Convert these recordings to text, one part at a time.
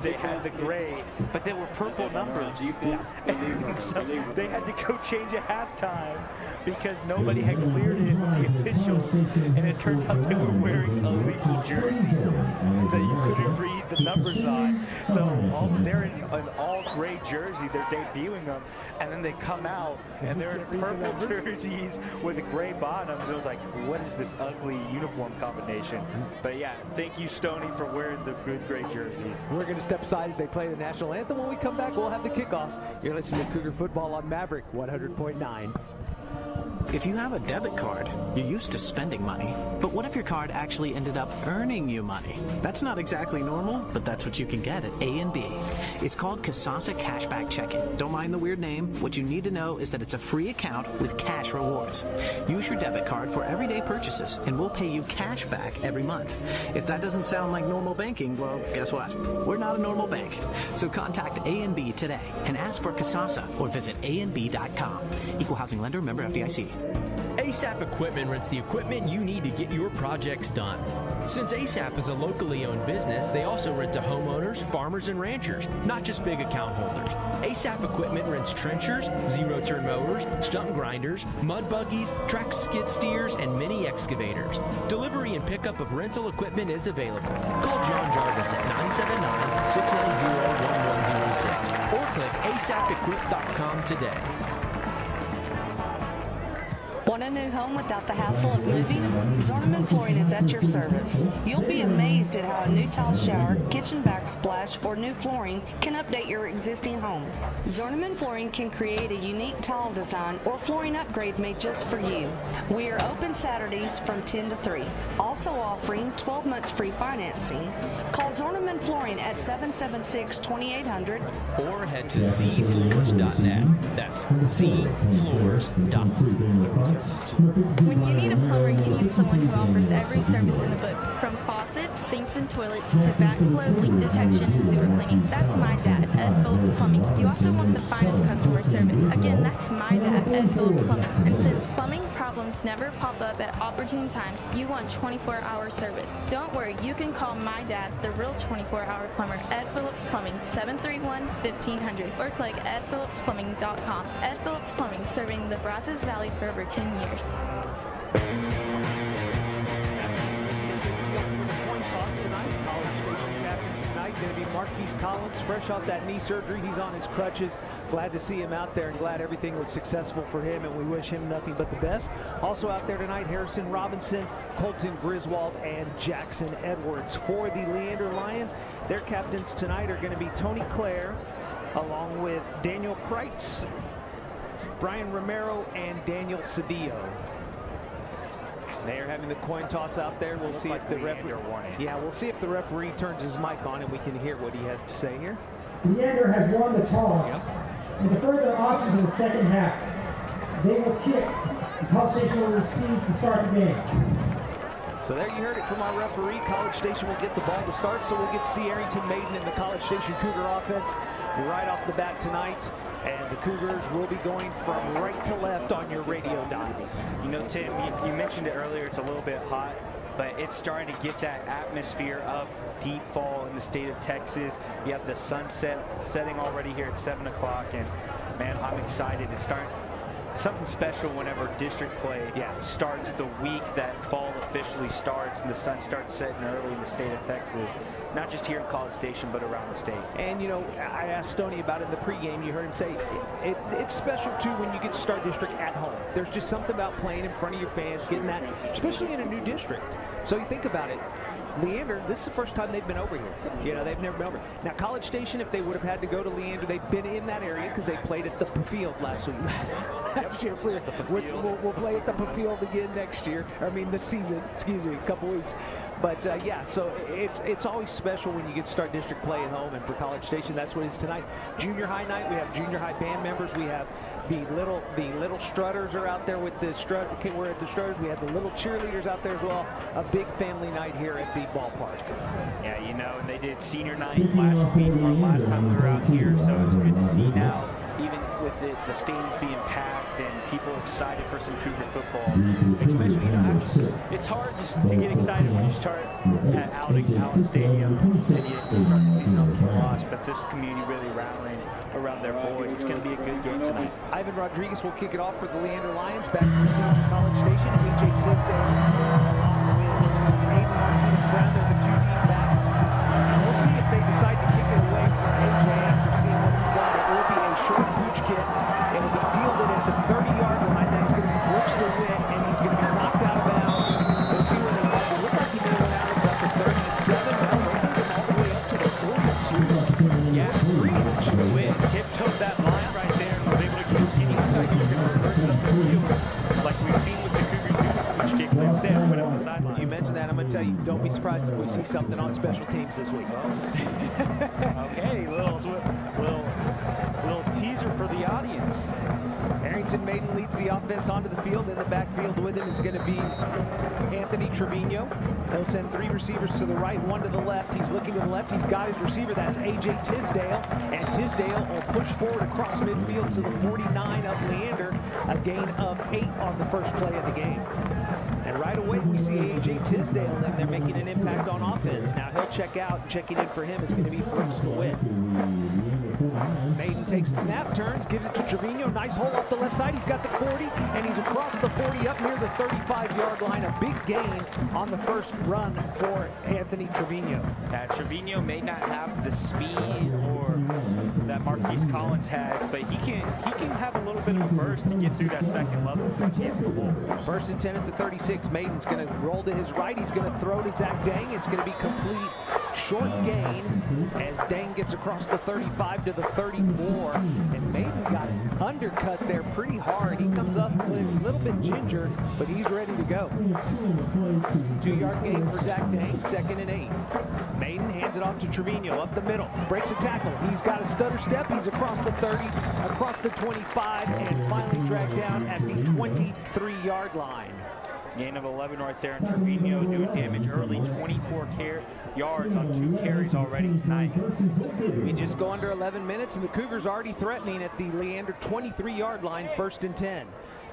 They had the gray, but they were purple numbers. And so they had to go change at halftime because nobody had cleared it with the officials, and it turned out they were wearing illegal jerseys that you couldn't read the numbers on. So they're in an all gray jersey, they're debuting them, and then they come out and they're in purple jerseys with gray bottoms. It was like, what is this ugly uniform combination? But yeah, thank you, Stoney, for wearing the good gray jerseys. We're going to step aside as they play the national anthem. When we come back, we'll have the kickoff. You're listening to Cougar Football on Maverick 100.9. If you have a debit card, you're used to spending money. But what if your card actually ended up earning you money? That's not exactly normal, but that's what you can get at A&B. It's called Kasasa Cashback Checking. Don't mind the weird name. What you need to know is that it's a free account with cash rewards. Use your debit card for everyday purchases, and we'll pay you cash back every month. If that doesn't sound like normal banking, well, guess what? We're not a normal bank. So contact A&B today and ask for Kasasa or visit ANB.com. Equal housing lender, member FDIC. ASAP Equipment rents the equipment you need to get your projects done. Since ASAP is a locally owned business, they also rent to homeowners, farmers, and ranchers, not just big account holders. ASAP Equipment rents trenchers, zero-turn mowers, stump grinders, mud buggies, track skid steers, and mini excavators. Delivery and pickup of rental equipment is available. Call John Jarvis at 979-690-1106 or click asapequip.com today. Want a new home without the hassle of moving? Zorneman Flooring is at your service. You'll be amazed at how a new tile shower, kitchen backsplash, or new flooring can update your existing home. Zorneman Flooring can create a unique tile design or flooring upgrade made just for you. We are open Saturdays from 10 to 3. Also offering 12 months free financing. Call Zorneman Flooring at 776-2800 or head to zfloors.net. That's zfloors.net. When you need a plumber, you need someone who offers every service in the book, from faucets, sinks, and toilets to backflow, leak detection, and sewer cleaning. That's my dad, Ed Phillips Plumbing. You also want the finest customer service. Again, that's my dad, Ed Phillips Plumbing. And since plumbing problems never pop up at opportune times, you want 24-hour service. Don't worry, you can call my dad, the real 24-hour plumber, Ed Phillips Plumbing, 731-1500, or click edphillipsplumbing.com. Ed Phillips Plumbing, serving the Brazos Valley for over 10 years. Going to be Marquise Collins, fresh off that knee surgery. He's on his crutches. Glad to see him out there and glad everything was successful for him, and we wish him nothing but the best. Also out there tonight, Harrison Robinson, Colton Griswold, and Jackson Edwards. For the Leander Lions, their captains tonight are going to be Tony Clare, along with Daniel Kreitz, Brian Romero, and Daniel Cedillo. They are having the coin toss out there. We'll see if the referee. Yeah, we'll see if the referee turns his mic on and we can hear what he has to say here. Leander has won the toss. Yep. And the further options in the second half, they will kick. The College Station will receive to start the game. So there you heard it from our referee. College Station will get the ball to start, so we'll get to see Arrington Maiden in the College Station Cougar offense right off the bat tonight. And the Cougars will be going from right to left on your radio dial. You know, Tim, you mentioned it earlier, it's a little bit hot, but it's starting to get that atmosphere of deep fall in the state of Texas. You have the sunset setting already here at 7 o'clock, and man, I'm excited. It's starting something special whenever district play starts the week that fall officially starts and the sun starts setting early in the state of Texas, not just here in College Station but around the state. And you know, I asked Stoney about it in the pregame. You heard him say it's special too when you get to start district at home. There's just something about playing in front of your fans, getting that, especially in a new district. So you think about it, Leander, this is the first time they've been over here. You know, they've never been over. Now, College Station, if they would have had to go to Leander, they've been in that area because they played at the field last week. We'll play at the field again next year. I mean, this season, excuse me, a couple weeks. But yeah, so it's always special when you get to start district play at home, and for College Station, that's what it is tonight. Junior high night, we have junior high band members. We have the little strutters are out there with the strut. Okay, we're at the strutters. We have the little cheerleaders out there as well. A big family night here at the ballpark. Yeah, you know, and they did senior night last week or last time we were out here, so it's good to see now even with the stands being packed and people excited for some Cougar football. Especially, it's hard to get excited when you start at Allen Stadium and you start the season off with a loss, but this community really rallying around their boys. It's going to be a good game tonight. Ivan Rodriguez will kick it off for the Leander Lions. Back to receive from College Station. A.J. Tisdale along with Aiden Martinez-Brown. They're the two deep backs. We'll see if they decide to kick it away from A.J. after seeing what he's done. It will be a short pooch kick. It will be fielded at the 30-yard line. Then he's going to be blitzed to win, and he's going to be knocked out of bounds. We'll see where they are. It looked like he may have went out about the 37. Well, they moved him all the way up to the 42. Yeah, reach the win. Tiptoed that line right there and was able to get skinny. I thought he was going to reverse it up the field like we've seen with the Cougars do, which kick instead went up the sideline. You mentioned that. I'm going to tell you, don't be surprised if we see something on special teams this week. Okay, little teaser for the audience. Harrington Maiden leads the offense onto the field. In the backfield with him is going to be Anthony Trevino. He'll send three receivers to the right, one to the left. He's looking to the left. He's got his receiver. That's A.J. Tisdale. And Tisdale will push forward across midfield to the 49 of Leander. A gain of 8 on the first play of the game. And right away, we see A.J. Tisdale in there making an impact on offense. Now he'll check out. Checking in for him is going to be Brooks DeWitt. Maiden takes the snap, turns, gives it to Trevino. Nice hole off the left side. He's got the 40, and he's across the 40 up near the 35-yard line. A big gain on the first run for Anthony Trevino. Trevino may not have the speed or that Marquise Collins has, but he can have a little bit of a burst to get through that second level once he hits the wall. First and 10 at the 36. Maiden's going to roll to his right. He's going to throw to Zach Dang. It's going to be complete. Short gain as Dang gets across the 35 to the 34. And Maiden got undercut there pretty hard. He comes up a little bit gingered, but he's ready to go. 2-yard gain for Zach Dang, 2nd and 8. Maiden hands it off to Trevino up the middle. Breaks a tackle. He's got a stutter step. He's across the 30, across the 25, and finally dragged down at the 23-yard line. Gain of 11 right there, and Trevino doing damage early. 24 yards on 2 carries already tonight. We just go under 11 minutes, and the Cougars already threatening at the Leander 23-yard line, 1st and 10.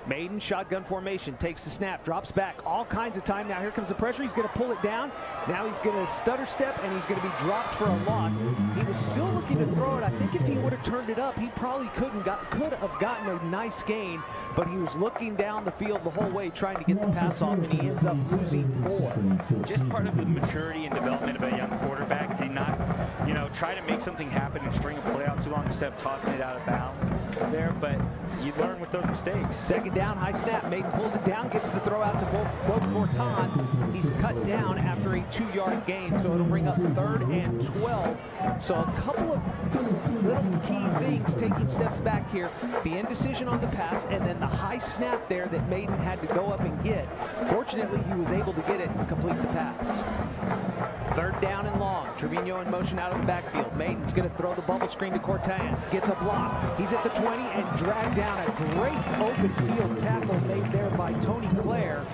Maiden shotgun formation, takes the snap, drops back, all kinds of time. Now here comes the pressure. He's going to pull it down. Now he's going to stutter step, and he's going to be dropped for a loss. He was still looking to throw it. I think if he would have turned it up, he probably could have gotten a nice gain, but he was looking down the field the whole way trying to get the pass off, and he ends up losing 4. Just part of the maturity and development of a young quarterback to not, try to make something happen and string a play out too long instead of tossing it out of bounds there, but you learn with those mistakes. 2nd down, high snap. Maiden pulls it down, gets the throw out to Bo Corton. He's cut down after a 2-yard gain, so it'll bring up 3rd and 12. So a couple of little key things taking steps back here. The indecision on the pass, and then the high snap there that Maiden had to go up and get. Fortunately, he was able to get it and complete the pass. 3rd down and long. Trevino in motion out of the backfield. Maiden's going to throw the bubble screen to Cortan. Gets a block. He's at the 20 and dragged down. A great open field tackle made there by Tony Clare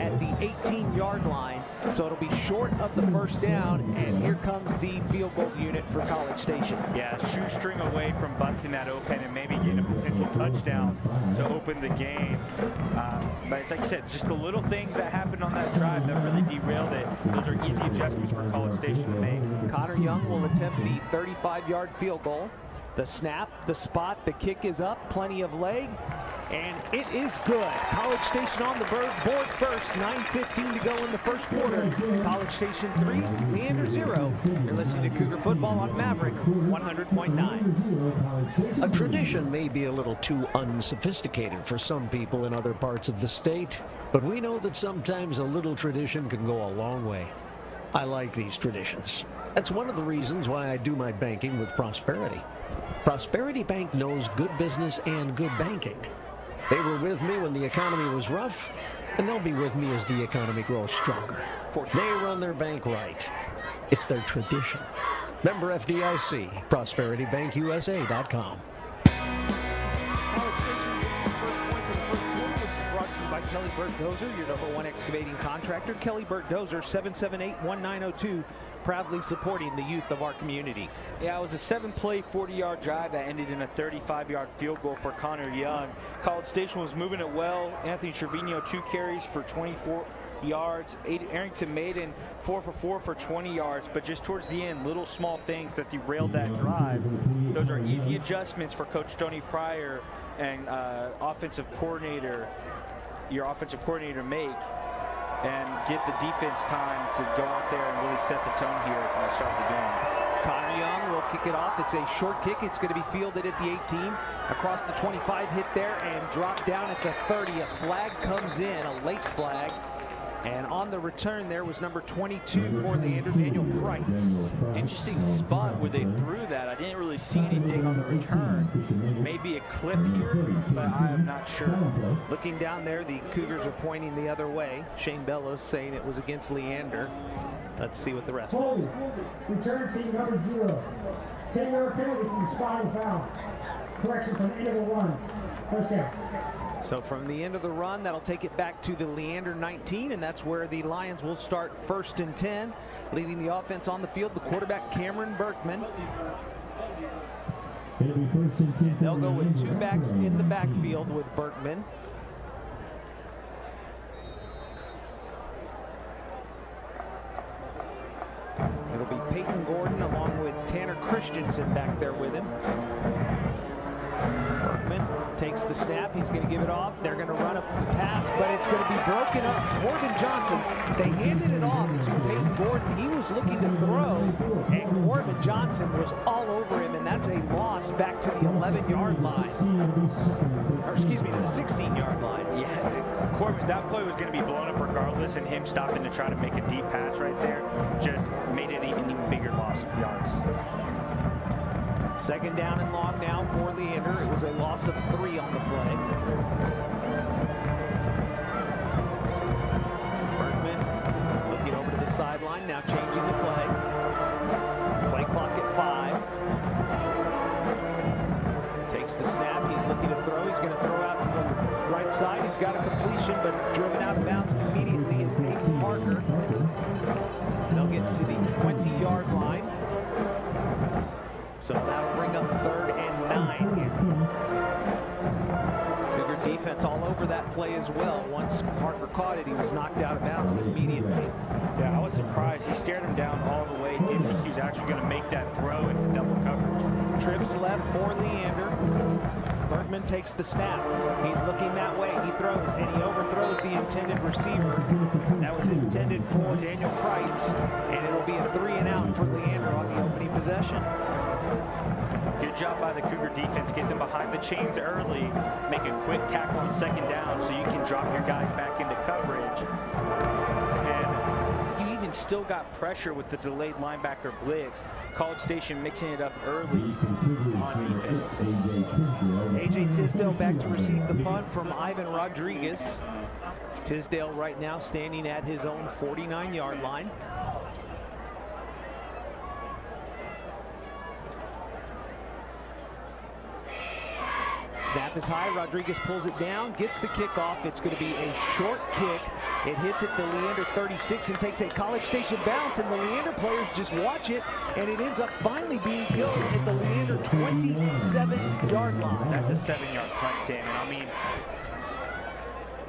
at the 18-yard line. So it'll be short of the 1st down, and here comes the field goal unit for College Station. Yeah, shoestring away from busting that open and maybe getting a potential touchdown to open the game. But it's like you said, just the little things that happened on that drive that really derailed it. Those are easy adjustments for College Station to make. Connor Young will attempt the 35-yard field goal. The snap, the spot, the kick is up, plenty of leg, and it is good. College Station on the board first, 9:15 to go in the first quarter. College Station 3, Leander 0. You're listening to Cougar Football on Maverick 100.9. A tradition may be a little too unsophisticated for some people in other parts of the state, but we know that sometimes a little tradition can go a long way. I like these traditions. That's one of the reasons why I do my banking with Prosperity. Prosperity Bank knows good business and good banking. They were with me when the economy was rough, and they'll be with me as the economy grows stronger. They run their bank right. It's their tradition. Member FDIC, ProsperityBankUSA.com. College Station gets the first points in the first quarter, which is brought to you by Kelly Burt-Dozer, your #1 excavating contractor. Kelly Burt-Dozer, 778-1902, proudly supporting the youth of our community. Yeah, it was a 7-play, 40-yard drive that ended in a 35-yard field goal for Connor Young. College Station was moving it well. Anthony Trevino, 2 carries for 24 yards. Arrington Maiden, 4 for 4 for 20 yards. But just towards the end, little small things that derailed that drive. Those are easy adjustments for Coach Tony Pryor and your offensive coordinator make, and give the defense time to go out there and really set the tone here when we start the game. Connor Young will kick it off. It's a short kick. It's going to be fielded at the 18. Across the 25, hit there and dropped down at the 30. A flag comes in, a late flag. And on the return there was number 22 for Leander, Daniel Kreitz. Interesting spot where they threw that. I didn't really see anything on the return. Maybe a clip here, but I am not sure. Looking down there, the Cougars are pointing the other way. Shane Bellows saying it was against Leander. Let's see what the ref says. Return team number 0. 10-yard penalty from the spot and foul. Correction from the end of the run. First down. So from the end of the run, that'll take it back to the Leander 19, and that's where the Lions will start 1st and 10. Leading the offense on the field, the quarterback Cameron Berkman. They'll go with 2 backs in the backfield with Berkman. It'll be Peyton Gordon along with Tanner Christensen back there with him. Berkman takes the snap. He's going to give it off. They're going to run a pass, but it's going to be broken up. Corbin Johnson, they handed it off to Peyton Gordon. He was looking to throw, and Corbin Johnson was all over him, and that's a loss back to the 11-yard line. Or excuse me, to the 16-yard line. Yeah, Corbin, that play was going to be blown up regardless, and him stopping to try to make a deep pass right there just made it an even bigger loss of yards. 2nd down and long now for Leander. It was a loss of 3 on the play. Berkman looking over to the sideline, now changing the play. Play clock at 5. Takes the snap. He's looking to throw. He's going to throw out to the right side. He's got a completion, but driven out of bounds immediately is Nathan Parker. They'll get to the 20-yard line. So that'll bring up 3rd and 9 here. Cougar defense all over that play as well. Once Parker caught it, he was knocked out of bounds immediately. Yeah, I was surprised. He stared him down all the way. Didn't think he was actually going to make that throw in double coverage. Trips left for Leander. Berkman takes the snap. He's looking that way. He throws, and he overthrows the intended receiver. That was intended for Daniel Kreitz, and it'll be a 3 and out for Leander on the opening possession. Good job by the Cougar defense. Get them behind the chains early. Make a quick tackle on 2nd down so you can drop your guys back into coverage. And you even still got pressure with the delayed linebacker blitz. College Station mixing it up early on defense. A.J. Tisdale back to receive the punt from Ivan Rodriguez. Tisdale right now standing at his own 49-yard line. Snap is high. Rodriguez pulls it down, gets the kickoff. It's going to be a short kick. It hits at the Leander 36 and takes a College Station bounce, and the Leander players just watch it, and it ends up finally being killed at the Leander 27-yard line. That's a 7-yard punt, Sam. And I mean,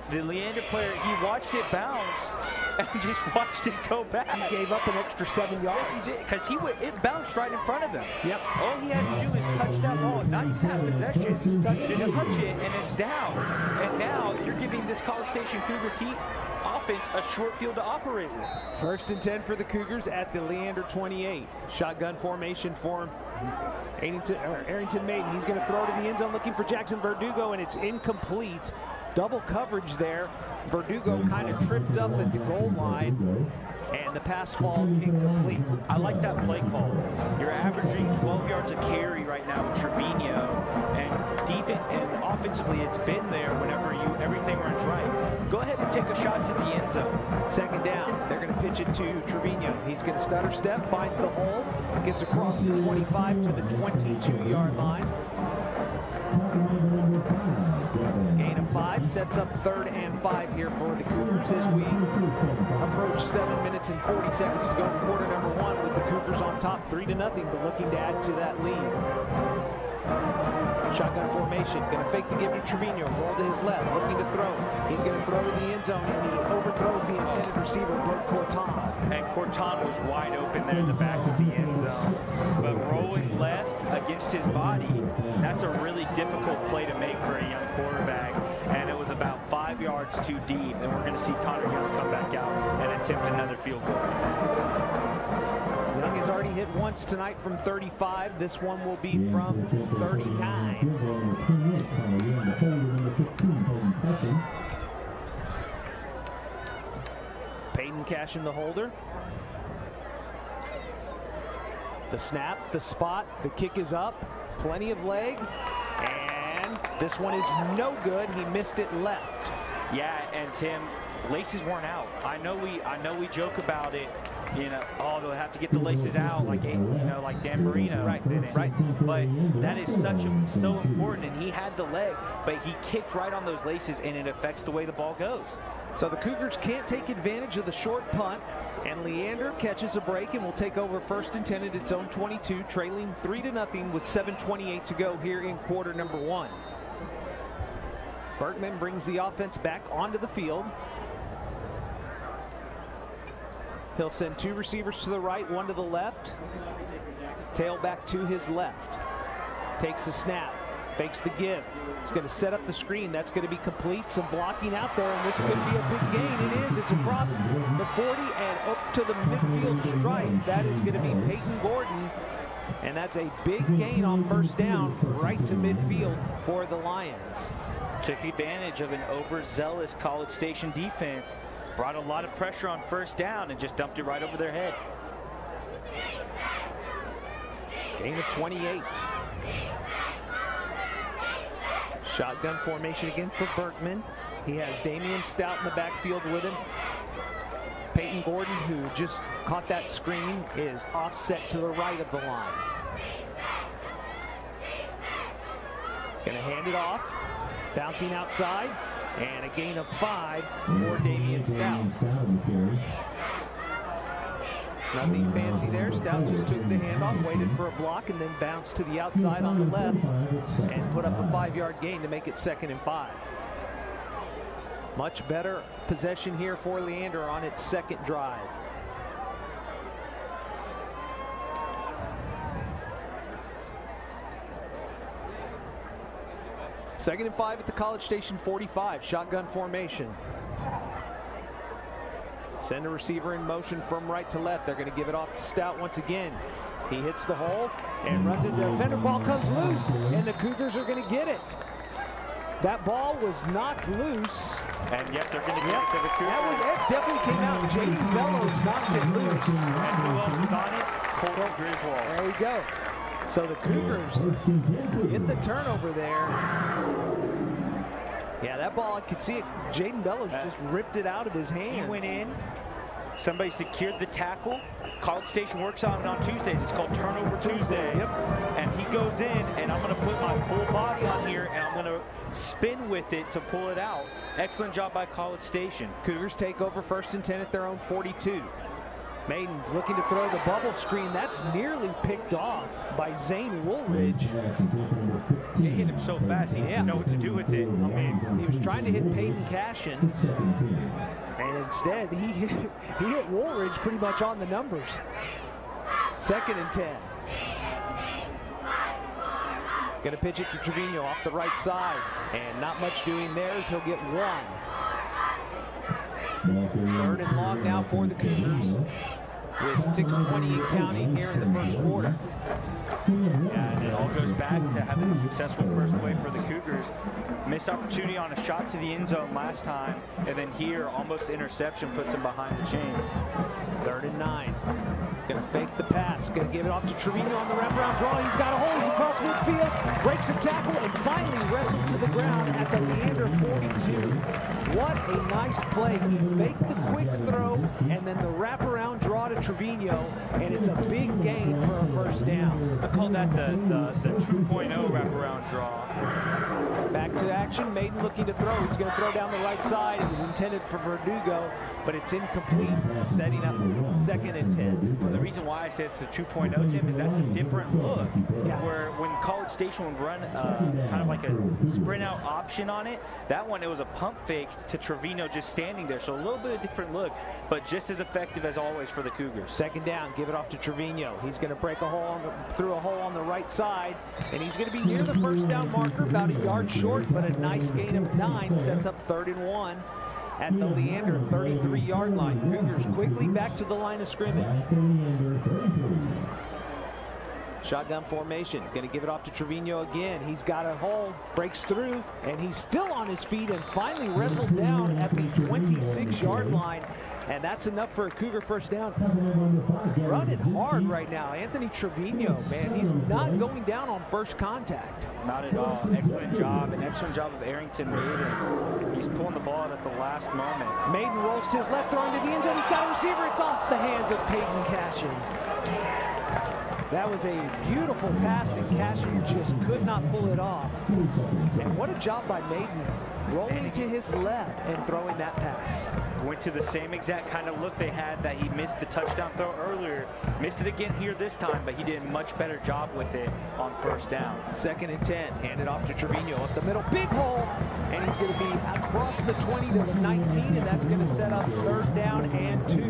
the Leander player, he watched it bounce and just watched it go back. He gave up an extra 7 yards. Yes, he did, because it bounced right in front of him. Yep. All he has to do is touch that ball, not even have possession. Just touch it, and it's down. And now you're giving this College Station Cougar team offense a short field to operate with. 1st and 10 for the Cougars at the Leander 28. Shotgun formation for Arrington Maiden. He's going to throw to the end zone looking for Jackson Verdugo, and it's incomplete. Double coverage there. Verdugo kind of tripped up at the goal line, and the pass falls incomplete. I like that play call. You're averaging 12 yards a carry right now with Trevino, and offensively it's been there whenever everything runs right. Go ahead and take a shot to the end zone. 2nd down. They're going to pitch it to Trevino. He's going to stutter step, finds the hole, gets across the 25 to the 22-yard line. Gain of 5. half sets up 3rd and 5 here for the Cougars as we approach 7 minutes and 40 seconds to go in quarter number 1 with the Cougars on top 3-0, but looking to add to that lead. Shotgun formation, going to fake the give to Trevino, roll to his left, looking to throw. He's going to throw to the end zone, and he overthrows the intended receiver, Corton. And Corton was wide open there in the back of the end zone. But rolling left against his body, that's a really difficult play to make for a young quarterback. And it was about 5 yards too deep, and we're going to see Connor Young come back out and attempt another field goal. Young has already hit once tonight from 35. This one will be from 39. Peyton Cash in the holder. The snap, the spot, the kick is up. Plenty of leg. And this one is no good. He missed it left. Yeah, and Tim, laces weren't out. I know we joke about it. You know, oh, they'll have to get the laces out, like like Dan Marino. Right. But that is so important, and he had the leg, but he kicked right on those laces, and it affects the way the ball goes. So the Cougars can't take advantage of the short punt, and Leander catches a break and will take over 1st and 10 at its own 22, trailing 3-0 with 7:28 to go here in quarter number 1. Bergman brings the offense back onto the field. He'll send 2 receivers to the right, 1 to the left. Tailback to his left. Takes the snap, fakes the give. He's going to set up the screen. That's going to be complete. Some blocking out there, and this could be a big gain. It is. It's across the 40 and up to the midfield stripe. That is going to be Peyton Gordon, and that's a big gain on 1st down right to midfield for the Lions. Took advantage of an overzealous College Station defense. Brought a lot of pressure on 1st down and just dumped it right over their head. Gain of 28. Shotgun formation again for Bergman. He has Damian Stout in the backfield with him. Peyton Gordon, who just caught that screen, is offset to the right of the line. Gonna hand it off. Bouncing outside. And a gain of 5 for Damian Stout. Nothing fancy there. Stout just took the handoff, waited for a block, and then bounced to the outside on the left and put up a 5-yard gain to make it 2nd and 5. Much better possession here for Leander on its 2nd drive. Second and 5 at the College Station 45. Shotgun formation. Send a receiver in motion from right to left. They're going to give it off to Stout once again. He hits the hole and runs into the defender. Ball comes loose, and the Cougars are going to get it. That ball was knocked loose. And yet they're going to get it to the Cougars. That definitely came out. J.D. Bellows knocked it loose. And who else was on it? Colton Griswold. There you go. So the Cougars get the turnover there. Yeah, that ball, I could see it. Jaden Bellows just ripped it out of his hands. He went in. Somebody secured the tackle. College Station works on it on Tuesdays. It's called Turnover Tuesday. Yep. And he goes in, and I'm going to put my full body on here, and I'm going to spin with it to pull it out. Excellent job by College Station. Cougars take over 1st and 10 at their own 42. Maiden's looking to throw the bubble screen. That's nearly picked off by Zane Woolridge. It hit him so fast, he didn't know what to do with it. I mean, he was trying to hit Peyton Cashin, and instead he hit Woolridge pretty much on the numbers. 2nd and 10. Gonna pitch it to Trevino off the right side, and not much doing there as he'll get 1. 3rd and long now for the Cougars, with 6:28 counting here in the 1st quarter. Yeah, and it all goes back to having a successful first play for the Cougars. Missed opportunity on a shot to the end zone last time, and then here, almost interception puts them behind the chains. 3rd and 9. Gonna fake the pass, gonna give it off to Trevino on the wraparound draw. He's got a hole, he's across midfield, breaks a tackle, and finally wrestled to the ground at the Leander 42. What a nice play. He faked the quick throw and then the wraparound draw to Trevino, and it's a big gain for a first down. I call that the 2.0 wraparound draw. Back to action, Maiden looking to throw. He's gonna throw down the right side. It was intended for Verdugo, but it's incomplete, setting up 2nd and 10. Well, the reason why I said it's a 2.0, Tim, is that's a different look. Yeah. Where when College Station would run kind of like a sprint out option on it, that one, it was a pump fake to Trevino just standing there. So a little bit of different look, but just as effective as always for the Cougars. 2nd down, give it off to Trevino. He's going to break a hole through a hole on the right side, and he's going to be near the first down marker, about a yard short, but a nice gain of 9 sets up 3rd and 1 at the Leander 33-yard line. Cougars quickly back to the line of scrimmage. Shotgun formation, going to give it off to Trevino again. He's got a hole, breaks through, and he's still on his feet and finally wrestled down at the 26-yard line. And that's enough for a Cougar first down. Running hard right now. Anthony Trevino, man, he's not going down on first contact. Not at all. Excellent job. An excellent job of Arrington Maiden. He's pulling the ball at the last moment. Maiden rolls to his left, throwing to the end zone. He's got a receiver. It's off the hands of Peyton Cashin. That was a beautiful pass, and Cashin just could not pull it off. And what a job by Maiden, rolling to his left and throwing that pass. Went to the same exact kind of look they had that he missed the touchdown throw earlier. Missed it again here this time, but he did a much better job with it on first down. 2nd and 10, handed off to Trevino up the middle, big hole, and he's going to be across the 20 to the 19, and that's going to set up 3rd down and 2.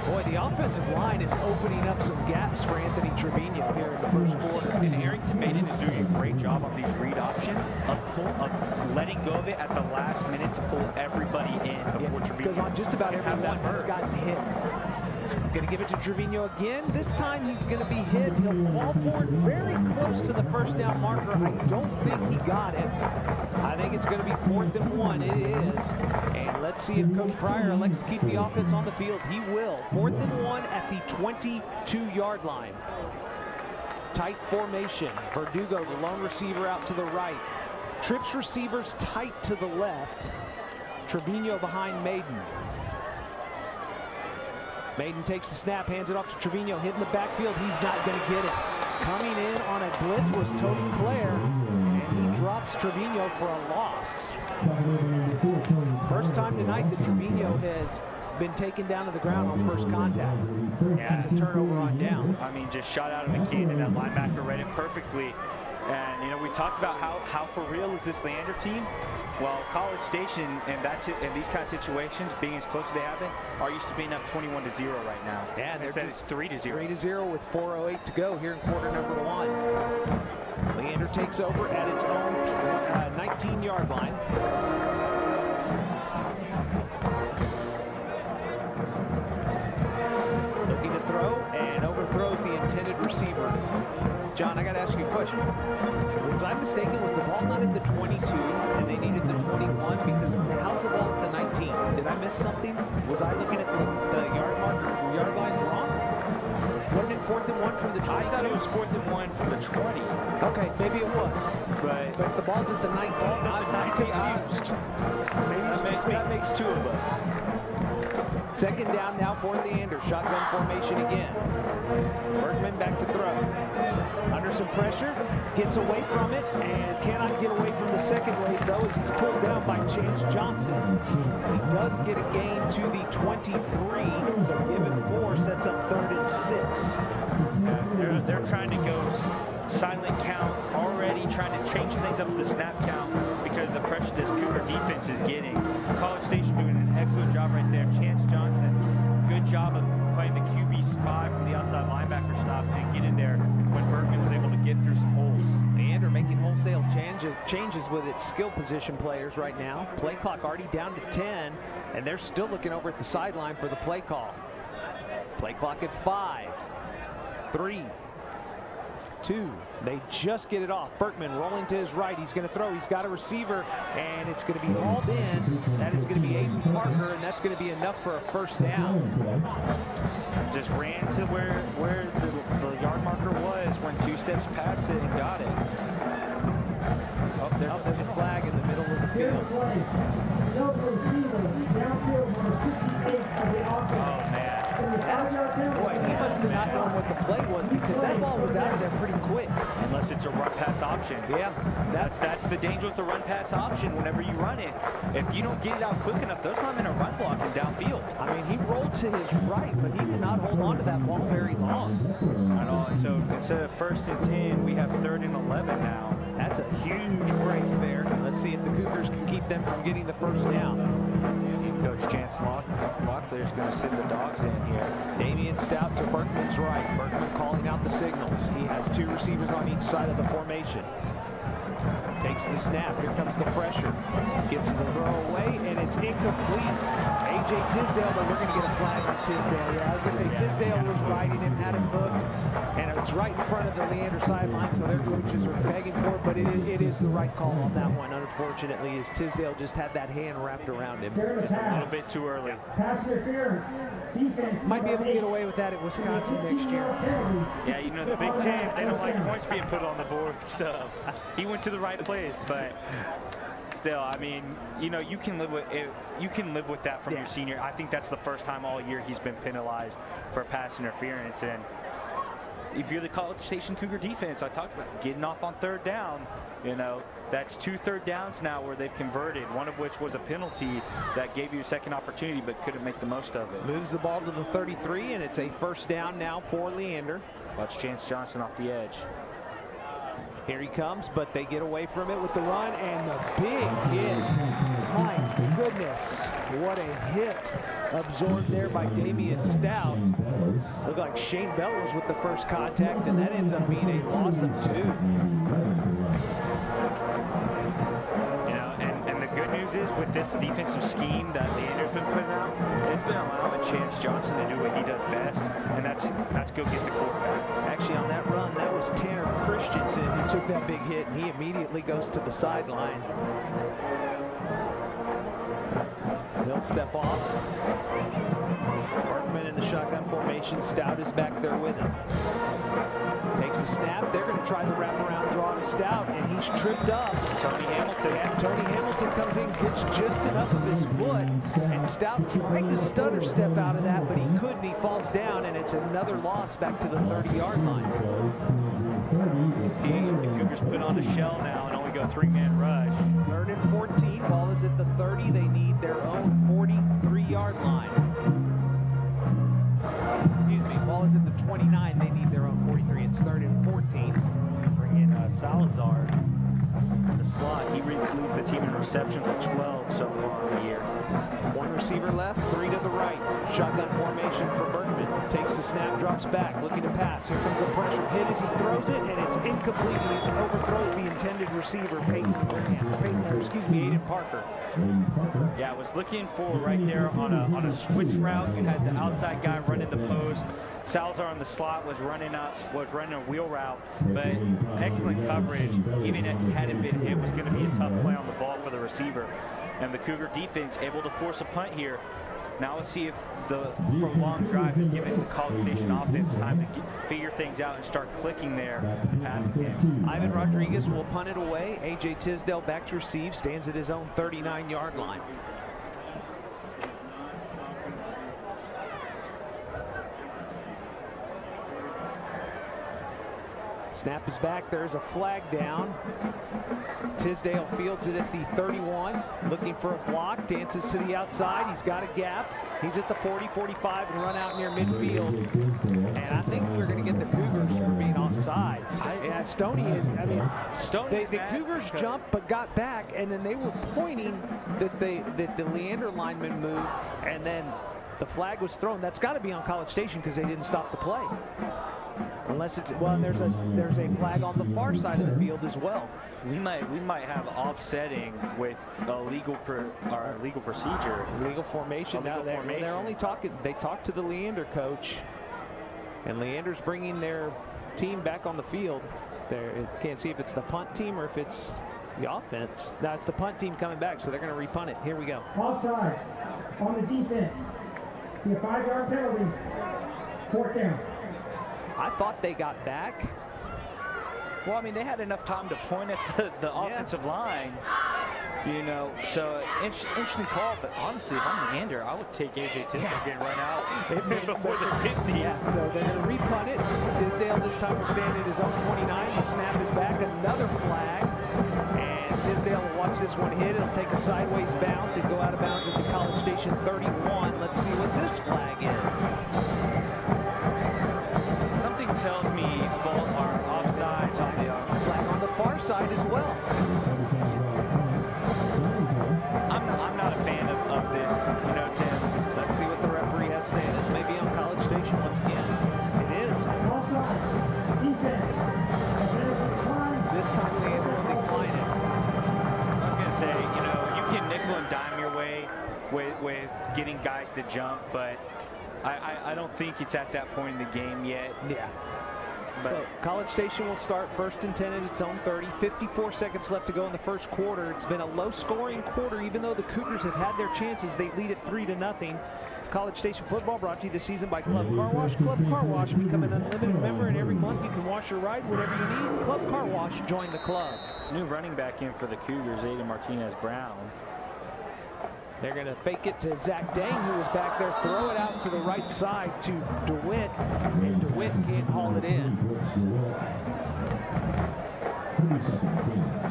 Boy, the offensive line is opening up some gaps for Anthony Trevino here in the first quarter. And Arrington Maiden is doing a great job on these read options of letting go of it at the last minute to pull everybody in before Trevino. Because on just about everyone he's gotten hit. Going to give it to Trevino again. This time he's going to be hit. He'll fall forward very close to the first down marker. I don't think he got it. I think it's going to be 4th and 1. It is. And let's see if Coach Pryor elects to keep the offense on the field. He will. 4th and 1 at the 22-yard line. Tight formation. Verdugo, the lone receiver, out to the right. Trips receivers tight to the left. Trevino behind Maiden. Maiden takes the snap, hands it off to Trevino, hitting the backfield. He's not going to get it. Coming in on a blitz was Tony Clare, and he drops Trevino for a loss. First time tonight that Trevino has been taken down to the ground on first contact. Yeah, it's a turnover on downs. I mean, just shot out of a cannon. That linebacker read it perfectly. And, you know, we talked about how for real is this Leander team? Well, College Station, and that's it, in these kind of situations, being as close as they have been, are used to being up 21-0 right now. Yeah, instead it's 3-0. 3-0 with 4:08 to go here in quarter number 1. Leander takes over at its own 19-yard line. Looking to throw and overthrows the intended receiver. John, I got to ask you a question. Was I mistaken? Was the ball not at the 22 and they needed the 21? Because how's the ball at the 19? Did I miss something? Was I looking at the yard lines wrong? Wasn't it 4th and 1 from the 22? I thought it was 4th and 1 from the 20. Okay, maybe it was. But the ball's at the 19. I'm confused. Maybe that makes 2 of us. 2nd down now for Leander. Shotgun formation again. Bergman back to throw. Under some pressure, gets away from it, and cannot get away from the second wave, though, as he's pulled down by Chance Johnson. He does get a gain to the 23, so given 4 sets up 3rd and 6. They're trying to go silent count already, trying to change things up the snap count because of the pressure this Cougar defense is getting. College Station doing an excellent job right there. Chance Johnson, good job of playing the QB spy from the outside linebacker stop and get in there when Bergman was able to get through some holes. Leander making wholesale changes with its skill position players right now. Play clock already down to 10, and they're still looking over at the sideline for the play call. Play clock at 5, 3, 2. They just get it off. Berkman rolling to his right. He's going to throw. He's got a receiver, and it's going to be hauled in. That is going to be Aiden Parker, and that's going to be enough for a first down. Just ran to where the yard marker was, went 2 steps past it and got it. Oh, there's a flag in the middle of the field. Oh, man. Boy, he must have not known what the play was, because that ball was out of there pretty quick. Unless it's a run-pass option. Yeah. That's the danger with the run-pass option whenever you run it. If you don't get it out quick enough, those linemen are run blocking downfield. I mean, he rolled to his right, but he did not hold on to that ball very long. At all. And so instead of 1st and 10, we have 3rd and 11 now. That's a huge break there. Let's see if the Cougars can keep them from getting the first down. Coach Chance Locklear is going to send the dogs in here. Damian Stout to Berkman's right. Berkman calling out the signals. He has 2 receivers on each side of the formation. Takes the snap. Here comes the pressure. Gets the throw away, and it's incomplete. A.J. Tisdale, but we're going to get a flag on Tisdale. Yeah, I was going to say Tisdale was riding him, had him hooked, and it's right in front of the Leander sideline, so their coaches are begging for it, but it is the right call on that one, unfortunately, as Tisdale just had that hand wrapped around him. Just a little bit too early. Might be able to get away with that at Wisconsin next year. Yeah, you know, the Big Ten, they don't like points being put on the board, so he went to the right place, but still, I mean, you know, you can live with it. You can live with that from your senior. I think that's the first time all year he's been penalized for pass interference. And if you're the College Station Cougar defense, I talked about getting off on 3rd down. You know, that's 2 third downs now where they've converted, one of which was a penalty that gave you a second opportunity but couldn't make the most of it. Moves the ball to the 33, and it's a first down now for Leander. Watch Chance Johnson off the edge. Here he comes, but they get away from it with the run, and the big hit. My goodness, what a hit absorbed there by Damian Stout. Looked like Shane Bellows with the first contact, and that ends up being a loss of 2. You know, and the good news is with this defensive scheme that Leander's been putting out, it's been allowing Chance Johnson to do what he does best, and that's go get the quarterback. Actually, on that run, that was Tanner Christensen who took that big hit, and he immediately goes to the sideline. He'll step off. Berkman in the shotgun formation. Stout is back there with him. Takes the snap. They're going to try the wraparound draw to Stout, and he's tripped up. Tony Hamilton. And Tony Hamilton comes in, gets just enough of his foot, and Stout tried to stutter step out of that, but he couldn't. He falls down, and it's another loss back to the 30-yard line. See, the Cougars put on a shell now and only go 3-man rush. 3rd and 14. Ball is at the 30. They need their own 43-yard line. Excuse me. Ball is at the 29. They need their own 43. It's 3rd and 14. Bring in Salazar in the slot. He leads the team in receptions with 12 so far in the year. 1 receiver left, 3 to the right. Shotgun formation for Berkman. Takes the snap, drops back, looking to pass. Here comes a pressure hit as he throws it, and it's incomplete. He overthrows the intended receiver, Aiden Parker. Yeah, I was looking for right there on a switch route. You had the outside guy running the post. Salazar in the slot was running a wheel route, but excellent coverage. Even if he hadn't been hit, was going to be a tough play on the ball for the receiver. And the Cougar defense able to force a punt here. Now let's see if the prolonged drive has given the College Station offense time to figure things out and start clicking there in the passing game. Ivan Rodriguez will punt it away. A.J. Tisdale back to receive, stands at his own 39-yard line. Snap is back. There's a flag down. Tisdale fields it at the 31, looking for a block, dances to the outside. He's got a gap. He's at the 40, 45, and run out near midfield. And I think we're going to get the Cougars for being offsides. Yeah, Stoney is, I mean, the Cougars jumped but got back, and then they were pointing that the Leander lineman moved, and then the flag was thrown. That's got to be on College Station because they didn't stop the play. Unless it's, well, there's a flag on the far side of the field as well. We might have offsetting with a legal procedure. Legal formation. Now they're only talking. They talked to the Leander coach, and Leander's bringing their team back on the field. There, can't see if it's the punt team or if it's the offense. No, it's the punt team coming back, so they're going to repunt it. Here we go. Offsides on the defense. Be a 5-yard penalty. 4th down. I thought they got back. Well, I mean, they had enough time to point at the offensive line, you know, so interesting call, but honestly, if I'm Leander, I would take A.J. Tisdale getting run out before the 50. Yeah, so they're going to repunt it. Tisdale this time will stand at his own 29. The snap is back, another flag, and Tisdale will watch this one hit. It'll take a sideways bounce and go out of bounds at the College Station 31. Let's see what this flag is. Something tells me fault are offsides on the flag on the far side as well. I'm not a fan of this, you know, Tim. Let's see what the referee has to say. This may be on College Station once again. It is. This time they will decline it. I was gonna say, you know, you can nickel and dime your way with getting guys to jump, but I don't think it's at that point in the game yet. Yeah. But so College Station will start 1st and 10 at its own 30. 54 seconds left to go in the first quarter. It's been a low-scoring quarter, even though the Cougars have had their chances. They lead it 3-0. College Station football brought to you this season by Club Car Wash. Club Car Wash, become an unlimited member, and every month you can wash your ride, whatever you need. Club Car Wash, join the club. New running back in for the Cougars, Aiden Martinez-Brown. They're going to fake it to Zach Dang, who was back there. Throw it out to the right side to DeWitt, and DeWitt can't haul it in.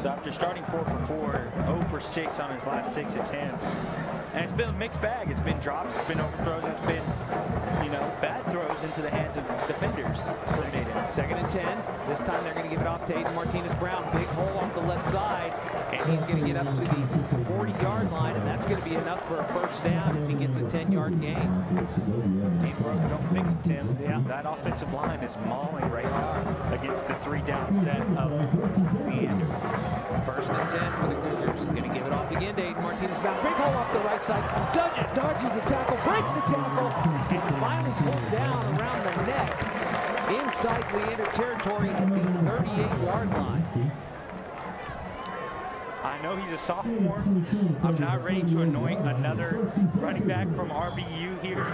So after starting 4 for 4, 0 for 6 on his last 6 attempts. And it's been a mixed bag. It's been drops, it's been overthrows, it's been, you know, bad throws into the hands of defenders. 2nd and 10. This time they're going to give it off to Aiden Martinez-Brown. Big hole off the left side, and he's going to get up to the 40-yard line, and that's going to be enough for a 1st down as he gets a 10-yard gain. Ain't broken, don't fix it, Tim. Yeah, that offensive line is mauling right now against the 3-down set of Leander. 1st and 10 for the Cougars. Going to give it off again to Aiden Martinez-Brown. Big hole off the right side. Dodges a tackle, breaks a tackle, and finally pulled down around the neck inside Leander territory at the 38-yard line. I know he's a sophomore. I'm not ready to anoint another running back from RBU here,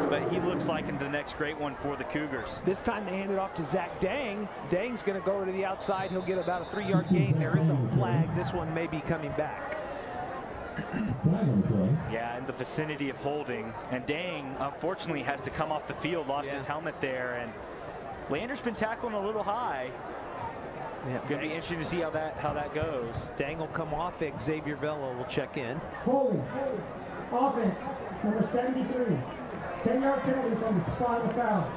but he looks like the next great one for the Cougars. This time they hand it off to Zach Dang. Dang's going to go to the outside. He'll get about a 3-yard gain. There is a flag. This one may be coming back. Yeah, in the vicinity of holding. And Dang, unfortunately, has to come off the field, lost his helmet there. And Leander's been tackling a little high. Yeah, going to be interesting to see how that goes. Dang will come off. Xavier Velo will check in. Holding. Offense, number 73. 10-yard penalty from the spot of the foul.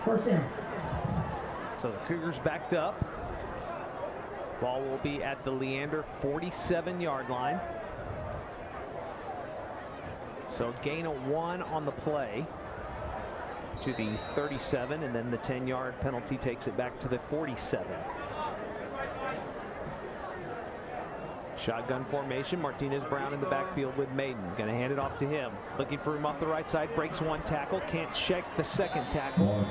1st down. So the Cougars backed up. Ball will be at the Leander 47-yard line. So gain of 1 on the play to the 37, and then the 10-yard penalty takes it back to the 47. Shotgun formation. Martinez-Brown in the backfield with Maiden. Going to hand it off to him. Looking for him off the right side. Breaks 1 tackle. Can't shake the 2nd tackle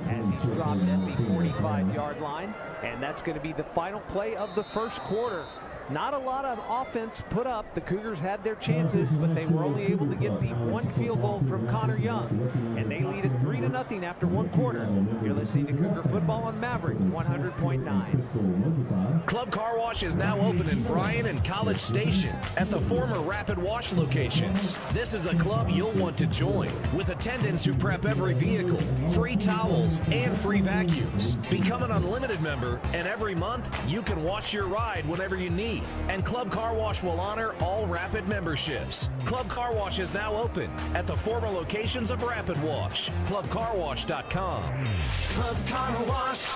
as he's dropped at the 45-yard line. And that's going to be the final play of the first quarter. Not a lot of offense put up. The Cougars had their chances, but they were only able to get the 1 field goal from Connor Young. And they lead it 3-0 after 1 quarter. You're listening to Cougar Football on Maverick 100.9. Club Car Wash is now open in Bryan and College Station at the former Rapid Wash locations. This is a club you'll want to join, with attendants who prep every vehicle, free towels, and free vacuums. Become an unlimited member, and every month you can wash your ride whenever you need. And Club Car Wash will honor all Rapid memberships. Club Car Wash is now open at the former locations of Rapid Wash. ClubCarWash.com. Club Car Wash.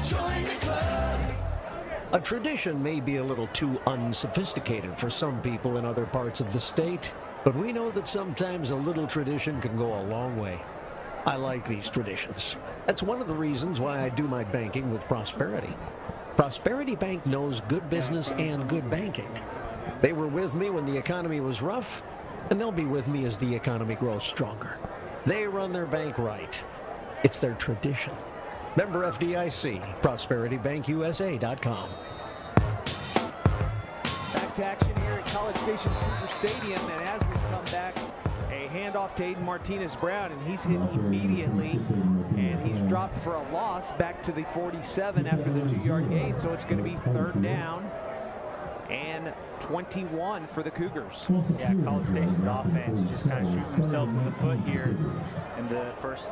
Join the club. A tradition may be a little too unsophisticated for some people in other parts of the state, but we know that sometimes a little tradition can go a long way. I like these traditions. That's one of the reasons why I do my banking with Prosperity. Prosperity Bank knows good business and good banking. They were with me when the economy was rough, and they'll be with me as the economy grows stronger. They run their bank right. It's their tradition. Member FDIC, ProsperityBankUSA.com. Back to action here at College Station's Cougar Stadium, and as we come back, a handoff to Aiden Martinez-Brown, and he's hit immediately, and he's dropped for a loss back to the 47 after the 2-yard gain, so it's going to be 3rd down and 21 for the Cougars. Yeah, College Station's offense just kind of shooting themselves in the foot here in the first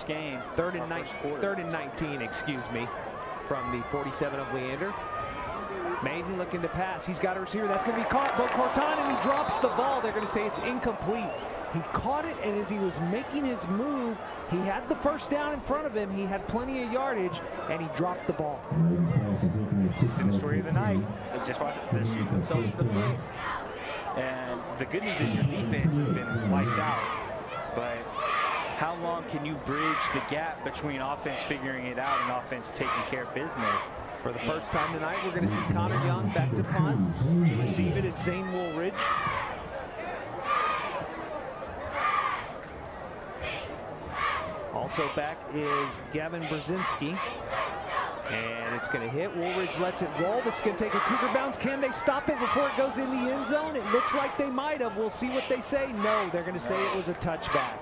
game. 3rd and 19, excuse me, from the 47 of Leander. Maiden looking to pass. He's got a receiver. That's going to be caught. Bocorton, and he drops the ball. They're going to say it's incomplete. He caught it, and as he was making his move, he had the first down in front of him. He had plenty of yardage, and he dropped the ball. It's been the story of the night. Just watch it. They're shooting themselves in the foot. And the good news is your defense has been lights out. But how long can you bridge the gap between offense figuring it out and offense taking care of business? For the first time tonight, we're going to see Connor Young back to punt. To receive it is Zane Woolridge. Also back is Gavin Brzezinski. And it's going to hit. Woolridge lets it roll. This is going to take a Cougar bounce. Can they stop it before it goes in the end zone? It looks like they might have. We'll see what they say. No, they're going to say it was a touchback.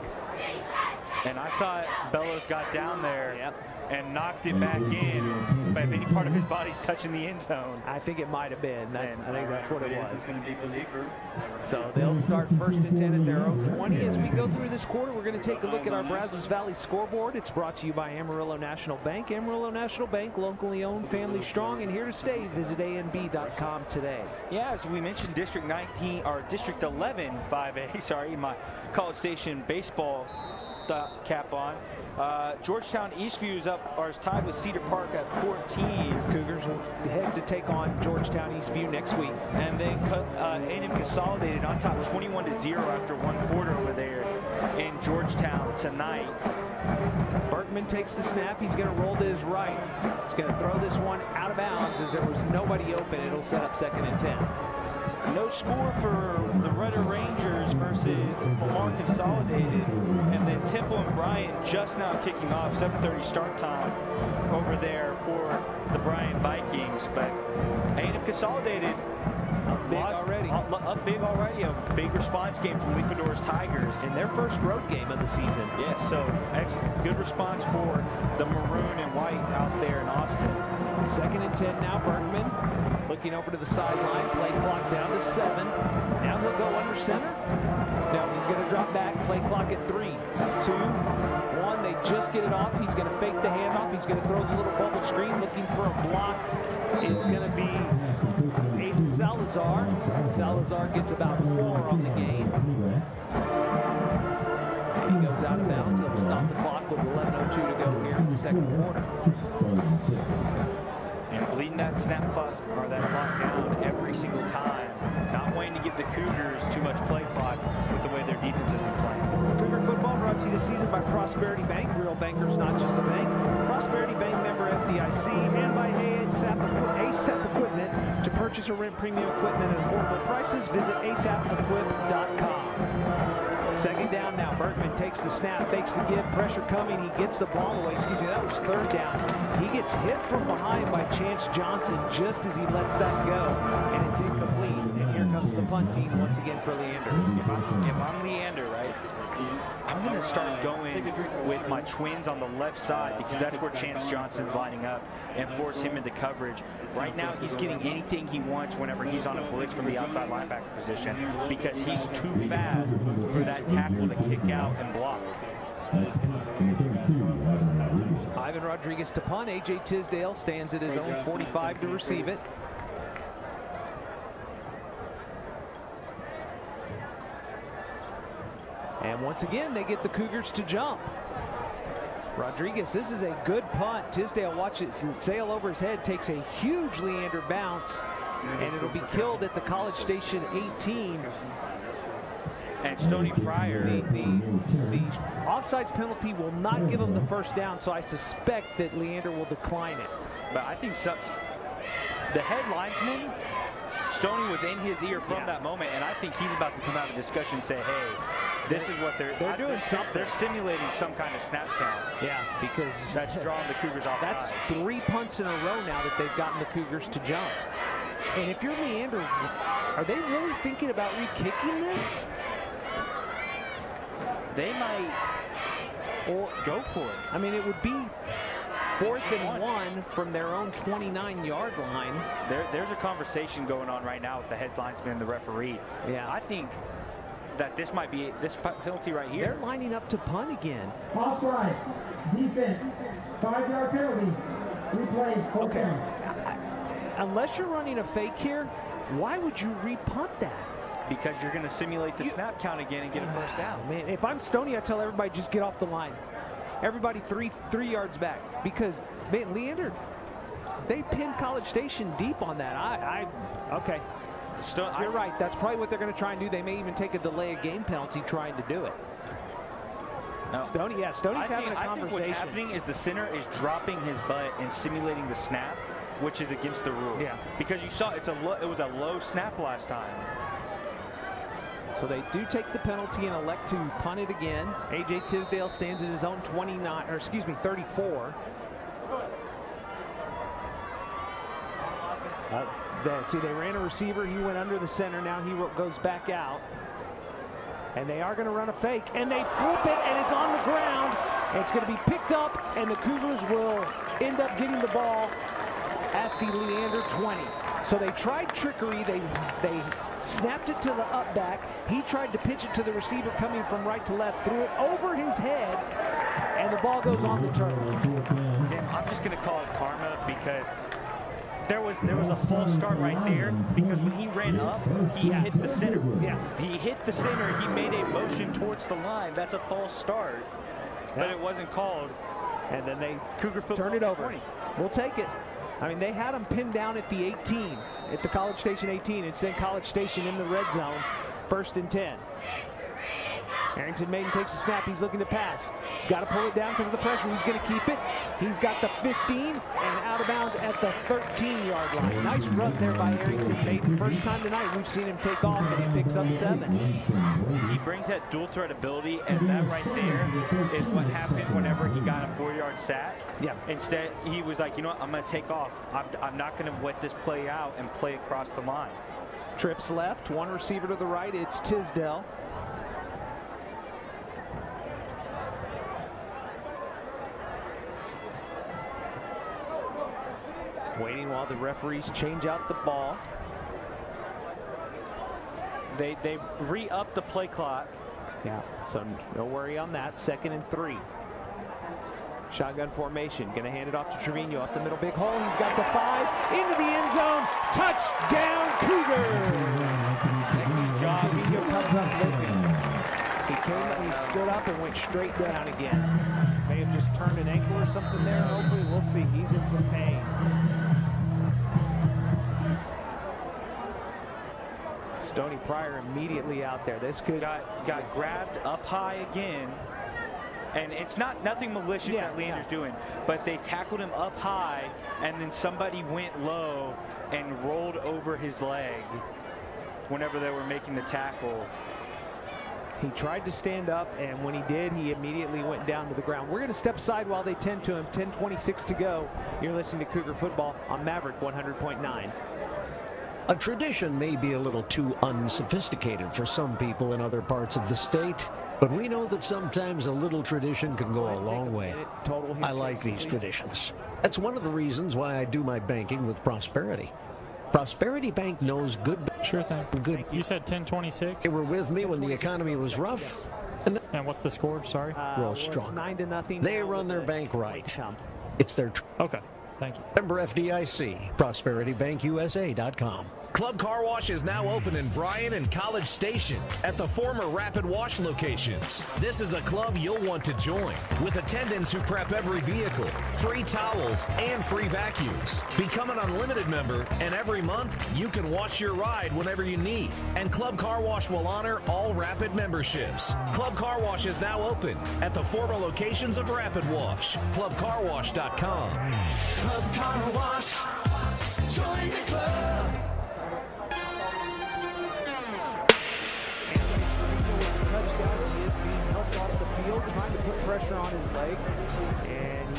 And I thought Bellows got down there and knocked it back in, but if any part of his body's touching the end zone. I think it might have been. I think that's what it was. So they'll start 1st and 10 at their own 20. As we go through this quarter, we're going to take a look at our Brazos Valley scoreboard. It's brought to you by Amarillo National Bank. Amarillo National Bank, locally owned, family strong, and here to stay. Visit ANB.com today. Yeah, as we mentioned, District 19 or District 11 5A. Sorry, my College Station baseball cap on. Georgetown Eastview is tied with Cedar Park at 14. Cougars will head to take on Georgetown Eastview next week. And then A&M Consolidated on top 21-0 after 1 quarter over there in Georgetown tonight. Berkman takes the snap. He's going to roll to his right. He's going to throw this one out of bounds as there was nobody open. It'll set up 2nd and 10. No score for the Rudder Rangers versus Lamar Consolidated. And then Temple and Bryant just now kicking off. 7:30 start time over there for the Bryant Vikings. But A&M Consolidated up big already. Up big already. A big response game from Leafador's Tigers. In their first road game of the season. Yes, so excellent. Good response for the maroon and white out there in Austin. 2nd and 10 now. Berkman looking over to the sideline. Play clock down to 7. Now he'll go under center. No, he's going to drop back. Play clock at 3, 2, 1. They just get it off. He's going to fake the handoff. He's going to throw the little bubble screen. Looking for a block is going to be Aiden Salazar. Salazar gets about 4 on the game. And he goes out of bounds. He'll stop the clock with 11:02 to go here in the 2nd quarter. And bleeding that snap clock or that clock down every single time. Not wanting to give the Cougars too much play clock with the way their defense has been playing. Cougar football brought to you this season by Prosperity Bank. Real bankers, not just a bank. Prosperity Bank member FDIC, and by ASAP Equipment. To purchase or rent premium equipment at affordable prices, visit asapequip.com. 2nd down now. Berkman takes the snap, fakes the give, pressure coming. He gets the ball away. Excuse me, that was 3rd down. He gets hit from behind by Chance Johnson just as he lets that go, and it's incomplete. And here comes the punt team once again for Leander. If I'm Leander, right, I'm going to start going with my twins on the left side because that's where Chance Johnson's lining up and force him into coverage. Right now, he's getting anything he wants whenever he's on a blitz from the outside linebacker position because he's too fast for that tackle to kick out and block. Ivan Rodriguez to punt. A.J. Tisdale stands at his own 45 to receive it. And once again, they get the Cougars to jump. Rodriguez, this is a good punt. Tisdale, watch it sail over his head, takes a huge Leander bounce, and it'll be killed at the College Station 18. And Stony Pryor. The offsides penalty will not give him the 1st down, so I suspect that Leander will decline it. But I think the head linesman, Stoney, was in his ear from that moment, and I think he's about to come out of the discussion and say, hey, This is what they're doing something. They're simulating some kind of snap count. Yeah, because that's drawing the Cougars off. That's 3 punts in a row now that they've gotten the Cougars to jump. And if you're Leander, are they really thinking about re-kicking this? They might or go for it. I mean, it would be 4th and 1 from their own 29-yard line. There's a conversation going on right now with the head linesman and the referee. Yeah. I think that this might be this penalty right here. They're lining up to punt again. Offside. Defense. 5-yard penalty. Replay. Okay. Unless you're running a fake here, why would you re-punt that? Because you're going to simulate the snap count again and get a first down. Man, if I'm Stoney, I tell everybody just get off the line. Everybody three yards back. Because, man, Leander, they pinned College Station deep on that. Okay. You're right. That's probably what they're going to try and do. They may even take a delay of game penalty trying to do it. No. Stoney's having a conversation. I think what's happening is the center is dropping his butt and simulating the snap, which is against the rules. Yeah. Because you saw it was a low snap last time. So they do take the penalty and elect to punt it again. A.J. Tisdale stands at his own 34. See, they ran a receiver. He went under the center. Now he goes back out. And they are going to run a fake. And they flip it, and it's on the ground. It's going to be picked up, and the Cougars will end up getting the ball at the Leander 20. So they tried trickery. They snapped it to the up back. He tried to pitch it to the receiver coming from right to left, threw it over his head, and the ball goes on the turf. Tim, I'm just going to call it karma because there was a false start right there because when he ran up, he hit the center. Yeah. He hit the center. He made a motion towards the line. That's a false start, but it wasn't called. And then they Cougar football turn it over. 20. We'll take it. I mean, they had him pinned down at the 18, at the College Station 18, and sent College Station in the red zone, 1st and 10. Arrington Maiden takes the snap. He's looking to pass. He's got to pull it down because of the pressure. He's going to keep it. He's got the 15 and out of bounds at the 13-yard line. Nice run there by Arrington Maiden. First time tonight we've seen him take off, and he picks up 7. He brings that dual threat ability, and that right there is what happened whenever he got a 4-yard sack. Yeah. Instead, he was like, you know what, I'm going to take off. I'm not going to let this play out and play across the line. Trips left, one receiver to the right. It's Tisdale. Waiting while the referees change out the ball. They re-up the play clock. Yeah, so no worry on that. 2nd and 3. Shotgun formation. Going to hand it off to Trevino up the middle. Big hole. He's got the 5 into the end zone. Touchdown, Cougars! Excellent job. Trevino comes up limping. He came and he stood up and went straight down again. May have just turned an ankle or something there. Hopefully, we'll see. He's in some pain. Stoney Pryor immediately out there. This could got grabbed up high again, and it's nothing malicious that Leander's doing, but they tackled him up high, and then somebody went low and rolled over his leg whenever they were making the tackle. He tried to stand up, and when he did, he immediately went down to the ground. We're going to step aside while they tend to him. 10:26 to go. You're listening to Cougar Football on Maverick 100.9. A tradition may be a little too unsophisticated for some people in other parts of the state, but we know that sometimes a little tradition can go a long way. I like these traditions. That's one of the reasons why I do my banking with Prosperity. Prosperity Bank knows good. Sure thing. Good. You said 10:26. They were with me when the economy was rough. And what's the score? Sorry. Grow strong. 9-0. They run their bank right. It's their. Okay. Thank you. Member FDIC. ProsperityBankUSA.com. Club Car Wash is now open in Bryan and College Station at the former Rapid Wash locations. This is a club you'll want to join, with attendants who prep every vehicle, free towels, and free vacuums. Become an unlimited member, and every month you can wash your ride whenever you need. And Club Car Wash will honor all Rapid memberships. Club Car Wash is now open at the former locations of Rapid Wash. ClubCarWash.com. Club Car Wash. Join the club. Touchdown. trying to put pressure on his leg, and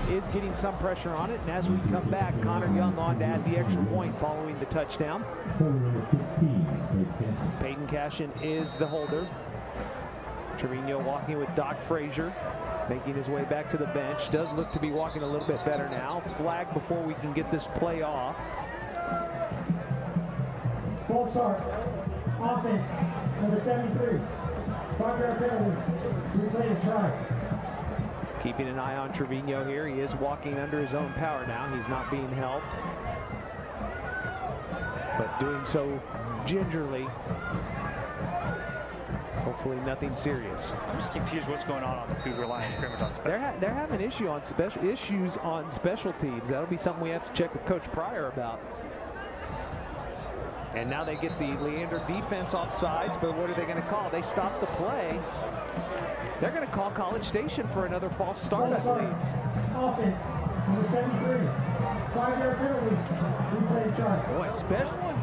he is getting some pressure on it. And as we come back, Connor Young on to add the extra point following the touchdown. Peyton Cashin is the holder. Trevino walking with Doc Frazier, making his way back to the bench. Does look to be walking a little bit better now. Flag before we can get this play off. Full start. Offense. Number 73. 5-yard penalty. Replay the try. Keeping an eye on Trevino here. He is walking under his own power now. He's not being helped, but doing so gingerly. Hopefully nothing serious. I'm just confused what's going on the Cougar line of scrimmage on special. They're having issues on special teams. That'll be something we have to check with Coach Pryor about. And now they get the Leander defense off sides, but what are they going to call? They stop the play. They're going to call College Station for another false start, I believe. Offense, number 73. 5-yard penalty. Replay try. Boy, special one.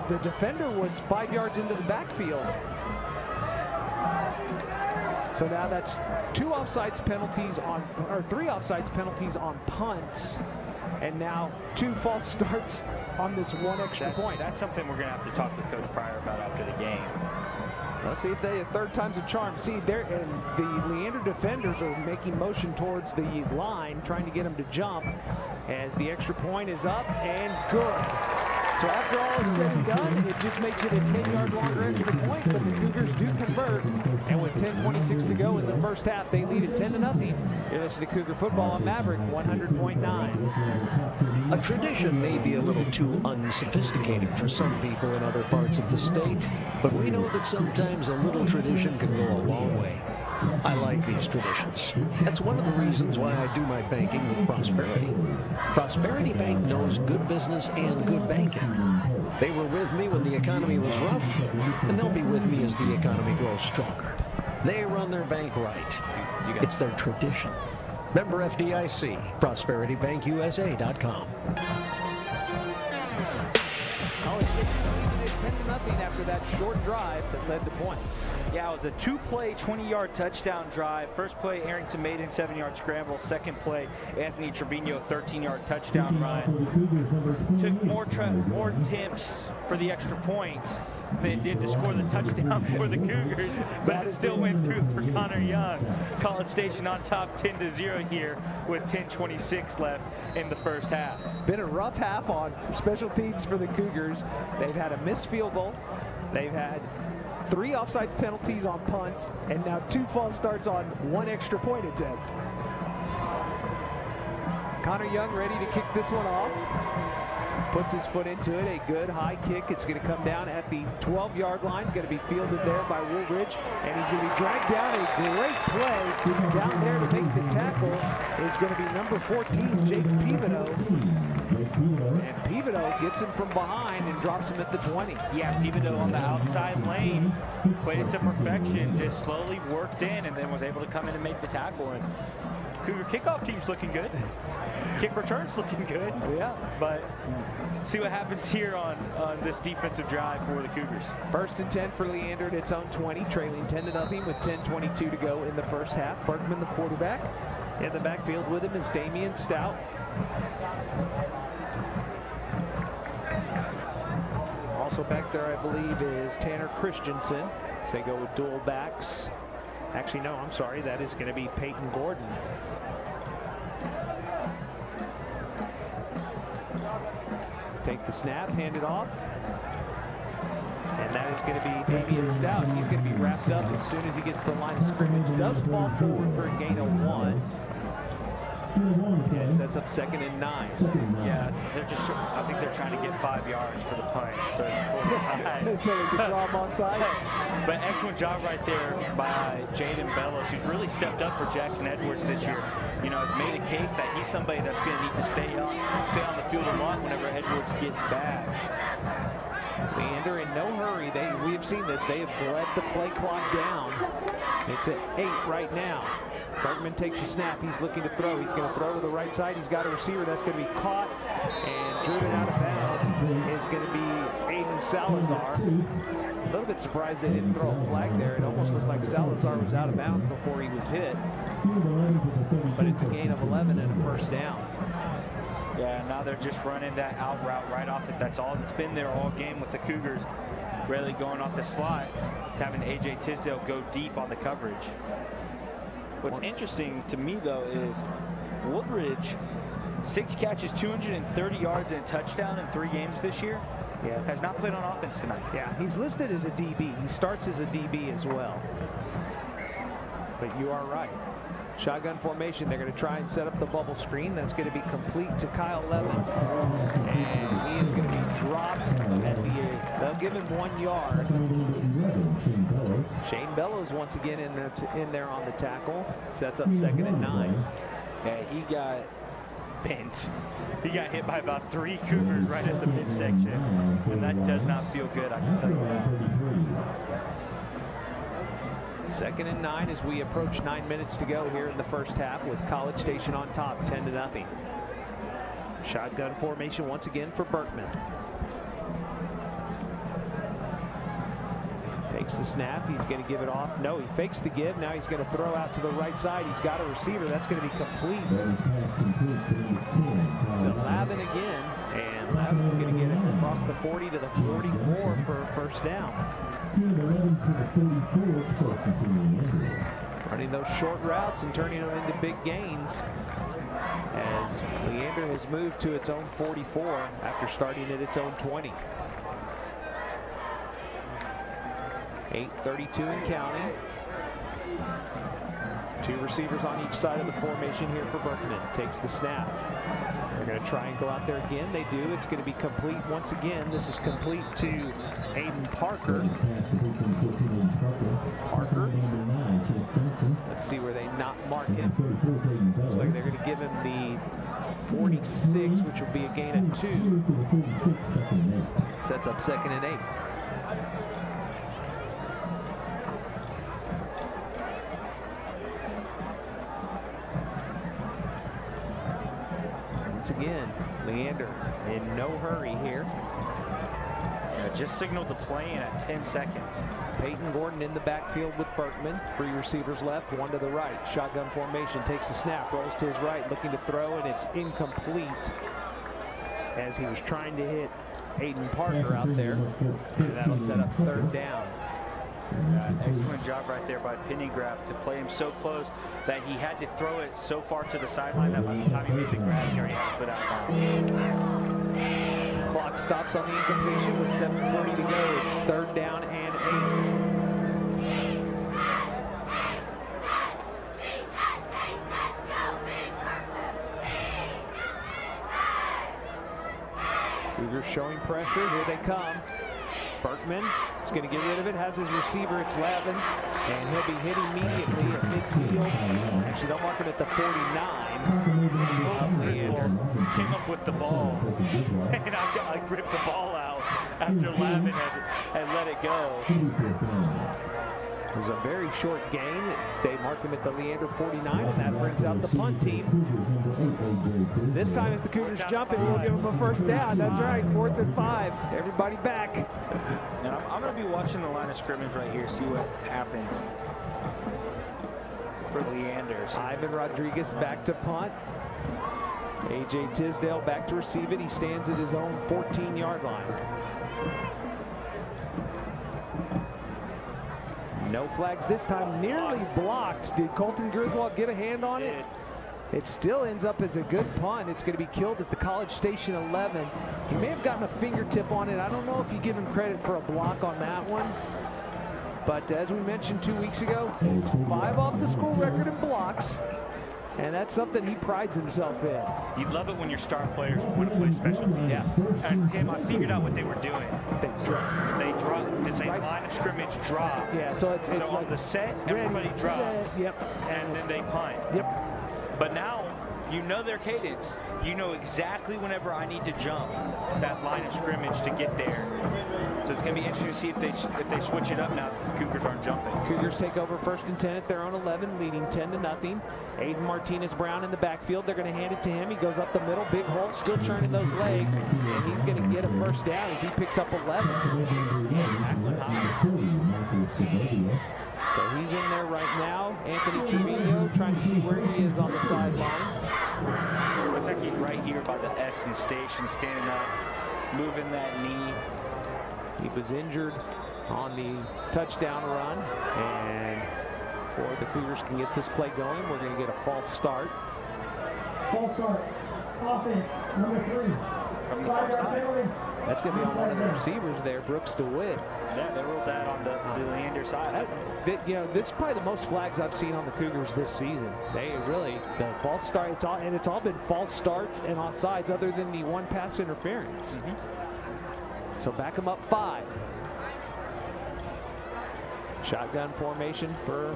The defender was 5 yards into the backfield. So now that's 2 offsides penalties on, or 3 offsides penalties on punts, and now 2 false starts on this 1 extra point. That's something we're going to have to talk with Coach Pryor about after the game. Let's see if they, third time's a charm. See, there, and the Leander defenders are making motion towards the line, trying to get them to jump, as the extra point is up and good. So after all is said and done, it just makes it a 10-yard longer extra point, but the Cougars do convert, and with 10:26 to go in the first half, they lead it 10-0. You're listening to Cougar Football on Maverick 100.9. A tradition may be a little too unsophisticated for some people in other parts of the state, but we know that sometimes a little tradition can go a long way. I like these traditions. That's one of the reasons why I do my banking with Prosperity. Prosperity Bank knows good business and good banking. They were with me when the economy was rough, and they'll be with me as the economy grows stronger. They run their bank right. It's their tradition. Member FDIC, ProsperityBankUSA.com. After that short drive that led to points. Yeah, it was a 2-play, 20-yard touchdown drive. First play, Arrington Maiden, 7-yard scramble. Second play, Anthony Trevino, 13-yard touchdown run. Took more attempts for the extra points than it did to score the touchdown for the Cougars, but it still went through for Connor Young. College Station on top 10-0 here with 10:26 left in the first half. Been a rough half on special teams for the Cougars. They've had a missed field goal. They've had 3 offside penalties on punts, and now 2 false starts on 1 extra point attempt. Connor Young ready to kick this one off. Puts his foot into it, a good high kick. It's going to come down at the 12-yard line. Going to be fielded there by Woolridge, and he's going to be dragged down. A great play down there to make the tackle is going to be number 14, Jake Pivoto. And Pivoto gets him from behind and drops him at the 20. Yeah, Pivoto on the outside lane played it to perfection, just slowly worked in, and then was able to come in and make the tackle. And Cougar kickoff team's looking good. Kick return's looking good. Yeah. But see what happens here on this defensive drive for the Cougars. 1st and 10 for Leander at its own 20, trailing 10-0 with 10:22 to go in the first half. Berkman, the quarterback. In the backfield with him is Damian Stout. Also back there, I believe, is Tanner Christensen. So they go with dual backs. Actually, no, I'm sorry. That is going to be Peyton Gordon. Take the snap, hand it off. And that is going to be Damian Stout. He's going to be wrapped up as soon as he gets to the line of scrimmage. Does fall forward for a gain of 1. And sets up 2nd and 9. Yeah, I think they're trying to get 5 yards for the punt. So they can draw him onside. But excellent job right there by Jaden Bellows, who's really stepped up for Jackson Edwards this year. You know, has made a case that he's somebody that's going to need to stay on the field a lot whenever Edwards gets back. Leander in no hurry. We have seen this. They have bled the play clock down. It's at 8 right now. Bergman takes a snap. He's looking to throw. He's going to throw to the right side. He's got a receiver that's going to be caught and driven out of bounds. out is going to be Aiden Salazar. A little bit surprised they didn't throw a flag there. It almost looked like Salazar was out of bounds before he was hit. But it's a gain of 11 and a first down. Yeah, now they're just running that out route right off it. That's all that's been there all game with the Cougars. Really going off the slot, having A.J. Tisdale go deep on the coverage. What's interesting to me, though, is Woodridge, 6 catches, 230 yards, and a touchdown in 3 games this year. Yeah. Has not played on offense tonight. Yeah, he's listed as a DB. He starts as a DB as well. But you are right. Shotgun formation. They're going to try and set up the bubble screen. That's going to be complete to Kyle Levin. And he is going to be dropped at the, they'll give him 1 yard. Shane Bellows once again in there on the tackle. Sets up 2nd and 9. Yeah, he got bent. He got hit by about 3 Cougars right at the midsection. And that does not feel good, I can tell you that. 2nd and 9 as we approach 9 minutes to go here in the first half with College Station on top, 10-0. Shotgun formation once again for Berkman. Takes the snap. He's going to give it off. No, he fakes the give. Now he's going to throw out to the right side. He's got a receiver. That's going to be complete to Lavin again. And Lavin's going to get it across the 40 to the 44 for a first down. Running those short routes and turning them into big gains as Leander has moved to its own 44 after starting at its own 20. 8:32 and counting. 2 receivers on each side of the formation here for Berkman. Takes the snap. They're going to try and go out there again. They do. It's going to be complete once again. This is complete to Aiden Parker. Parker. Let's see where they not mark him. Looks like they're going to give him the 46, which will be a gain of 2. Sets up 2nd and 8. Once again, Leander in no hurry here. Yeah, just signaled the play in at 10 seconds. Peyton Gordon in the backfield with Berkman. 3 receivers left, 1 to the right. Shotgun formation, takes the snap, rolls to his right, looking to throw, and it's incomplete as he was trying to hit Aiden Parker out there. And that'll set up 3rd down. Excellent job right there by Pennygraph to play him so close that he had to throw it so far to the sideline that by the time he made the grab, he already had a foot out of bounds. Clock stops on the incompletion with 7:40 to go. It's 3rd down and 8. Cougars showing pressure. Here they come. Berkman is going to get rid of it, has his receiver, it's Lavin, and he'll be hit immediately at midfield. Actually, they'll mark him at the 49. Leander came up with the ball, saying I ripped the ball out after Lavin had let it go. It was a very short gain. They mark him at the Leander 49, and that brings out the punt team. This time, if the Cougars jump it, we'll give them a first down. That's right, 4th and 5. Everybody back. And I'm going to be watching the line of scrimmage right here, see what happens for Leander. Ivan Rodriguez back to punt. A.J. Tisdale back to receive it. He stands at his own 14-yard line. No flags this time, nearly blocked. Did Colton Griswold get a hand on it? It still ends up as a good punt. It's going to be killed at the College Station 11. He may have gotten a fingertip on it. I don't know if you give him credit for a block on that one. But as we mentioned 2 weeks ago, he's 5 off the school record in blocks. And that's something he prides himself in. You love it when your star players want to play special teams. Yeah. And Tim, I figured out what they were doing. They drop. It's a line of scrimmage drop. Yeah, so it's on like the set, everybody drops. Yep. And then they punt. Yep. But now You know their cadence. You know exactly whenever I need to jump that line of scrimmage to get there. So it's going to be interesting to see if they switch it up now that the Cougars aren't jumping. Cougars take over 1st and 10 at their own 11, leading 10-0. Aiden Martinez-Brown in the backfield. They're going to hand it to him. He goes up the middle. Big hole, still churning those legs. And he's going to get a first down as he picks up 11. So he's in there right now. Anthony Trevino trying to see where he is on the sideline. Looks like he's right here by the Essen station, standing up, moving that knee. He was injured on the touchdown run, and before the Cougars can get this play going, we're going to get a false start. False start. Offense, number 3. From the far side. That's going to be on one of the receivers there, Brooks DeWitt. Yeah, they ruled that on the Leander side. This is probably the most flags I've seen on the Cougars this season. They really, the false start, it's all been false starts and offsides other than the one pass interference. So back them up 5. Shotgun formation for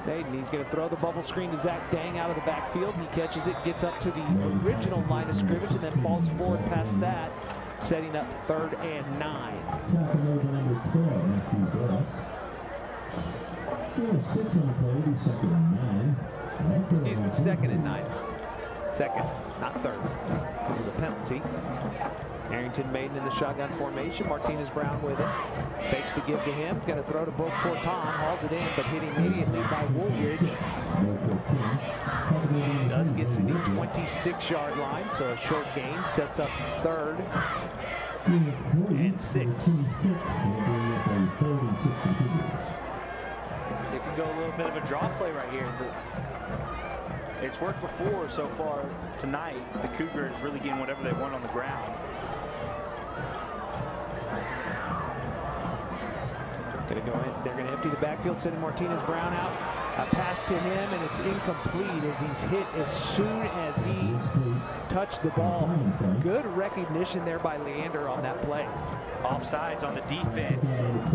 Maiden. He's going to throw the bubble screen to Zach Dang out of the backfield. He catches it, gets up to the original line of scrimmage, and then falls forward past that, setting up 3rd and 9. Excuse me, 2nd and 9. 2nd, not 3rd, because of the penalty. Arrington Maiden in the shotgun formation. Martinez-Brown with it. Fakes the give to him. Going to throw to Bo Corton. Hauls it in, but hit immediately by Woolridge. Does get to the 26-yard line, so a short gain sets up 3rd and 6. So if you go a little bit of a draw play right here. It's worked before so far tonight. The Cougars really getting whatever they want on the ground. Going to go in. They're going to empty the backfield, sending Martinez-Brown out. A pass to him, and it's incomplete as he's hit as soon as he touched the ball. Good recognition there by Leander on that play. Offsides on the defense.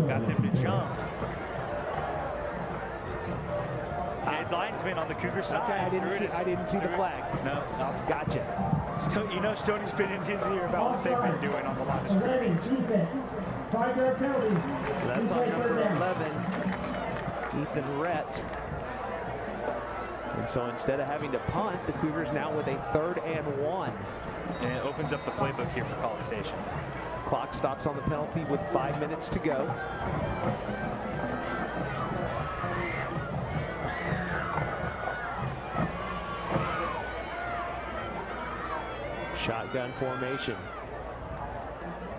Got them to jump. And linesman on the Cougar side. Okay, I didn't see the flag. No. Gotcha. You know Stoney's been in his ear about what they've been doing on the line of scrimmage. So that's on number 11, Ethan Rhett. And so instead of having to punt, the Cougars now with a 3rd and 1. And it opens up the playbook here for College Station. Clock stops on the penalty with 5 minutes to go. Shotgun formation.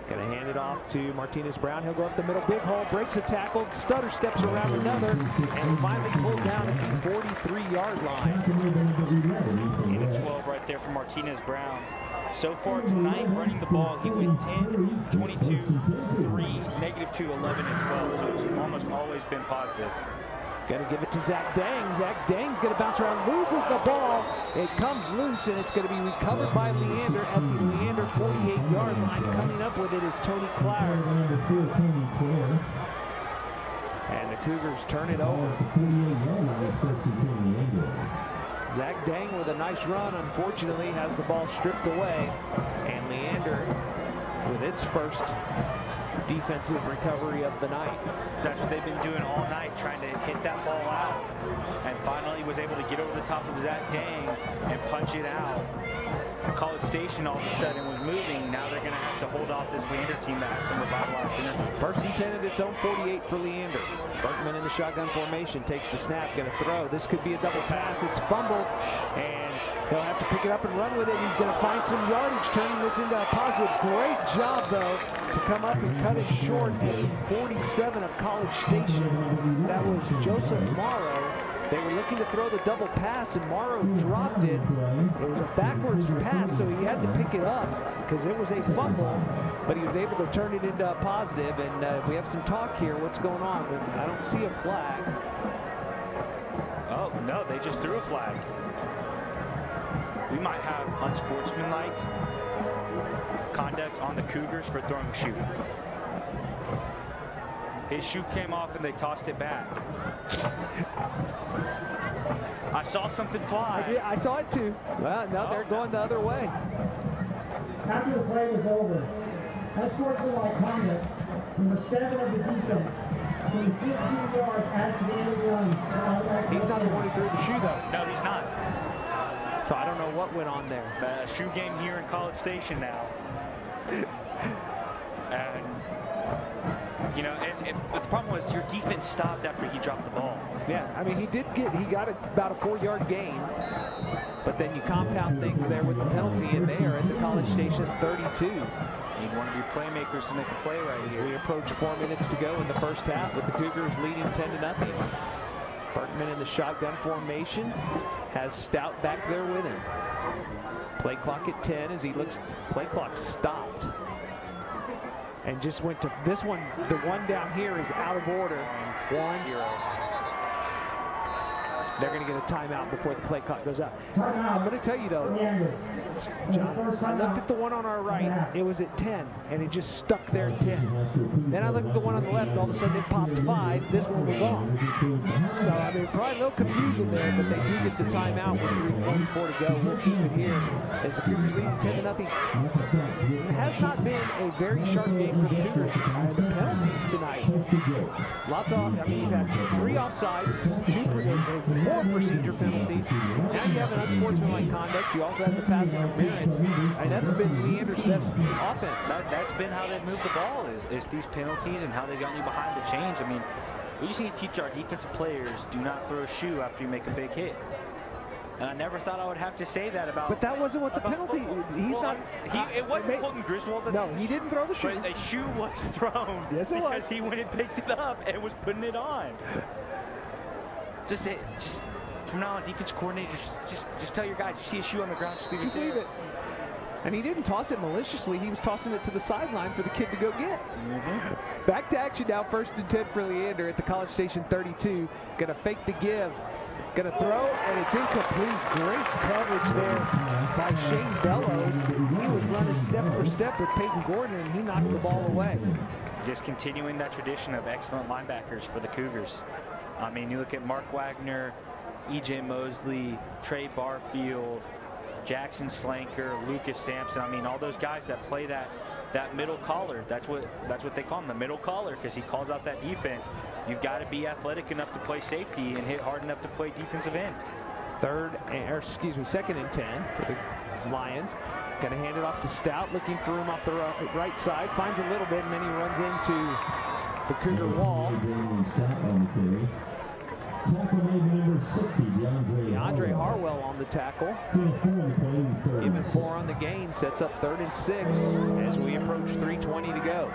Going to hand it off to Martinez-Brown. He'll go up the middle. Big hole, breaks a tackle, stutter steps around another, and finally pulled down at the 43-yard line. And a 12 right there for Martinez-Brown. So far tonight, running the ball, he went 10, 22, 3, -2, 11, and 12. So it's almost always been positive. Going to give it to Zach Dang. Zach Dang's going to bounce around, loses the ball. It comes loose, and it's going to be recovered by Leander at the Leander 48-yard line. Coming up with it is Tony Clark. And the Cougars turn it over. Zach Dang with a nice run, unfortunately, has the ball stripped away. And Leander with its first defensive recovery of the night. That's what they've been doing all night, trying to hit that ball out. And finally was able to get over the top of Zach Dang and punch it out. College Station all of a sudden was moving. Now they're going to have to hold off this Leander team that has some revitalized energy. 1st and 10 at its own 48 for Leander. Berkman in the shotgun formation takes the snap, going to throw. This could be a double pass. It's fumbled, and he'll have to pick it up and run with it. He's going to find some yardage, turning this into a positive. Great job, though, to come up and cut it short at the 47 of College Station. That was Joseph Morrow. They were looking to throw the double pass, and Morrow dropped it. It was a backwards pass, so he had to pick it up because it was a fumble, but he was able to turn it into a positive. And we have some talk here. What's going on? I don't see a flag. Oh, no, they just threw a flag. We might have unsportsmanlike conduct on the Cougars for throwing a shoe. His shoe came off and they tossed it back. I saw something fly. I saw it too. Well, no, they're going the other way. After the play was over, unsportsmanlike conduct, number 7 of the defense, 15 yards added to the end of the run. He's not the one who threw the shoe, though. No, he's not. So I don't know what went on there. Shoe game here in College Station now. And, you know, and the problem was your defense stopped after he dropped the ball. Yeah, I mean, he got about a 4-yard gain. But then you compound things there with the penalty, and they are at the College Station 32. Need one of your playmakers to make a play right here. We approach 4 minutes to go in the first half with the Cougars leading 10-0. Bergman in the shotgun formation, has Stout back there with him. Play clock at 10 as he looks, play clock stopped. And just went to this one, the one down here is out of order. 1-0. They're going to get a timeout before the play clock goes out. I'm going to tell you, though, John, I looked at the one on our right. It was at 10, and it just stuck there at 10. Then I looked at the one on the left, and all of a sudden it popped 5. This one was off. So, I mean, probably a little confusion there, but they do get the timeout with 3:44 to go. We'll keep it here as the Cougars lead 10-0. It has not been a very sharp game for the Cougars. The penalties tonight. Lots of, I mean, you've had 3 offsides, 4 procedure penalties. Now you have an unsportsmanlike conduct. You also have the passing interference. And that's been Leander's best offense. That's been how they've moved the ball, is these penalties and how they've gotten you behind the chains. I mean, we just need to teach our defensive players, do not throw a shoe after you make a big hit. And I never thought I would have to say that about. But that wasn't what the penalty. He's not. It wasn't Colton Griswold. No, he didn't throw the shoe. But a shoe was thrown. Yes, it because was. he went and picked it up and was putting it on. Just from now on, defense coordinators, just tell your guys, you see a shoe on the ground, just leave it. And he didn't toss it maliciously. He was tossing it to the sideline for the kid to go get. Back to action now. 1st and 10 for Leander at the College Station 32. Going to fake the give. Going to throw, and it's incomplete. Great coverage there by Shane Bellows. He was running step for step with Peyton Gordon, and he knocked the ball away. Just continuing that tradition of excellent linebackers for the Cougars. I mean, you look at Mark Wagner, E.J. Mosley, Trey Barfield, Jackson Slanker, Lucas Sampson. I mean, all those guys that play that middle collar. That's what they call him, the middle collar, because he calls out that defense. You've got to be athletic enough to play safety and hit hard enough to play defensive end. 2nd and 10 for the Lions. Going to hand it off to Stout, looking for him off the right side. Finds a little bit, and then he runs into the Cougar wall. DeAndre Harwell on the tackle. Given 4 on the gain, sets up 3rd and 6 as we approach 3:20 to go.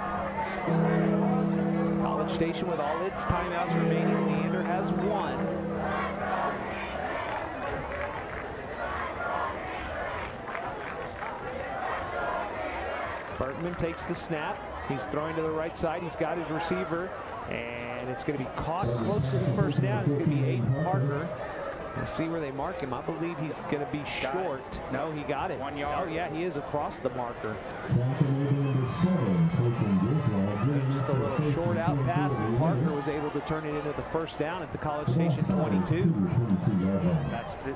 College Station with all its timeouts remaining. Leander has 1. Bergman takes the snap. He's throwing to the right side. He's got his receiver. And it's going to be caught close to the first down. It's going to be Aiden Parker. We'll see where they mark him. I believe he's going to be short. No, he got it. 1 yard. Oh, yeah, he is across the marker. Just a little short out pass, and Parker was able to turn it into the first down at the College Station 22.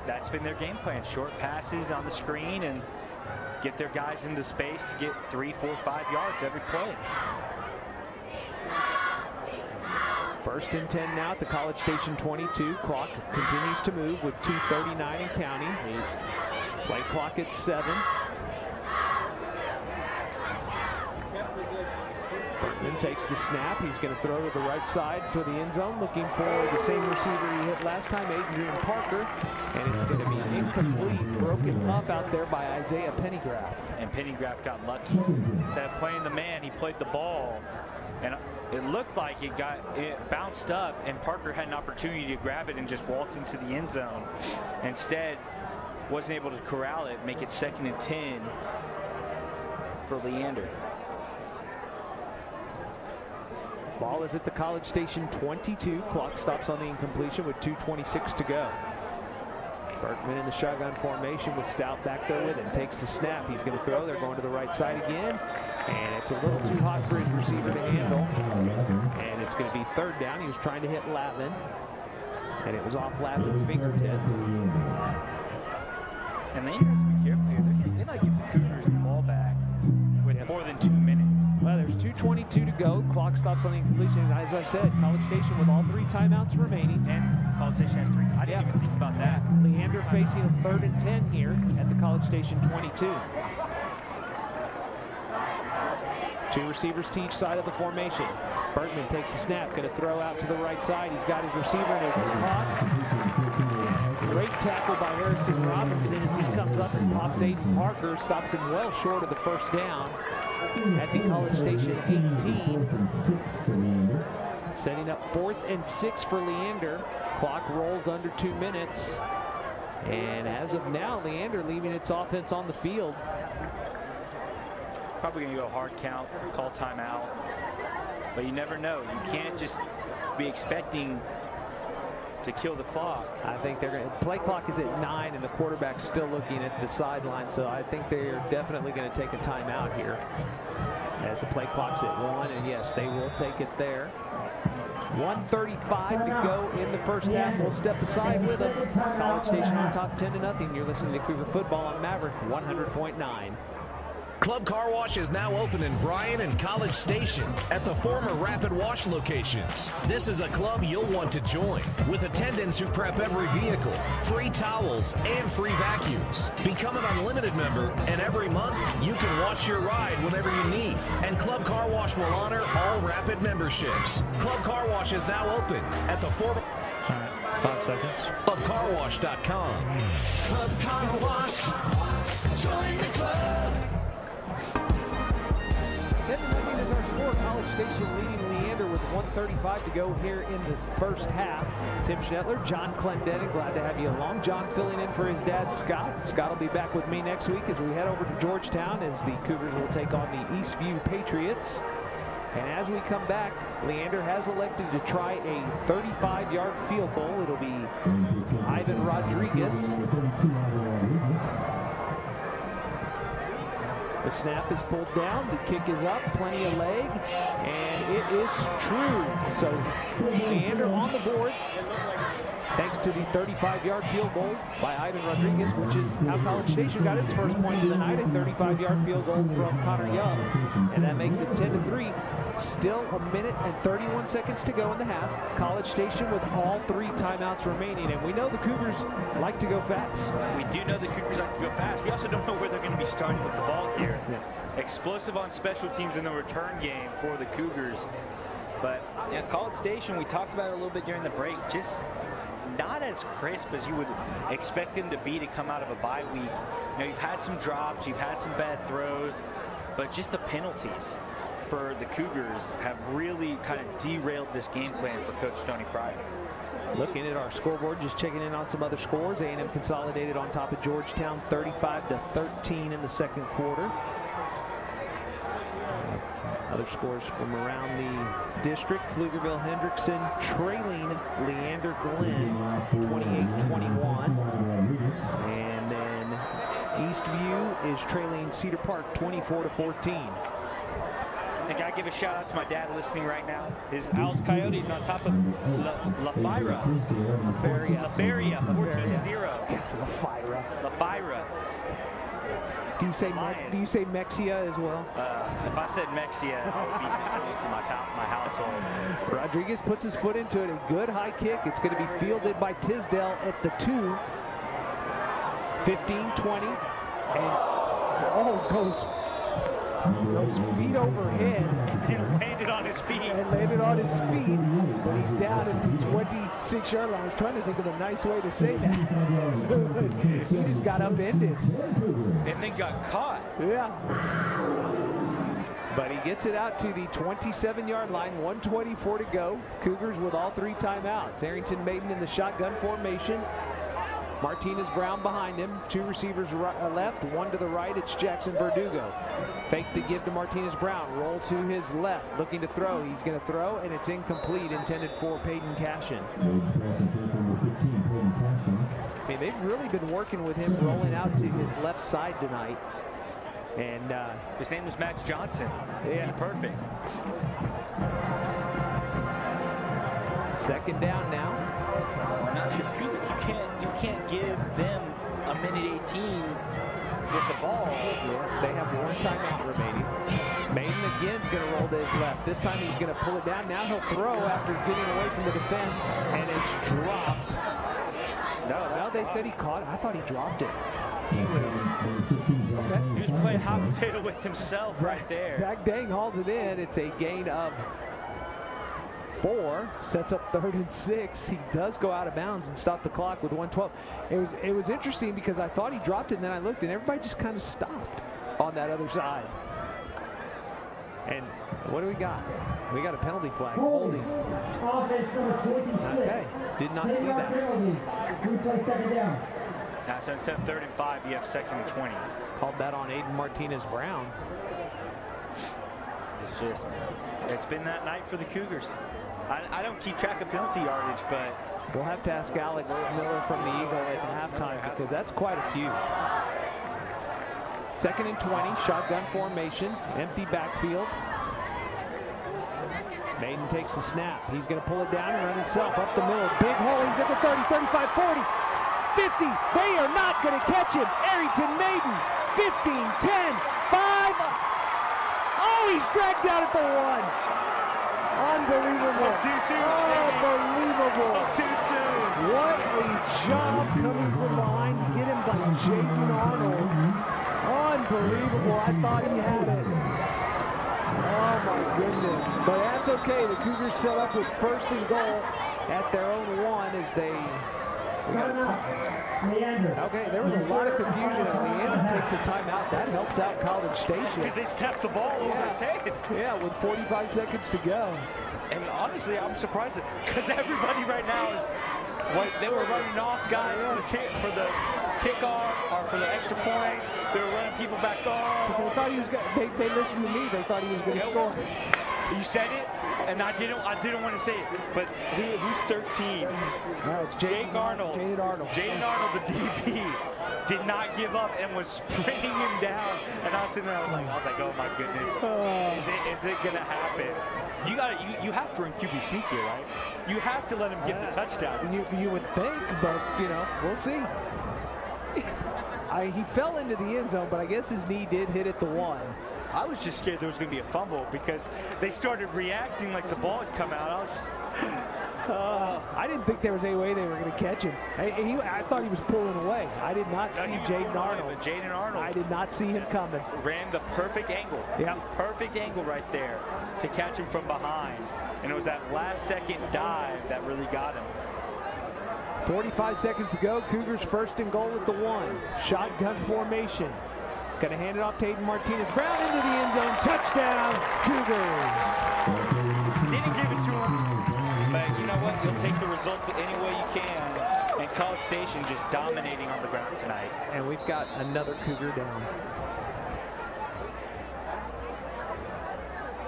That's been their game plan. Short passes on the screen and get their guys into space to get 3, 4, 5 yards every play. 1st and 10 now at the College Station 22. Clock continues to move with 2:39 and counting. Play clock at 7. Bergman takes the snap. He's going to throw to the right side to the end zone, looking for the same receiver he hit last time, Adrian Parker. And it's going to be incomplete, broken up out there by Isaiah Pennygraph. And Pennygraph got lucky. Instead of playing the man, he played the ball. And it looked like it bounced up, and Parker had an opportunity to grab it and just waltz into the end zone. Instead, wasn't able to corral it, make it 2nd and 10 for Leander. Ball is at the College Station 22. Clock stops on the incompletion with 2:26 to go. Bergman in the shotgun formation with Stout back there with him. Takes the snap. He's going to throw. They're going to the right side again. And it's a little too hot for his receiver to handle. And it's going to be 3rd down. He was trying to hit Lavin. And it was off Lappin's fingertips. And Leander has to be careful here. They might give the Cougars the ball back with more than 2 minutes. Well, there's 2:22 to go. Clock stops on the completion. And as I said, College Station with all 3 timeouts remaining. And College Station has 3. I didn't even think about that. Leander facing a 3rd and 10 here at the College Station 22. 2 receivers to each side of the formation. Bergman takes the snap, going to throw out to the right side. He's got his receiver, and it's caught. Great tackle by Harrison Robinson as he comes up and pops Aiden Parker, stops him well short of the first down at the College Station 18. Setting up 4th and 6 for Leander. Clock rolls under 2 minutes. And as of now, Leander leaving its offense on the field. Probably going to go hard count, call timeout. But you never know. You can't just be expecting to kill the clock. I think they're going to, play clock is at 9 and the quarterback's still looking at the sideline, so I think they're definitely going to take a timeout here as the play clock's at 1, and yes, they will take it there. 1:35 to go in the first half. We'll step aside with them. College Station on top 10-0. You're listening to Cougar Football on Maverick 100.9. Club Car Wash is now open in Bryan and College Station at the former Rapid Wash locations. This is a club you'll want to join, with attendants who prep every vehicle, free towels, and free vacuums. Become an unlimited member, and every month you can wash your ride whenever you need. And Club Car Wash will honor all Rapid memberships. Club Car Wash is now open at the former... All right, 5 seconds. ClubCarWash.com. Club Car Wash. Join the club. 10-0 is our score. College Station leading Leander with 1:35 to go here in this first half. Tim Schnettler, John Clendenin, glad to have you along. John filling in for his dad, Scott. Scott will be back with me next week as we head over to Georgetown as the Cougars will take on the Eastview Patriots. And as we come back, Leander has elected to try a 35-yard field goal. It'll be Ivan Rodriguez. The snap is pulled down, the kick is up, plenty of leg, and it is true. So Leander on the board, thanks to the 35-yard field goal by Ivan Rodriguez, which is how College Station got its first points of the night, a 35-yard field goal from Connor Young, and that makes it 10-3. Still a minute and 31 seconds to go in the half. College Station with all 3 timeouts remaining, and we know the Cougars like to go fast. We do know the Cougars like to go fast. We also don't know where they're going to be starting with the ball here. Yeah. Explosive on special teams in the return game for the Cougars. But yeah, College Station, we talked about it a little bit during the break, just not as crisp as you would expect them to be to come out of a bye week. You know, you've had some drops, you've had some bad throws, but just the penalties for the Cougars have really kind of derailed this game plan for Coach Tony Pryor. Looking at our scoreboard, just checking in on some other scores. A&M consolidated on top of Georgetown 35-13 in the second quarter. Other scores from around the district. Pflugerville Hendrickson trailing Leander Glenn 28-21. And then Eastview is trailing Cedar Park 24-14. I think I give a shout out to my dad listening right now. His Owls Coyotes on top of La Fira. 14-0. La Fira. Do you say Mexia as well? If I said Mexia, I would be dismayed for my household. Rodriguez puts his foot into it. A good high kick. It's going to be fielded by Tisdale at the 2. 15-20. And goes feet overhead. And landed on his feet. But he's down at the 26-yard line. I was trying to think of a nice way to say that. He just got upended. And then got caught. Yeah. But he gets it out to the 27-yard line, 1:24 to go. Cougars with all 3 timeouts. Arrington Maiden in the shotgun formation. Martinez Brown behind him. 2 receivers left, 1 to the right. It's Jackson Verdugo. Fake the give to Martinez Brown. Roll to his left, looking to throw. He's going to throw, and it's incomplete, intended for Peyton Cashin. I mean, they've really been working with him rolling out to his left side tonight. And his name was Max Johnson. Yeah. Perfect. Second down now Not just Cougar. You can't give them a minute 18 with the ball. Yeah, they have one timeout remaining. Maiden again is going to roll to his left. This time he's going to pull it down. Now he'll throw after getting away from the defense, and it's dropped. No, they said he caught it. I thought he dropped it. He was playing hot potato with himself right there. Zach Dang hauls it in. It's a gain of 4. Sets up 3rd and 6. He does go out of bounds and stop the clock with 1:12. It was interesting because I thought he dropped it, and then I looked, and everybody just kind of stopped on that other side. And what do we got? We got a penalty flag. Holding. Okay, did not see that. So instead of 3rd and 5, you have 2nd and 20. Called that on Aiden Martinez-Brown. It's been that night for the Cougars. I don't keep track of penalty yardage, but we'll have to ask Alex Miller from the Eagle at halftime because that's quite a few. 2nd and 20, shotgun formation, empty backfield. Maiden takes the snap. He's going to pull it down and run himself up the middle. Big hole. He's at the 30, 35, 40, 50. They are not going to catch him. Arrington Maiden, 15, 10, 5. Oh, he's dragged down at the 1. Unbelievable. Too soon. Unbelievable. Too soon. What a job coming from behind to get him by Jaden Arnold. Unbelievable. I thought he had it. Oh my goodness. But that's okay. The Cougars set up with 1st and goal at their own 1 as they... Okay, there was a lot of confusion, and Leander takes a timeout. That helps out College Station. Because they snapped the ball over his head. Yeah, with 45 seconds to go. And honestly, I'm surprised because everybody right now is... they were running off guys for the kickoff or for the extra point. They were running people back off. Because they thought he was going. They listened to me. They thought he was going to score. You said it, and I didn't want to say it. But who's 13? No, it's Jaden Arnold. Jaden Arnold, the DB, did not give up and was sprinting him down. And I was sitting there, I was like, oh my goodness, is it gonna happen? You have to run QB sneak here, right? You have to let him get the touchdown. You would think, but we'll see. He fell into the end zone, but I guess his knee did hit at the 1. I was just scared there was going to be a fumble because they started reacting like the ball had come out. I was just... I didn't think there was any way they were going to catch him. I thought he was pulling away. I did not see Jaden Arnold. Jaden Arnold. I did not see him coming. Ran the perfect angle. Yeah. Perfect angle right there to catch him from behind. And it was that last-second dive that really got him. 45 seconds to go. Cougars 1st and goal at the 1. Shotgun formation. Going to hand it off to Aiden Martinez-Brown into the end zone. Touchdown, Cougars. Didn't give it to him, but you know what? You'll take the result any way you can. And College Station just dominating on the ground tonight. And we've got another Cougar down.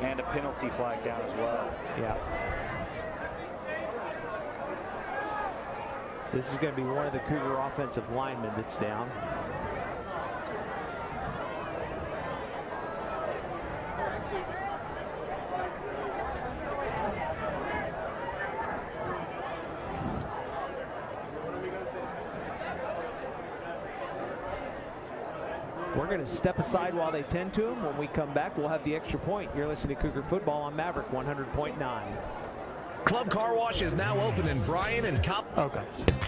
And a penalty flag down as well. Yeah. This is going to be one of the Cougar offensive linemen that's down. We're going to step aside while they tend to him. When we come back, we'll have the extra point. You're listening to Cougar Football on Maverick 100.9. Club Car Wash is now open in Bryan and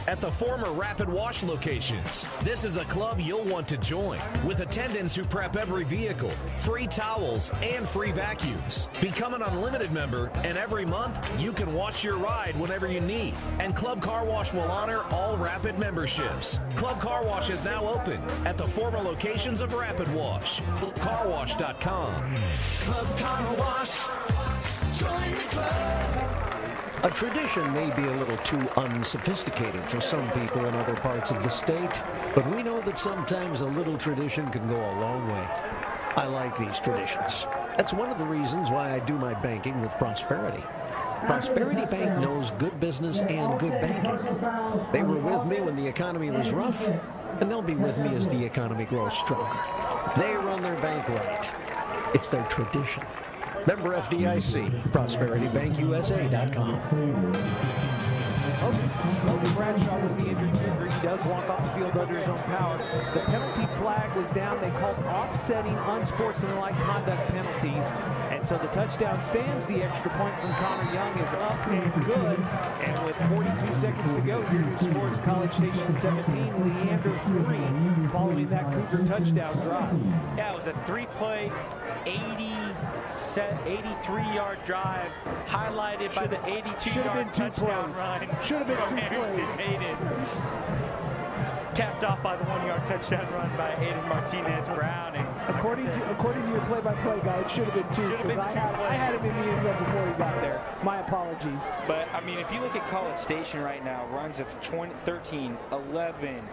at the former Rapid Wash locations. This is a club you'll want to join with attendants who prep every vehicle, free towels, and free vacuums. Become an unlimited member, and every month you can wash your ride whenever you need. And Club Car Wash will honor all Rapid memberships. Club Car Wash is now open at the former locations of Rapid Wash. CarWash.com. Club Car Wash. Join the club. A tradition may be a little too unsophisticated for some people in other parts of the state, but we know that sometimes a little tradition can go a long way. I like these traditions. That's one of the reasons why I do my banking with Prosperity. Prosperity Bank knows good business and good banking. They were with me when the economy was rough, and they'll be with me as the economy grows stronger. They run their bank right. It's their tradition. Member FDIC, ProsperityBankUSA.com. Logan Bradshaw was the injured Cougar. He does walk off the field under his own power. The penalty flag was down. They called offsetting unsportsmanlike conduct penalties. And so the touchdown stands. The extra point from Connor Young is up and good. And with 42 seconds to go, your new score is College Station 17, Leander 3, following that Cougar touchdown drive. Yeah, it was a 3-play, 83-yard drive, highlighted by the 82-yard touchdown run. Should have been from 2 Harrington plays. Hayden. Capped off by the 1-yard touchdown run by Aiden Martinez-Brown. According to your play-by-play guy, it should have been 2 because I had him in the end zone before he got there. My apologies. But, I mean, if you look at College Station right now, runs of 13, 11,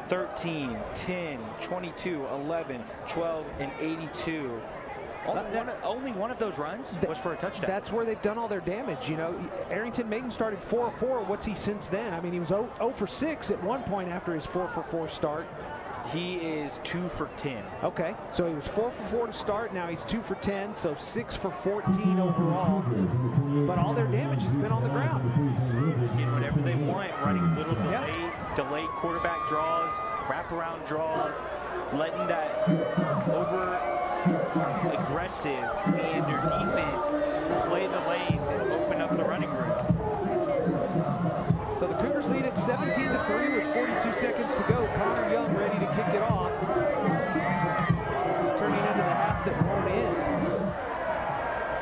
13, 10, 22, 11, 12, and 82. Only one of those runs was for a touchdown. That's where they've done all their damage. You know, Arrington Maiden started 4-4. What's he since then? I mean, he was 0 for 6 at one point after his 4-for-4 start. He is 2 for 10. Okay, so he was 4 for 4 to start. Now he's 2 for 10, so 6 for 14 overall. But all their damage has been on the ground. Just getting whatever they want, running little delayed quarterback draws, wraparound draws, letting that aggressive Leander defense play the lanes and open up the running room. So the Cougars lead at 17-3 with 42 seconds to go. Connor Young ready to kick it off. This is turning into the half that won't end.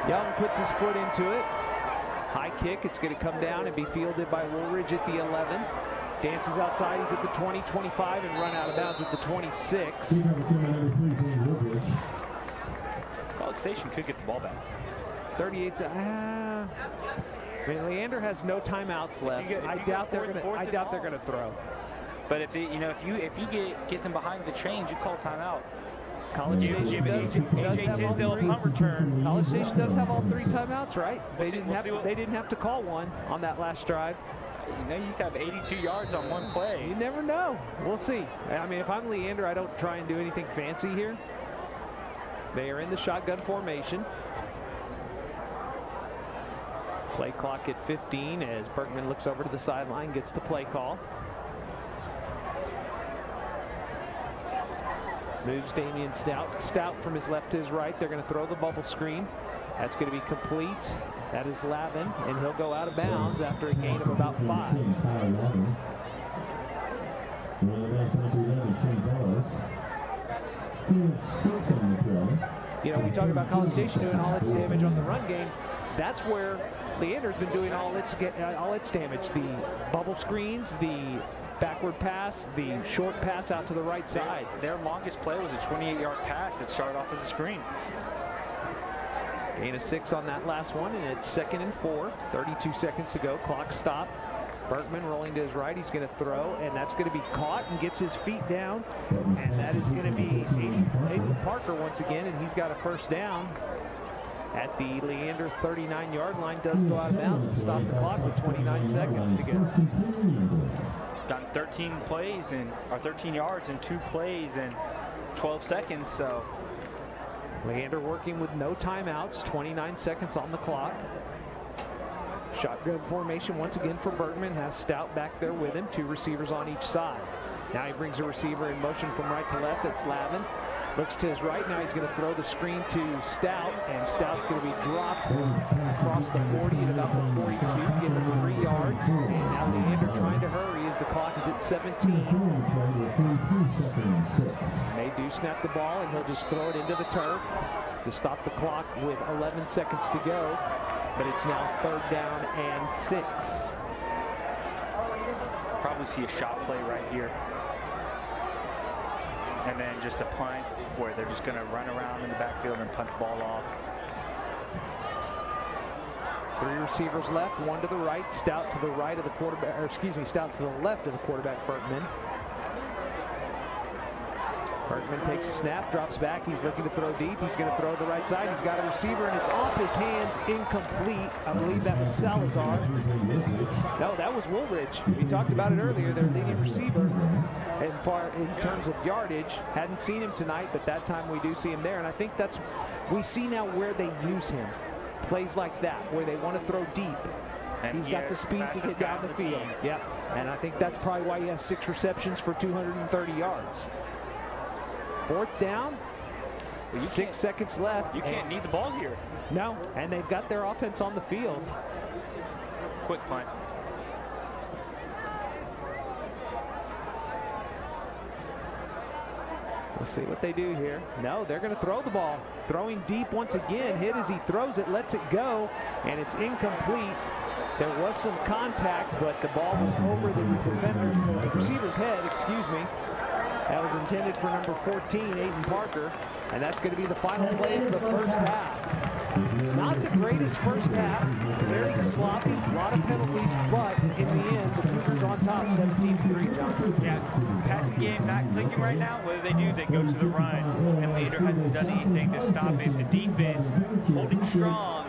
Young puts his foot into it. High kick. It's going to come down and be fielded by Woolridge at the 11. Dances outside. He's at the 20, 25, and run out of bounds at the 26. College Station could get the ball back. 38. I mean, Leander has no timeouts left. I doubt they're going to throw. But if you get them behind the chains, you call timeout. College Station does have Tisdale punt return. College Station does have all 3 timeouts, right? They didn't have to call one on that last drive. You know, you have 82 yards on one play. You never know. We'll see. I mean, if I'm Leander, I don't try and do anything fancy here. They are in the shotgun formation. Play clock at 15 as Berkman looks over to the sideline, gets the play call. Moves Damian Stout from his left to his right. They're going to throw the bubble screen. That's going to be complete. That is Lavin, and he'll go out of bounds after a gain of about 5. You know, we talk about College Station doing all its damage on the run game. That's where Leander's been doing all its damage. The bubble screens, the backward pass, the short pass out to the right side. Their longest play was a 28-yard pass that started off as a screen. Gain of 6 on that last one, and it's 2nd and 4. 32 seconds to go. Clock stop. Berkman rolling to his right. He's going to throw, and that's going to be caught and gets his feet down. And that is going to be Aiden Parker once again, and he's got a first down at the Leander 39-yard line. Does go out of bounds to stop the clock with 29 seconds to go. Done 13 plays or 13 yards in 2 plays and 12 seconds. So Leander working with no timeouts. 29 seconds on the clock. Shotgun formation once again for Bergman. Has Stout back there with him. 2 receivers on each side. Now he brings a receiver in motion from right to left. It's Lavin. Looks to his right. Now he's going to throw the screen to Stout. And Stout's going to be dropped across the 40 at about the 42. Give him 3 yards. And now Leander trying to hurry as the clock is at 17. They do snap the ball, and he'll just throw it into the turf to stop the clock with 11 seconds to go. But it's now 3rd down and 6. Probably see a shot play right here. And then just a punt where they're just going to run around in the backfield and punt the ball off. 3 receivers left, 1 to the right, Stout to the right of the quarterback, or excuse me, Stout to the left of the quarterback, Berkman. Berkman takes a snap, drops back. He's looking to throw deep. He's going to throw the right side. He's got a receiver, and it's off his hands, incomplete. I believe that was Salazar. No, that was Woolridge. We talked about it earlier. Their leading receiver, in terms of yardage, hadn't seen him tonight, but that time we do see him there. And I think we see now where they use him. Plays like that, where they want to throw deep. And he's got the speed to get down the field. Yep, and I think that's probably why he has 6 receptions for 230 yards. 4th down, 6 seconds left. You can't need the ball here. No, and they've got their offense on the field. Quick punt. We'll see what they do here. No, they're going to throw the ball. Throwing deep once again. Hit as he throws it, lets it go, and it's incomplete. There was some contact, but the ball was over the receiver's head, excuse me. That was intended for number 14, Aiden Parker, and that's going to be the final play of the first half. Not the greatest first half, very sloppy, a lot of penalties, but in the end, the Cougars on top, 17-3, John. Yeah, passing game not clicking right now. What do? They go to the run, and Leander hasn't done anything to stop it. The defense holding strong,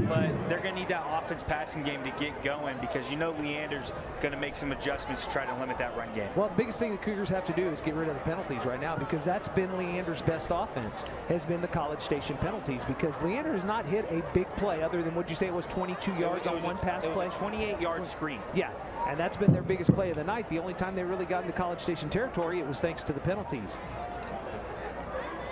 but they're going to need that offense passing game to get going because you know Leander's going to make some adjustments to try to limit that run game. Well, the biggest thing the Cougars have to do is get rid of the penalties right now because that's been Leander's best offense, has been the College Station penalties because Leander has not hit a big play other than, would you say it was 22 yards on one pass play? 28-yard screen. Yeah, and that's been their biggest play of the night. The only time they really got into College Station territory, it was thanks to the penalties.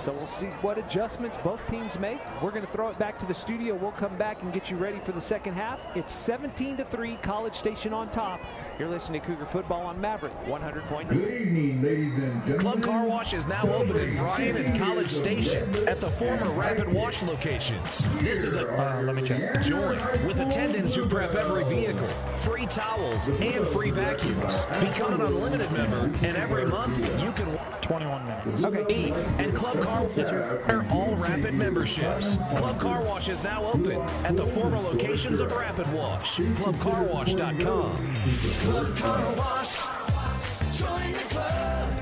So we'll see what adjustments both teams make. We're going to throw it back to the studio. We'll come back and get you ready for the second half. It's 17-3, College Station on top. You're listening to Cougar Football on Maverick 100.9. Good evening, ladies and gentlemen. Club Car Wash is now open in Bryan and College Station at the former Rapid Wash locations. This is a let me check. Join with attendants who prep every vehicle, free towels, and free vacuums. Become an unlimited member, and every month you can 21 minutes. Okay. And Club Car Wash are all Rapid memberships. Club Car Wash is now open at the former locations of Rapid Wash. ClubCarWash.com. Club Car Wash. Join the club.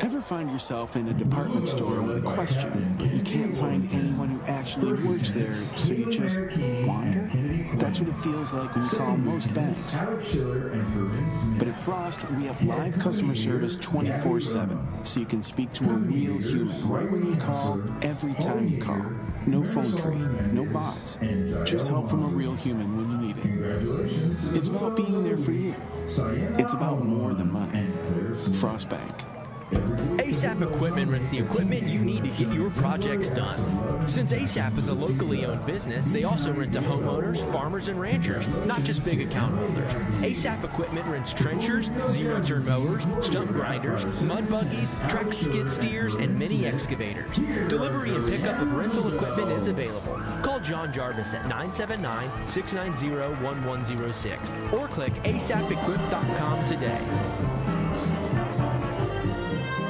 Ever find yourself in a department store with a question, but you can't find anyone who actually works there, so you just wander? That's what it feels like when you call most banks. But at Frost, we have live customer service 24/7, so you can speak to a real human right when you call, every time you call. No phone tree, no bots, just help from a real human when you need it. It's about being there for you. It's about more than money. Frost Bank. ASAP Equipment rents the equipment you need to get your projects done. Since ASAP is a locally owned business, they also rent to homeowners, farmers, and ranchers, not just big account holders. ASAP Equipment rents trenchers, zero-turn mowers, stump grinders, mud buggies, track skid steers, and mini excavators. Delivery and pickup of rental equipment is available. Call John Jarvis at 979-690-1106 or click asapequip.com today.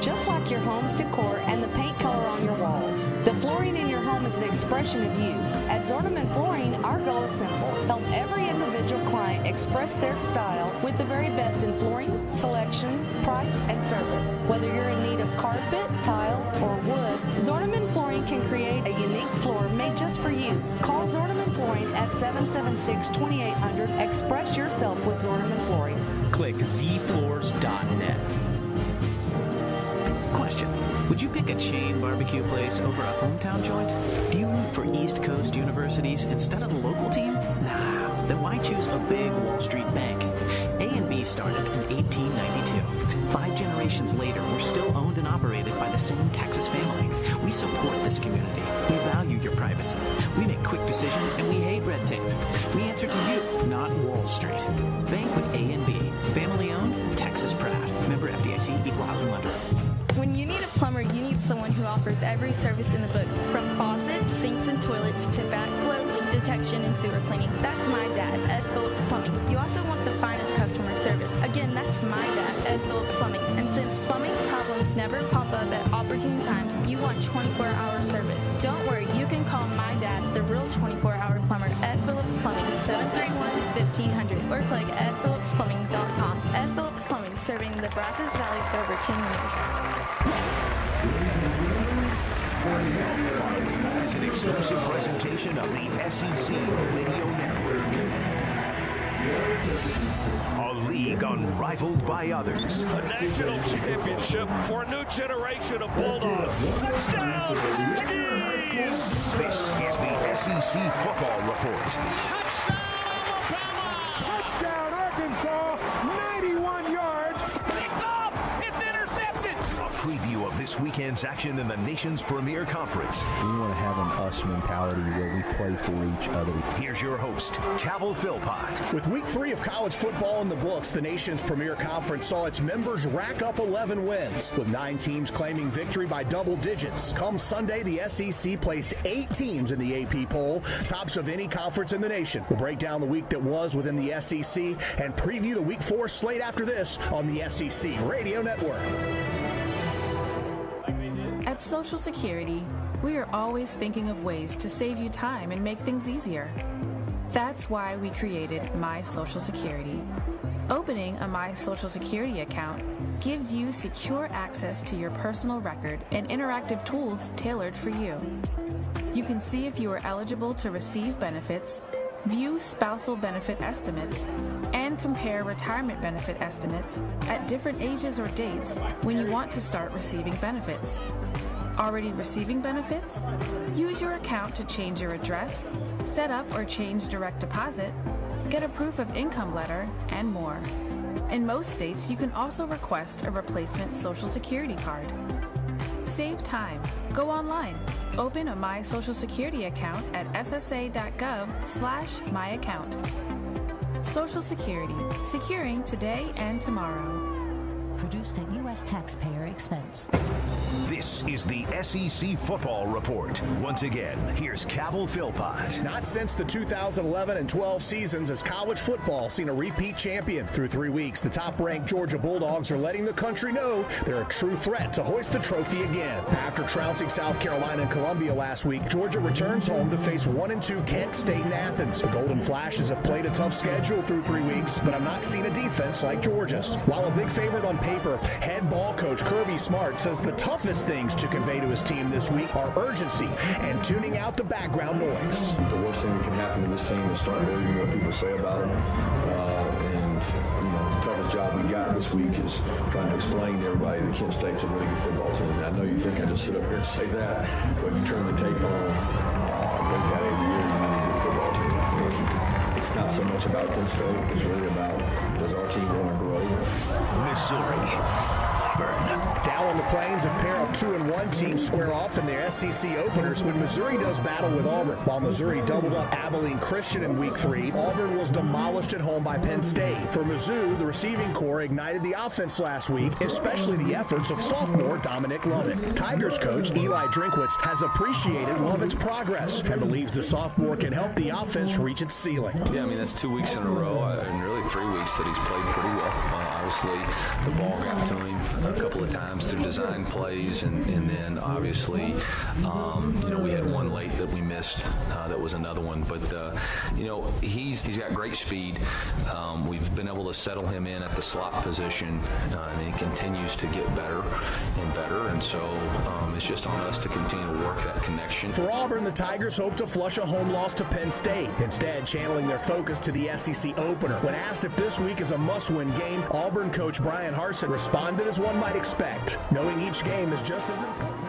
Just like your home's decor and the paint color on your walls, the flooring in your home is an expression of you. At Zorneman Flooring, our goal is simple: help every individual client express their style with the very best in flooring, selections, price, and service. Whether you're in need of carpet, tile, or wood, Zorneman Flooring can create a unique floor made just for you. Call Zorneman Flooring at 776-2800. Express yourself with Zorneman Flooring. Click zfloors.net. Question: would you pick a chain barbecue place over a hometown joint? Do you root for East Coast universities instead of the local team? Nah, then why choose a big Wall Street bank? A&B started in 1892. 5 generations later, we're still owned and operated by the same Texas family. We support this community. We value your privacy. We make quick decisions, and we hate red tape. We answer to you, not Wall Street. Bank with A&B. Family owned, Texas proud. Member FDIC, Equal Housing Lender. When you need a plumber, you need someone who offers every service in the book, from faucets, sinks, and toilets to backflow, leak detection, and sewer cleaning. That's my dad, Ed Phillips Plumbing. You also want the finest customer service. Again, that's my dad, Ed Phillips Plumbing. And since plumbing problems never pop up at opportune times, you want 24-hour service. Don't worry, you can call my dad, the real 24-hour plumber, Ed Phillips Plumbing, 731-1500, or click edphillipsplumbing.com. Ed Phillips Plumbing, serving the Brazos Valley for over 10 years. Is an exclusive presentation of the SEC Radio Network. A league unrivaled by others. A national championship for a new generation of Bulldogs. Touchdown, Aggies! This is the SEC Football Report. Touchdown, weekend's action in the nation's premier conference. We want to have an us mentality where we play for each other. Here's your host, Cabell Philpott. With week 3 of college football in the books, the nation's premier conference saw its members rack up 11 wins, with 9 teams claiming victory by double digits. Come Sunday, the SEC placed 8 teams in the AP poll, tops of any conference in the nation. We'll break down the week that was within the SEC and preview the week 4 slate after this on the SEC Radio Network. At Social Security, we are always thinking of ways to save you time and make things easier. That's why we created My Social Security. Opening a My Social Security account gives you secure access to your personal record and interactive tools tailored for you. You can see if you are eligible to receive benefits, view spousal benefit estimates, and compare retirement benefit estimates at different ages or dates when you want to start receiving benefits. Already receiving benefits? Use your account to change your address, set up or change direct deposit, get a proof of income letter, and more. In most states, you can also request a replacement Social Security card. Save time. Go online. Open a My Social Security account at ssa.gov/myaccount. Social Security. Securing today and tomorrow. Produced at U.S. taxpayer expense. This is the SEC Football Report. Once again, here's Cabell Philpott. Not since the 2011 and 12 seasons has college football seen a repeat champion. Through 3 weeks, the top-ranked Georgia Bulldogs are letting the country know they're a true threat to hoist the trophy again. After trouncing South Carolina and Columbia last week, Georgia returns home to face 1-2 Kent State and Athens. The Golden Flashes have played a tough schedule through 3 weeks, but I'm not seeing a defense like Georgia's. While a big favorite on paper, head ball coach Kirby Smart says the toughest things to convey to his team this week are urgency and tuning out the background noise. The worst thing that can happen to this team is start believing what people say about them. And the toughest job we got this week is trying to explain to everybody that Kent State's a really good football team. And I know you think I just sit up here and say that, but you turn the tape on, they've got a really, really good football team. And it's not so much about Kent State, it's really about, does our team want to grow? Missouri. Down on the Plains, a pair of 2-1 teams square off in their SEC openers when Missouri does battle with Auburn. While Missouri doubled up Abilene Christian in week 3, Auburn was demolished at home by Penn State. For Mizzou, the receiving corps ignited the offense last week, especially the efforts of sophomore Dominic Lovett. Tigers coach Eli Drinkwitz has appreciated Lovett's progress and believes the sophomore can help the offense reach its ceiling. Yeah, I mean, that's 2 weeks in a row, and really 3 weeks that he's played pretty well. Obviously, the ball got to him a couple of times through design plays, and then obviously, we had one late that we missed. That was another one, but he's got great speed. We've been able to settle him in at the slot position, and he continues to get better and better. And so it's just on us to continue to work that connection. For Auburn, the Tigers hope to flush a home loss to Penn State, instead channeling their focus to the SEC opener. When asked if this week is a must-win game, Auburn coach Brian Harsin responded as one might expect, knowing each game is just as important.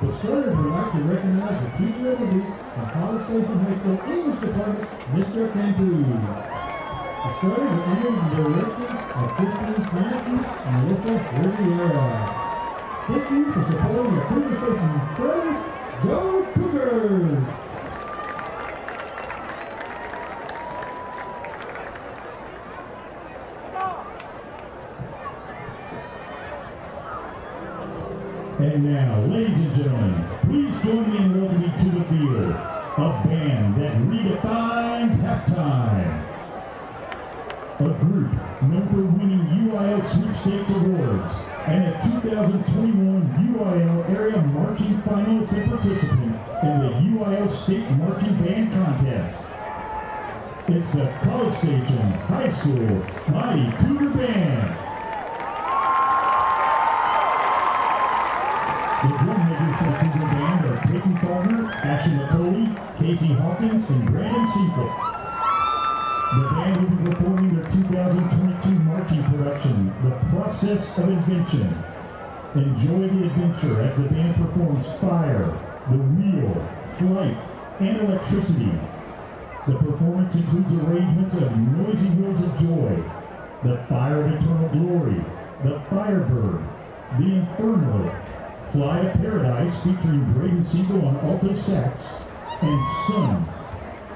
The starters would like to recognize the teacher of the week, the College Station High School English Department, Mr. Campbell. The starters are under the direction of Christine Frankie and Melissa Riviera. Thank you for supporting the Cougar Stadium starters. Go Cougars! And now, ladies and gentlemen, please join me in welcoming to the field a band that redefines halftime. A group known for winning UIL Sweepstakes Awards and a 2021 UIL Area Marching Finalist and participant in the UIL State Marching Band Contest. It's the College Station High School Mighty Cougar Band. The drum makers for the Cougar Band are Peyton Faulkner, Ashley McCauley, Casey Hawkins, and Brandon Seifert. The band will be performing their 2022 marching production, The Process of Invention. Enjoy the adventure as the band performs Fire, The Wheel, Flight, and Electricity. The performance includes arrangements of Noisy Wheels of Joy, The Fire of Eternal Glory, The Firebird, The Inferno, Fly to Paradise featuring Braden Siegel on alto sax, and Sun.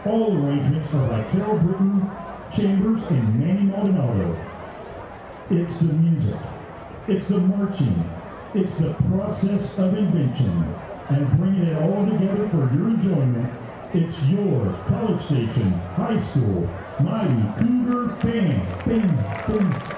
All arrangements are by Carol Britton, Chambers, and Manny Maldonado. It's the music, it's the marching, it's the process of invention, and bringing it all together for your enjoyment, it's your College Station High School Mighty Cougar Band. Bing, bing.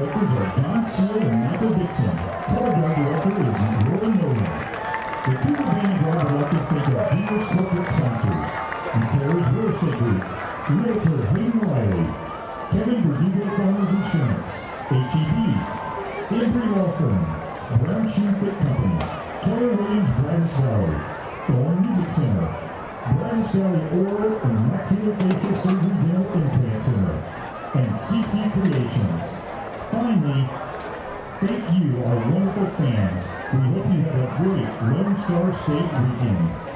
directors are John Seale and Michael Dixon. Color guard director is Roy Nolan. The Cougar Band guard director thank our generous corporate sponsors. Carrier's Real Estate Group, Realtor Hayden Riley, Kevin Verdugo Farmers Insurance, HEB, Avery Law Firm, Brown Shoe Fit Company, Keller Williams Bradis Valley, Thorn Music Center, Bradis Valley Oral and Maxillofacial Surgery Dental Implant Center, and CC Creations. Finally, thank you, our wonderful fans. We hope you have a great Lone Star State weekend.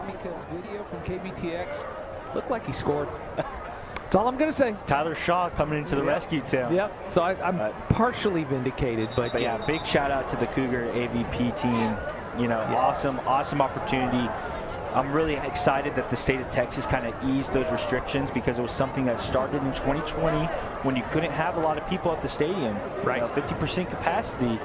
Because video from KBTX looked like he scored. That's all I'm going to say. Tyler Shaw coming into the rescue, Tim. Yep. So I'm partially vindicated, but yeah, big shout out to the Cougar AVP team. You know, awesome opportunity. I'm really excited that the state of Texas kind of eased those restrictions because it was something that started in 2020 when you couldn't have a lot of people at the stadium. Right. 50% capacity.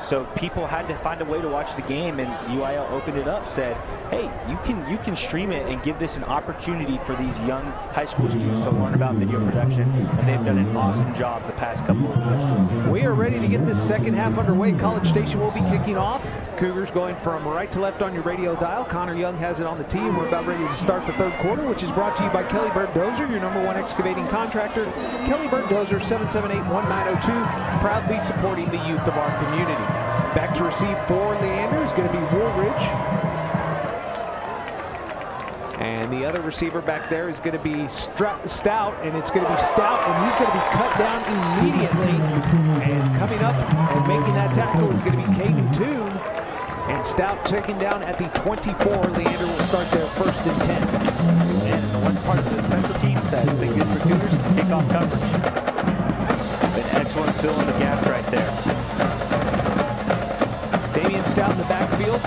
So people had to find a way to watch the game, and UIL opened it up, said, hey, you can stream it and give this an opportunity for these young high school students to learn about video production, and they've done an awesome job the past couple of weeks. We are ready to get this second half underway. College Station will be kicking off. Cougars going from right to left on your radio dial. Connor Young has it on the tee. We're about ready to start the third quarter, which is brought to you by Kelly Bird Dozer, your #1 excavating contractor. Kelly Bird Dozer, 778-1902, proudly supporting the youth of our community. Back to receive for Leander is going to be Woolridge. And the other receiver back there is going to be Stout, and it's going to be Stout, and he's going to be cut down immediately. And coming up and making that tackle is going to be Caden Toon. And Stout taken down at the 24. Leander will start their 1st and 10. And the one part of the special teams that has been good for Cougars, kickoff coverage. Been excellent filling the gaps right there. Damian Stout in the backfield.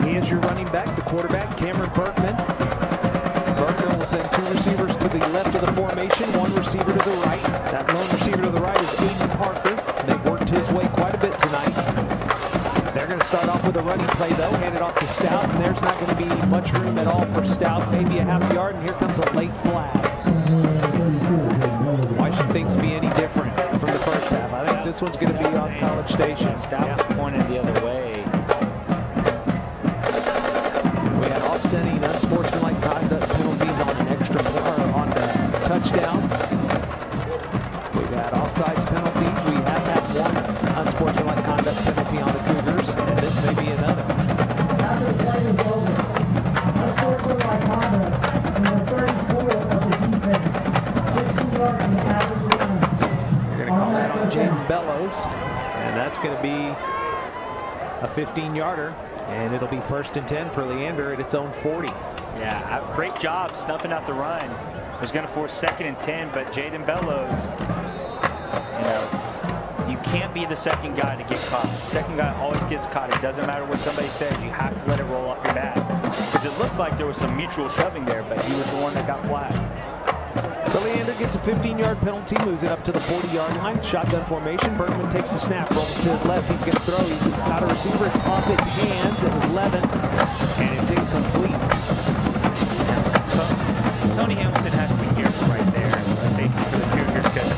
He is your running back, the quarterback, Cameron Bergman. Bergman will send 2 receivers to the left of the formation, 1 receiver to the right. That lone receiver to the right is Aiden Parker. They've worked his way quite a bit tonight. They're going to start off with a running play, though, hand it off to Stout, and there's not going to be much room at all for Stout, maybe a half yard, and here comes a late flag. Why should things be any different from the first half? I think this one's going to be on College Station. Stout was pointed the other way. We had offsetting unsportsmanlike conduct penalties on an extra on the touchdown. goes. And that's going to be a 15-yarder. And it'll be 1st and 10 for Leander at its own 40. Yeah, great job snuffing out the run. It was going to force 2nd and 10, but Jaden Bellows, you know, you can't be the second guy to get caught. The second guy always gets caught. It doesn't matter what somebody says. You have to let it roll off your back. Because it looked like there was some mutual shoving there, but he was the one that got flagged. So Leander gets a 15-yard penalty, moves it up to the 40-yard line. Shotgun formation. Bergman takes the snap, rolls to his left. He's going to throw. He's got a receiver. It's off his hands. It was Levin, and it's incomplete. Tony Hamilton has to be careful right there, a safety for the Cougars, because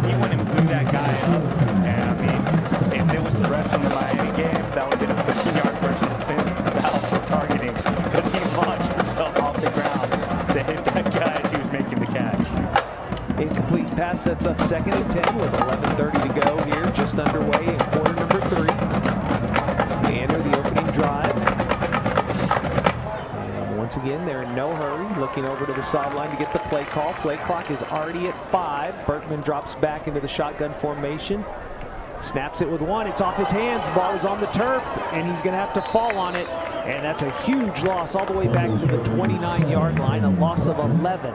he went and blew that guy up. And I mean, if it was the rest from the Miami game, that would have been a 15-yard personal foul for targeting, because he launched himself off the ground to hit that guy as he was making the catch. Incomplete pass sets up 2nd and 10 with 11:30 to go here, just underway in quarter number 3. Leander, the opening drive. And once again, they're in no hurry, looking over to the sideline to get the play call. Play clock is already at 5. Bergman drops back into the shotgun formation. Snaps it with 1. It's off his hands. The ball is on the turf, and he's going to have to fall on it. And that's a huge loss all the way back to the 29-yard line, a loss of 11.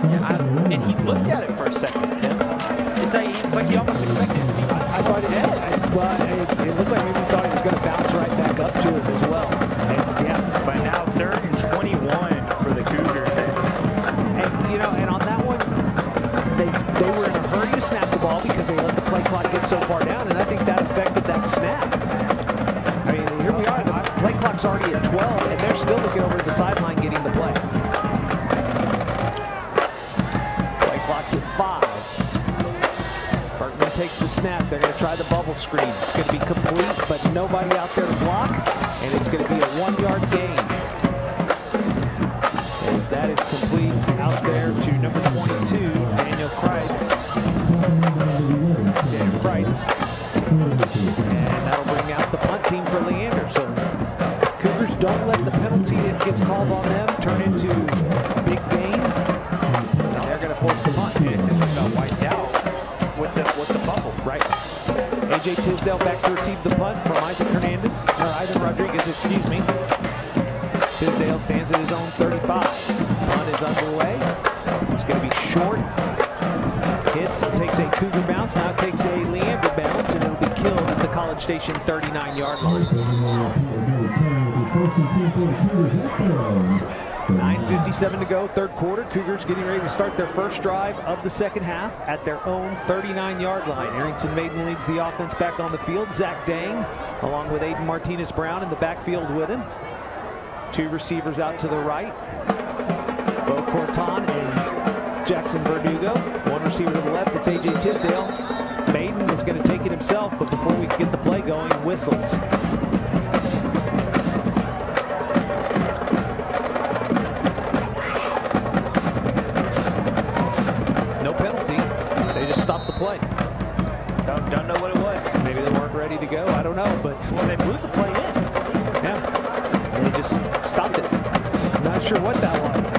Yeah, and he looked at it for a second, Tim. It's like he almost expected it to be. I thought it had. Well, it looked like maybe he thought he was going to bounce right back up to him as well. And, yeah, by now 3rd and 21 for the Cougars. And you know, and on that one, they were in a hurry to snap the ball because they let the play clock get so far down, and I think that affected that snap. I mean, here we are. The play clock's already at 12, and they're still looking over at the sideline getting the play. Play clock's at 5. Bergman takes the snap. They're going to try the bubble screen. It's going to be complete, but nobody out there to block, and it's going to be a 1-yard gain. As that is complete out there to number 22, Daniel Kreitz. And that'll bring out the punt team for Leander. So Cougars don't let the penalty that gets called on them turn into big gains. And they're going to force the punt. And essentially got wiped out with the fumble. Right. A.J. Tisdale back to receive the punt from Ivan Rodriguez, excuse me. Tisdale stands at his own 35. Punt is underway. It's going to be short. Hits, takes a Cougar bounce, now takes a Leander bounce, and it'll be killed at the College Station 39-yard line. 9:57 to go, 3rd quarter. Cougars getting ready to start their first drive of the 2nd half at their own 39-yard line. Arrington Maiden leads the offense back on the field. Zach Dang, along with Aiden Martinez-Brown in the backfield with him. 2 receivers out to the right. Bo Corton and Jackson Verdugo. 1 receiver to the left, it's A.J. Tisdale. Maiden is going to take it himself, but before we can get the play going, whistles. No penalty. They just stopped the play. Don't know what it was. Maybe they weren't ready to go. I don't know, but well, they blew the play in. Yeah. And they just stopped it. I'm not sure what that was.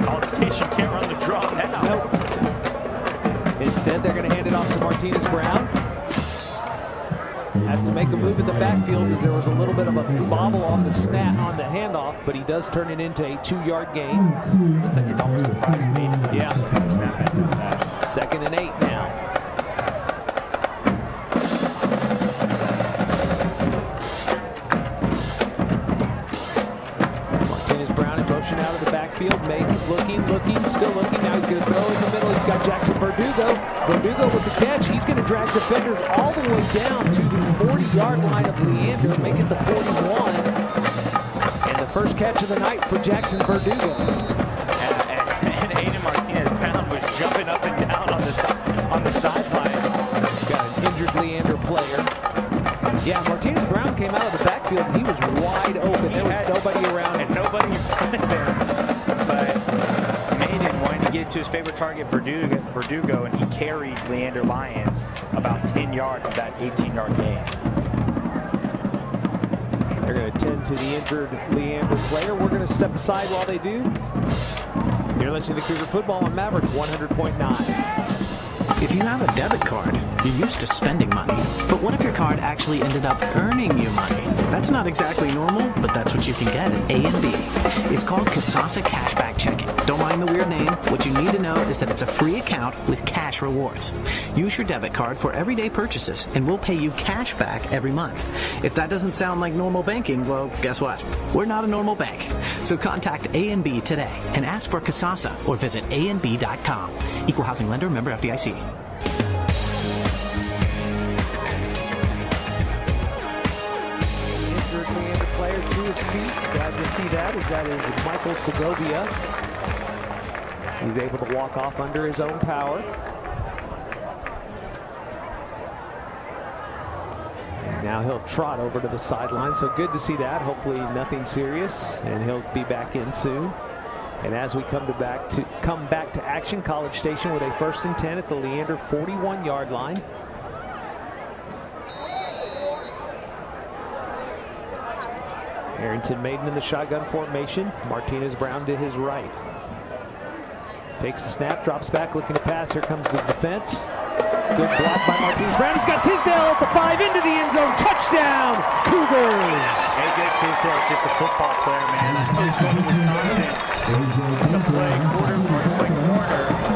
College Station can't run the draw now. Nope. Instead, they're going to hand it off to Martinez-Brown. Has to make a move in the backfield as there was a little bit of a bobble on the snap, on the handoff, but he does turn it into a 2-yard gain. Looks like it almost surprised me. Yeah. Snap back that fast. 2nd and 8 now. Martinez-Brown in motion out of the backfield. Maiden's looking, still looking. Now he's going to throw in the middle. He's got Jackson Verdugo. Verdugo with the catch. He's going to drag defenders all the way down to the 40-yard line of Leander, make it the 41. And the first catch of the night for Jackson Verdugo. And Aiden Martinez-Brown was jumping up and down on the sideline. Got an injured Leander player. Yeah, Martinez-Brown came out of the backfield and he was wide open. There was nobody around and nobody in front of him. But Maiden wanted to get to his favorite target, Verdugo, and he carried Leander Lions about 10 yards of that 18-yard gain. They're going to tend to the injured Leander player. We're going to step aside while they do. You're listening to Cougar Football on Maverick 100.9. If you have a debit card, you're used to spending money. But what if your card actually ended up earning you money? That's not exactly normal, but that's what you can get at A&B. It's called Kasasa Cashback Checking. Don't mind the weird name. What you need to know is that it's a free account with cash rewards. Use your debit card for everyday purchases, and we'll pay you cash back every month. If that doesn't sound like normal banking, well, guess what? We're not a normal bank. So contact A&B today and ask for Kasasa or visit ANB.com. Equal housing lender, member FDIC. Injured Leander player to his feet. Glad to see that, as that is Michael Segovia. He's able to walk off under his own power. And now he'll trot over to the sideline, so good to see that. Hopefully nothing serious, and he'll be back in soon. And as we come back to action, College Station with a 1st and 10 at the Leander 41-yard line. Arrington Maiden in the shotgun formation. Martinez Brown to his right. Takes the snap, drops back, looking to pass. Here comes the defense. Good block by Martinez Brown. He's got Tisdale at the 5 into the end zone. Touchdown, Cougars! AJ Tisdale is just a football player, man. I know he's going to Wisconsin to play corner.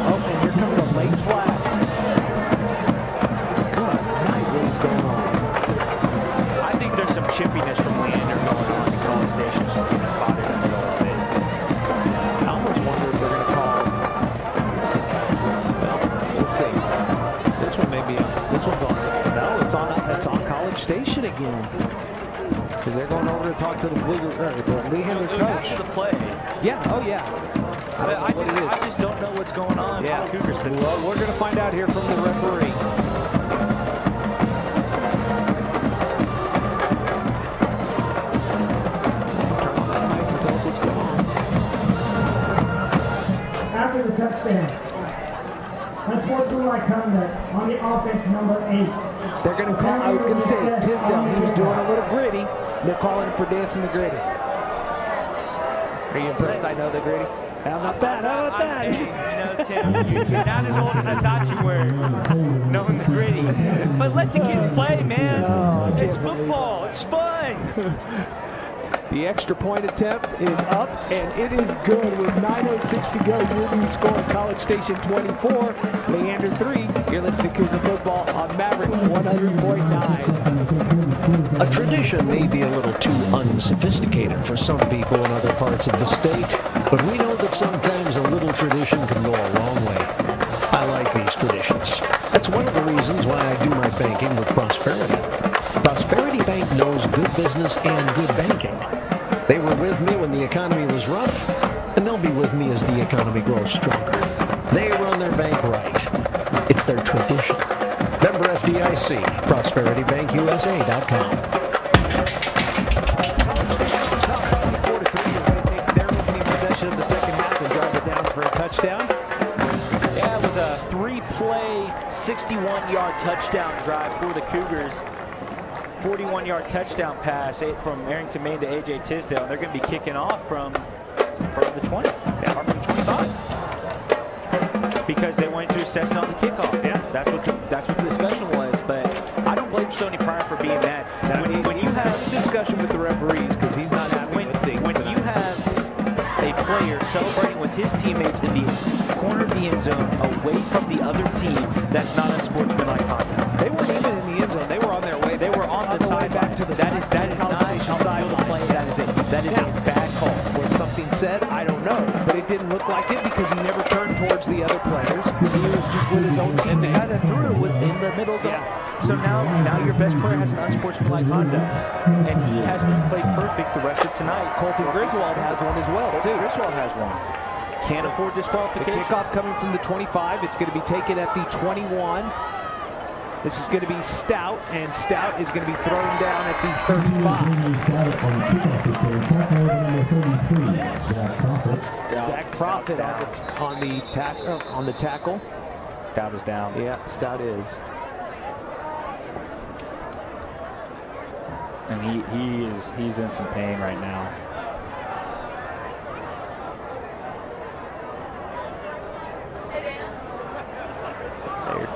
Oh, and here comes a late flag. Good night, what is going on? I think there's some chippiness from Leander going on in College Station, just getting bothered a little bit. I almost wonder if they're going to call. Well, let's see. This one may be on. This one's on. No, it's on College Station again. Because they're going over to talk to the Leander coach. The play. Yeah. Oh yeah. I just don't know what's going on. Yeah. For the Cougars. Well, we're going to find out here from the referee. Turn on that mic and tell us what's going on. After the touchdown, unsportsmanlike conduct on the offense, number 8. They're going to call. I was going to say Tisdale. He was doing a little gritty. They're calling him for dancing the gritty. Are you impressed? I know the gritty. How about that? How about that? You know, Tim, you're not as old as I thought you were, knowing the gritty. But let the kids play, man. No, it's football. It's fun. The extra point attempt is up, and it is good with 9:06 to go. UB scoring College Station 24, Leander 3. You're listening to Cougar Football on Maverick 100.9. A tradition may be a little too unsophisticated for some people in other parts of the state, but we know that sometimes a little tradition can go a long way. I like these traditions. That's one of the reasons why I do my banking with Prosperity. Prosperity Bank knows good business and good banking. They were with me when the economy was rough, and they'll be with me as the economy grows stronger. They run their bank right. It's their tradition. Member FDIC, ProsperityBankUSA.com. 4-3 as they take their opening possession of the second half and drive it down for a touchdown. Yeah, it was a 3-play, 61-yard touchdown drive for the Cougars. 41-yard touchdown pass from Arrington Maine to AJ Tisdale. They're going to be kicking off from the 20, or from the 25, because they wanted to assess it on the kickoff. Yeah, that's what the discussion was. But I don't blame Stoney Pryor for being mad. When you have a discussion with the referees because he's not happy with things. When you have a player celebrating with his teammates in the corner of the end zone, away from the other team, that's not unsportsmanlike conduct. They weren't even in the end zone. They were on their way. They were on the side back to the that is not side of the play. That is a bad call. Was something said? I don't know, but it didn't look like it because he never turned towards the other players. He was just with his own team. And the guy that threw was in the middle of the. So now your best player has an unsportsmanlike conduct, and he has to play perfect the rest of tonight. Colton Griswold has one as well, too. Griswold has one. Can't afford disqualification. The kickoff coming from the 25. It's going to be taken at the 21. This is going to be Stout, and Stout is going to be thrown down at the 35. Zach Profit on the tackle. Stout is down. Yeah, Stout is. And he's in some pain right now.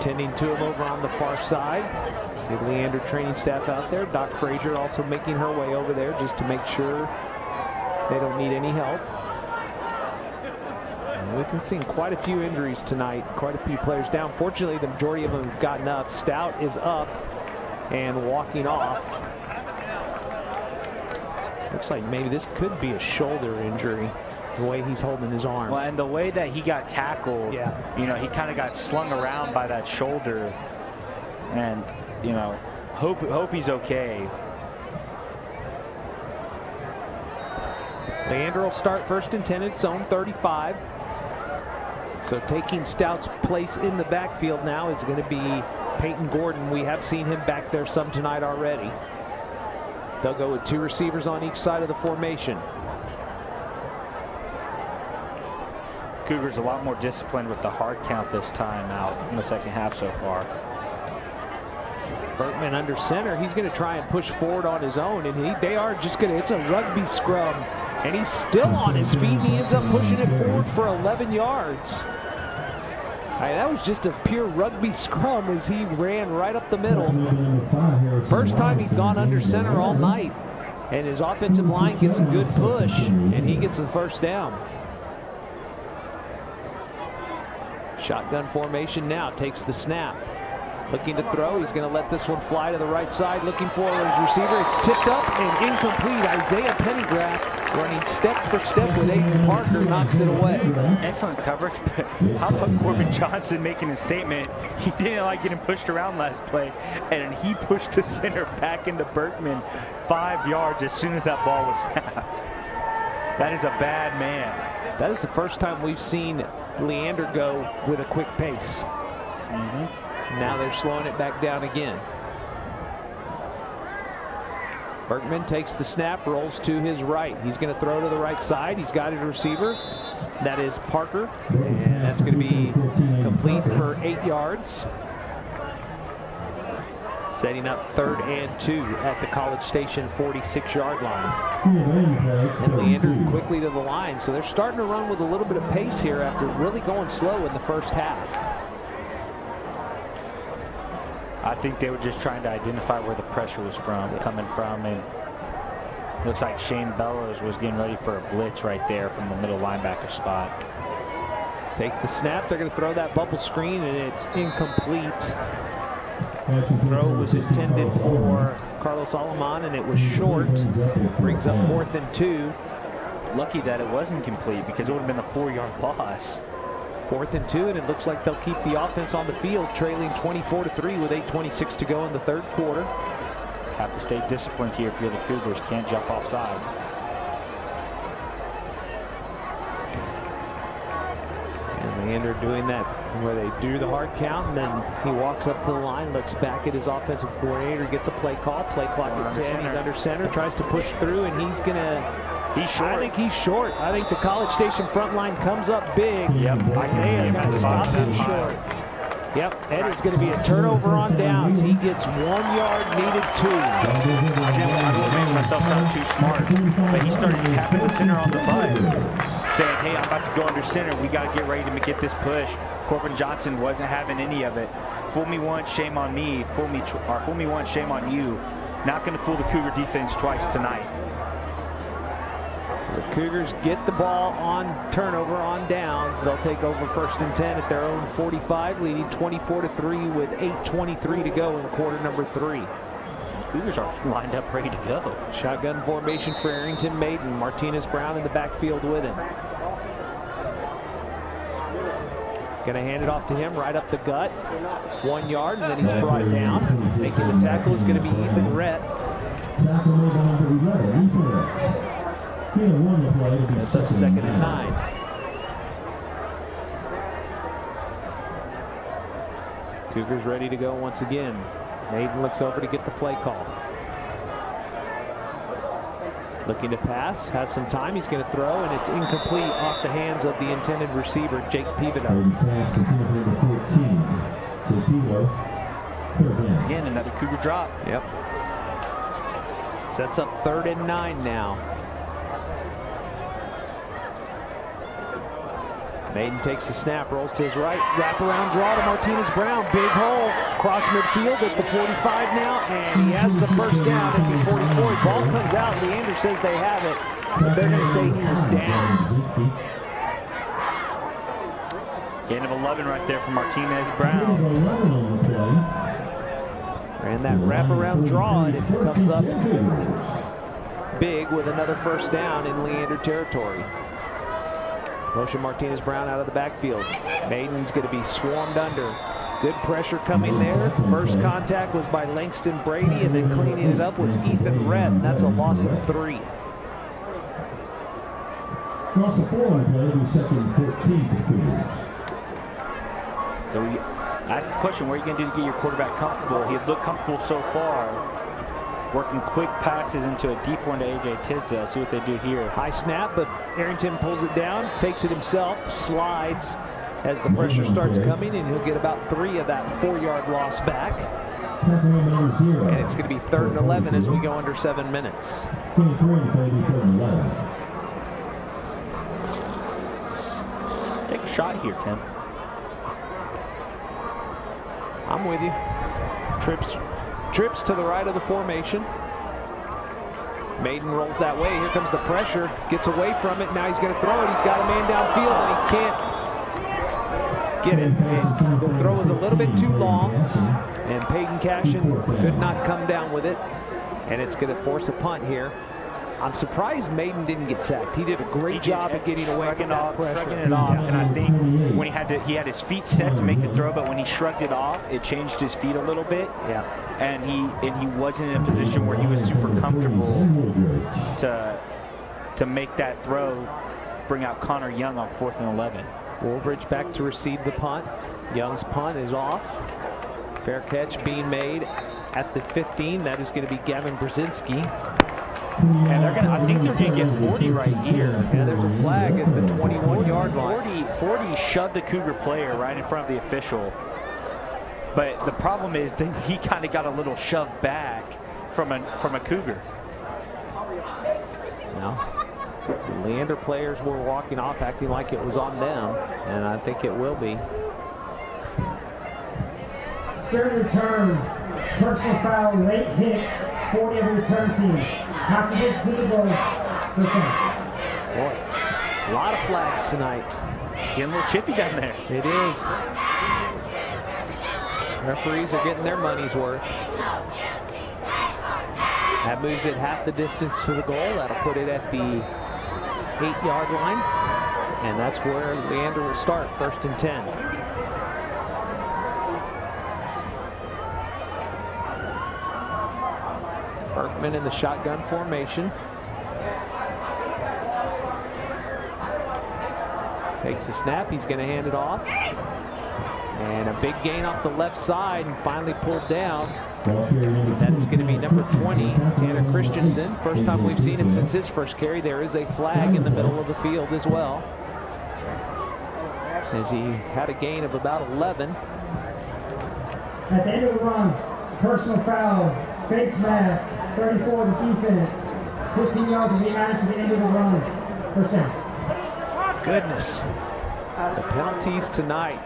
tending to him over on the far side. The Leander training staff out there. Doc Frazier also making her way over there just to make sure they don't need any help. And we've been seeing quite a few injuries tonight, quite a few players down. Fortunately, the majority of them have gotten up. Stout is up and walking off. Looks like maybe this could be a shoulder injury, the way he's holding his arm. Well, and the way that he got tackled, you know, he kind of got slung around by that shoulder. And, you know, hope he's okay. Leander will start first and 10 at its own 35. So taking Stout's place in the backfield now is going to be Peyton Gordon. We have seen him back there some tonight already. They'll go with 2 receivers on each side of the formation. Cougars a lot more disciplined with the hard count this time out in the second half so far. Berkman under center. He's going to try and push forward on his own, and they are just going to, it's a rugby scrum, and he's still on his feet, and he ends up pushing it forward for 11 yards. That was just a pure rugby scrum as he ran right up the middle. First time he'd gone under center all night, and his offensive line gets a good push, and he gets the first down. Shotgun formation now, takes the snap. Looking to throw, he's going to let this one fly to the right side, looking for his receiver. It's tipped up and incomplete. Isaiah Pennygraph running step for step with Aiden Parker, knocks it away. Excellent coverage, but how about Corbin Johnson making a statement? He didn't like getting pushed around last play, and he pushed the center back into Berkman 5 yards as soon as that ball was snapped. That is a bad man. That is the first time we've seen Leander go with a quick pace. Now they're slowing it back down again. Berkman takes the snap, rolls to his right. He's going to throw to the right side. He's got his receiver. That is Parker. And that's going to be complete for 8 yards. Setting up 3rd and 2 at the College Station 46-yard line. And Leander quickly to the line. So they're starting to run with a little bit of pace here after really going slow in the first half. I think they were just trying to identify where the pressure was coming from, and it looks like Shane Bellows was getting ready for a blitz right there from the middle linebacker spot. Take the snap. They're going to throw that bubble screen, and it's incomplete. Throw was intended for Carlos Aleman, and it was short. Brings up 4th and 2. Lucky that it wasn't complete, because it would have been a 4-yard loss. 4th and 2, and it looks like they'll keep the offense on the field, trailing 24-3 with 8:26 to go in the 3rd quarter. Have to stay disciplined here if you're the Cougars. Can't jump off sides. And Leander doing that where they do the hard count, and then he walks up to the line, looks back at his offensive coordinator, get the play call. Play clock at 10. He's under center, tries to push through, and he's going to... He's short. I think he's short. I think the College Station front line comes up big. Yep, I can see him going to stop him short. Yep, and it's going to be a turnover on downs. He gets 1 yard, needed 2. I won't make myself sound too smart, but he started tapping the center on the butt, saying, hey, I'm about to go under center. We got to get ready to get this push. Corbin Johnson wasn't having any of it. Fool me once, shame on me. Fool me once, shame on you. Not going to fool the Cougar defense twice tonight. So the Cougars get the ball on turnover on downs. They'll take over 1st and 10 at their own 45, leading 24-3 with 8:23 to go in quarter number 3. Cougars are lined up ready to go. Shotgun formation for Arrington Maiden. Martinez Brown in the backfield with him. Going to hand it off to him right up the gut. 1 yard, and then he's brought down. Making the tackle is going to be Ethan Rhett. That's up 2nd and 9. Cougars ready to go once again. Maiden looks over to get the play call. Looking to pass, has some time. He's going to throw, and it's incomplete off the hands of the intended receiver, Jake Pivotal. Again, another Cougar drop. Yep. Sets up 3rd and 9 now. Maiden takes the snap, rolls to his right, wraparound draw to Martinez Brown, big hole, cross midfield at the 45 now, and he has the first down at the 44. Ball comes out, Leander says they have it, but they're going to say he was down. Gain of 11 right there for Martinez Brown. Ran that wraparound draw, and it comes up big with another first down in Leander territory. Motion Martinez Brown out of the backfield. Maiden's going to be swarmed under. Good pressure coming there. First contact was by Langston Brady, and then cleaning it up was Ethan Redd, and that's a loss of 3. So we asked the question, what are you going to do to get your quarterback comfortable? He had looked comfortable so far, working quick passes into a deep one to A.J. Tisdale. See what they do here. High snap, but Arrington pulls it down, takes it himself, slides as the pressure starts coming, and he'll get about 3 of that 4-yard loss back. And it's going to be 3rd and 11 as we go under 7 minutes. Take a shot here, Tim. I'm with you. Trips to the right of the formation. Maiden rolls that way. Here comes the pressure. Gets away from it. Now he's going to throw it. He's got a man downfield, and he can't get it. And the throw was a little bit too long, and Peyton Cashin could not come down with it. And it's going to force a punt here. I'm surprised Maiden didn't get sacked. He did a great job of getting away from that pressure. Shrugging it off, and I think when he had his feet set to make the throw, but when he shrugged it off, it changed his feet a little bit. Yeah. And he wasn't in a position where he was super comfortable to make that throw, bring out Connor Young on 4th and 11. Woolbridge back to receive the punt. Young's punt is off. Fair catch being made at the 15. That is going to be Gavin Brzezinski. And I think they're going to get 40 right here. Yeah, there's a flag at the 21-yard line. 40 shoved the Cougar player right in front of the official. But the problem is that he kind of got a little shoved back from a Cougar. Now, the Leander players were walking off, acting like it was on them, and I think it will be. 3rd return, personal foul, late hit, 40 of the return team. After this to the goal. Boy, a lot of flags tonight. It's getting a little chippy down there. It is. Referees are getting their money's worth. That moves it half the distance to the goal. That'll put it at the 8-yard line. And that's where Leander will start, 1st and 10. Berkman in the shotgun formation. Takes the snap. He's going to hand it off. And a big gain off the left side and finally pulled down. That's going to be number 20, Tanner Christensen. First time we've seen him since his first carry. There is a flag in the middle of the field as well, as he had a gain of about 11. At the end of the run, personal foul, face mask, 34 to defense, 15 yards to be added to the end of the run. First down. Goodness. The penalties tonight.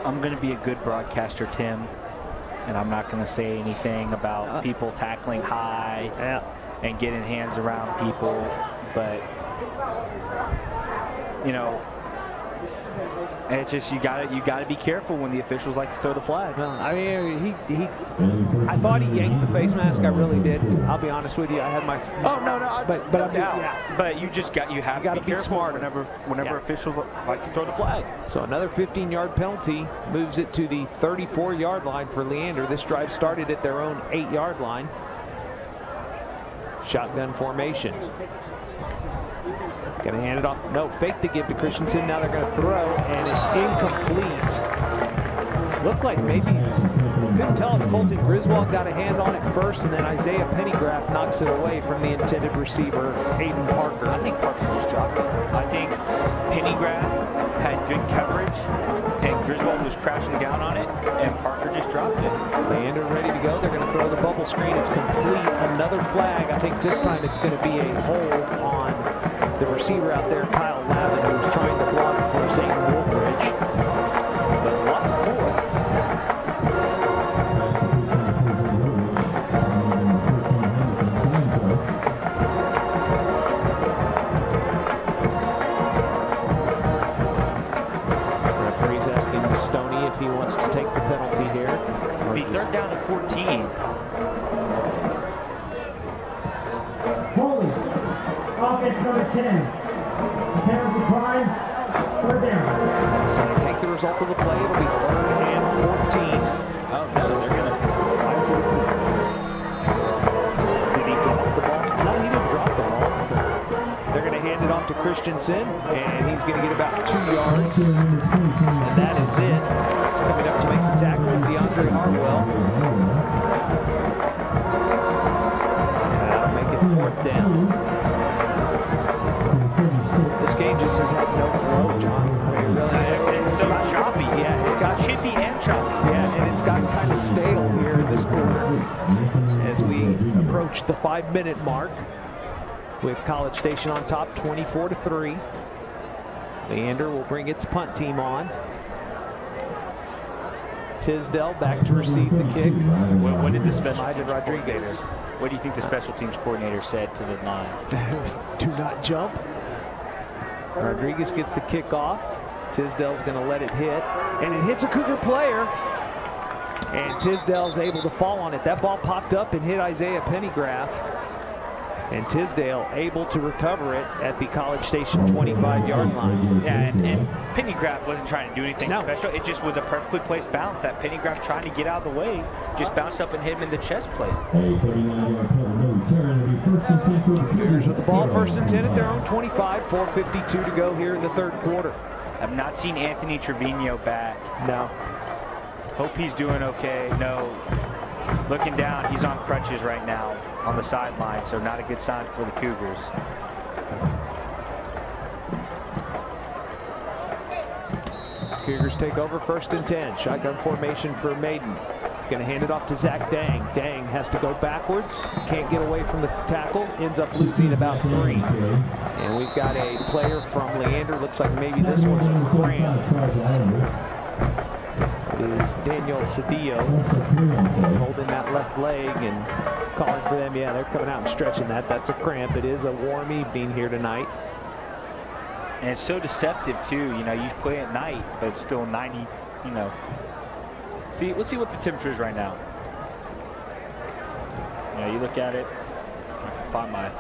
I'm going to be a good broadcaster, Tim, and I'm not going to say anything about people tackling high and getting hands around people, but you know, it's just you got to be careful when the officials like to throw the flag. Well, I mean, I thought he yanked the face mask. I really did. I'll be honest with you. I had my. Oh no, but no doubt. Yeah. But you have to be careful smart whenever officials like to throw the flag. So another 15-yard penalty moves it to the 34-yard line for Leander. This drive started at their own 8-yard line. Shotgun formation. Going to hand it off. No, fake to give to Christensen. Now they're going to throw, and it's incomplete. Looked like maybe, couldn't tell if Colton Griswold got a hand on it first, and then Isaiah Pennygraph knocks it away from the intended receiver, Aiden Parker. I think Parker just dropped it. I think Pennygraph had good coverage, and Griswold was crashing down on it, and Parker just dropped it. Leander ready to go. They're going to throw the bubble screen. It's complete. Another flag. I think this time it's going to be a hold on the receiver out there, Kyle Lavin, who was trying to block for St. Woolbridge, but lost 4. Referee's asking Stoney if he wants to take the penalty here. It'll be 3rd down and 14. Offense number 10. Penalty crime. 4th down. So they take the result of the play. It'll be 3rd and 14. Oh, no, they're going to. Did he drop the ball? No, he didn't drop the ball. They're going to hand it off to Christensen, and he's going to get about 2 yards. And that is it. It's coming up to make the tackle is DeAndre Hartwell. That'll make it 4th down. This game just has had no flow, John. I mean, really, it's so choppy. Yeah, it's got chippy and choppy. Yeah, and it's gotten kind of stale here in this quarter as we approach the 5-minute mark with College Station on top, 24-3. Leander will bring its punt team on. Tisdale back to receive the kick. What did the special teams Rodriguez? What do you think the special teams coordinator said to the line? Do not jump. Rodriguez gets the kick off. Tisdale's going to let it hit, and it hits a Cougar player. And Tisdale's able to fall on it. That ball popped up and hit Isaiah Pennygraph. And Tisdale able to recover it at the College Station 25-yard line. Yeah, and Pennygraph wasn't trying to do anything special. It just was a perfectly placed bounce that Pennygraph trying to get out of the way just bounced up and hit him in the chest plate. Cougars with the ball, 1st and 10 at their own 25, 4:52 to go here in the 3rd quarter. I've not seen Anthony Trevino back. No. Hope he's doing okay. No. Looking down, he's on crutches right now on the sideline, so not a good sign for the Cougars. Cougars take over 1st and 10. Shotgun formation for Maiden. He's going to hand it off to Zach Dang. Dang has to go backwards. Can't get away from the tackle. Ends up losing about 3. And we've got a player from Leander. Looks like maybe this one's a cramp. Is Daniel Cedillo holding that left leg and calling for them. Yeah, they're coming out and stretching that. That's a cramp. It is a warm evening here tonight. And it's so deceptive too. You know, you play at night, but it's still 90, you know. See, let's see what the temperature is right now. You know, you look at it, find my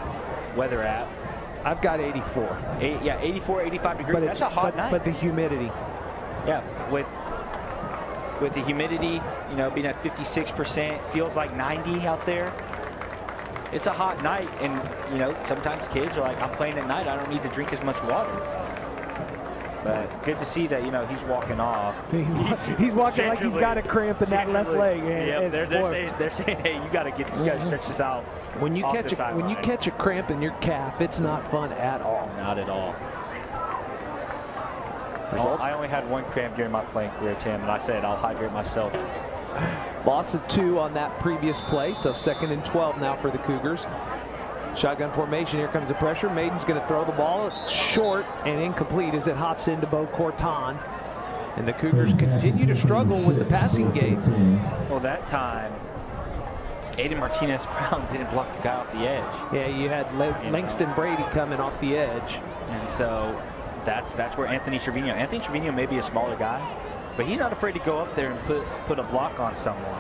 weather app. I've got 84. Yeah, 84, 85 degrees. That's a hot night. But the humidity. Yeah, with the humidity, you know, being at 56%, feels like 90 out there. It's a hot night, and you know, sometimes kids are like, I'm playing at night, I don't need to drink as much water. But good to see that, you know, he's walking off. He's walking like he's got a cramp in that left leg. Yeah, they're saying, hey, you gotta stretch this out. When you catch a cramp in your calf, it's not fun at all. Not at all. I only had 1 cramp during my playing career, Tim, and I said I'll hydrate myself. Loss of 2 on that previous play, so 2nd and 12 now for the Cougars. Shotgun formation, here comes the pressure. Maiden's going to throw the ball. It's short and incomplete as it hops into Bo Corton. And the Cougars continue to struggle with the passing game. Well, that time, Aiden Martinez-Brown didn't block the guy off the edge. Yeah, you had Langston Brady coming off the edge. And so that's where Anthony Trevino may be a smaller guy, but he's not afraid to go up there and put a block on someone.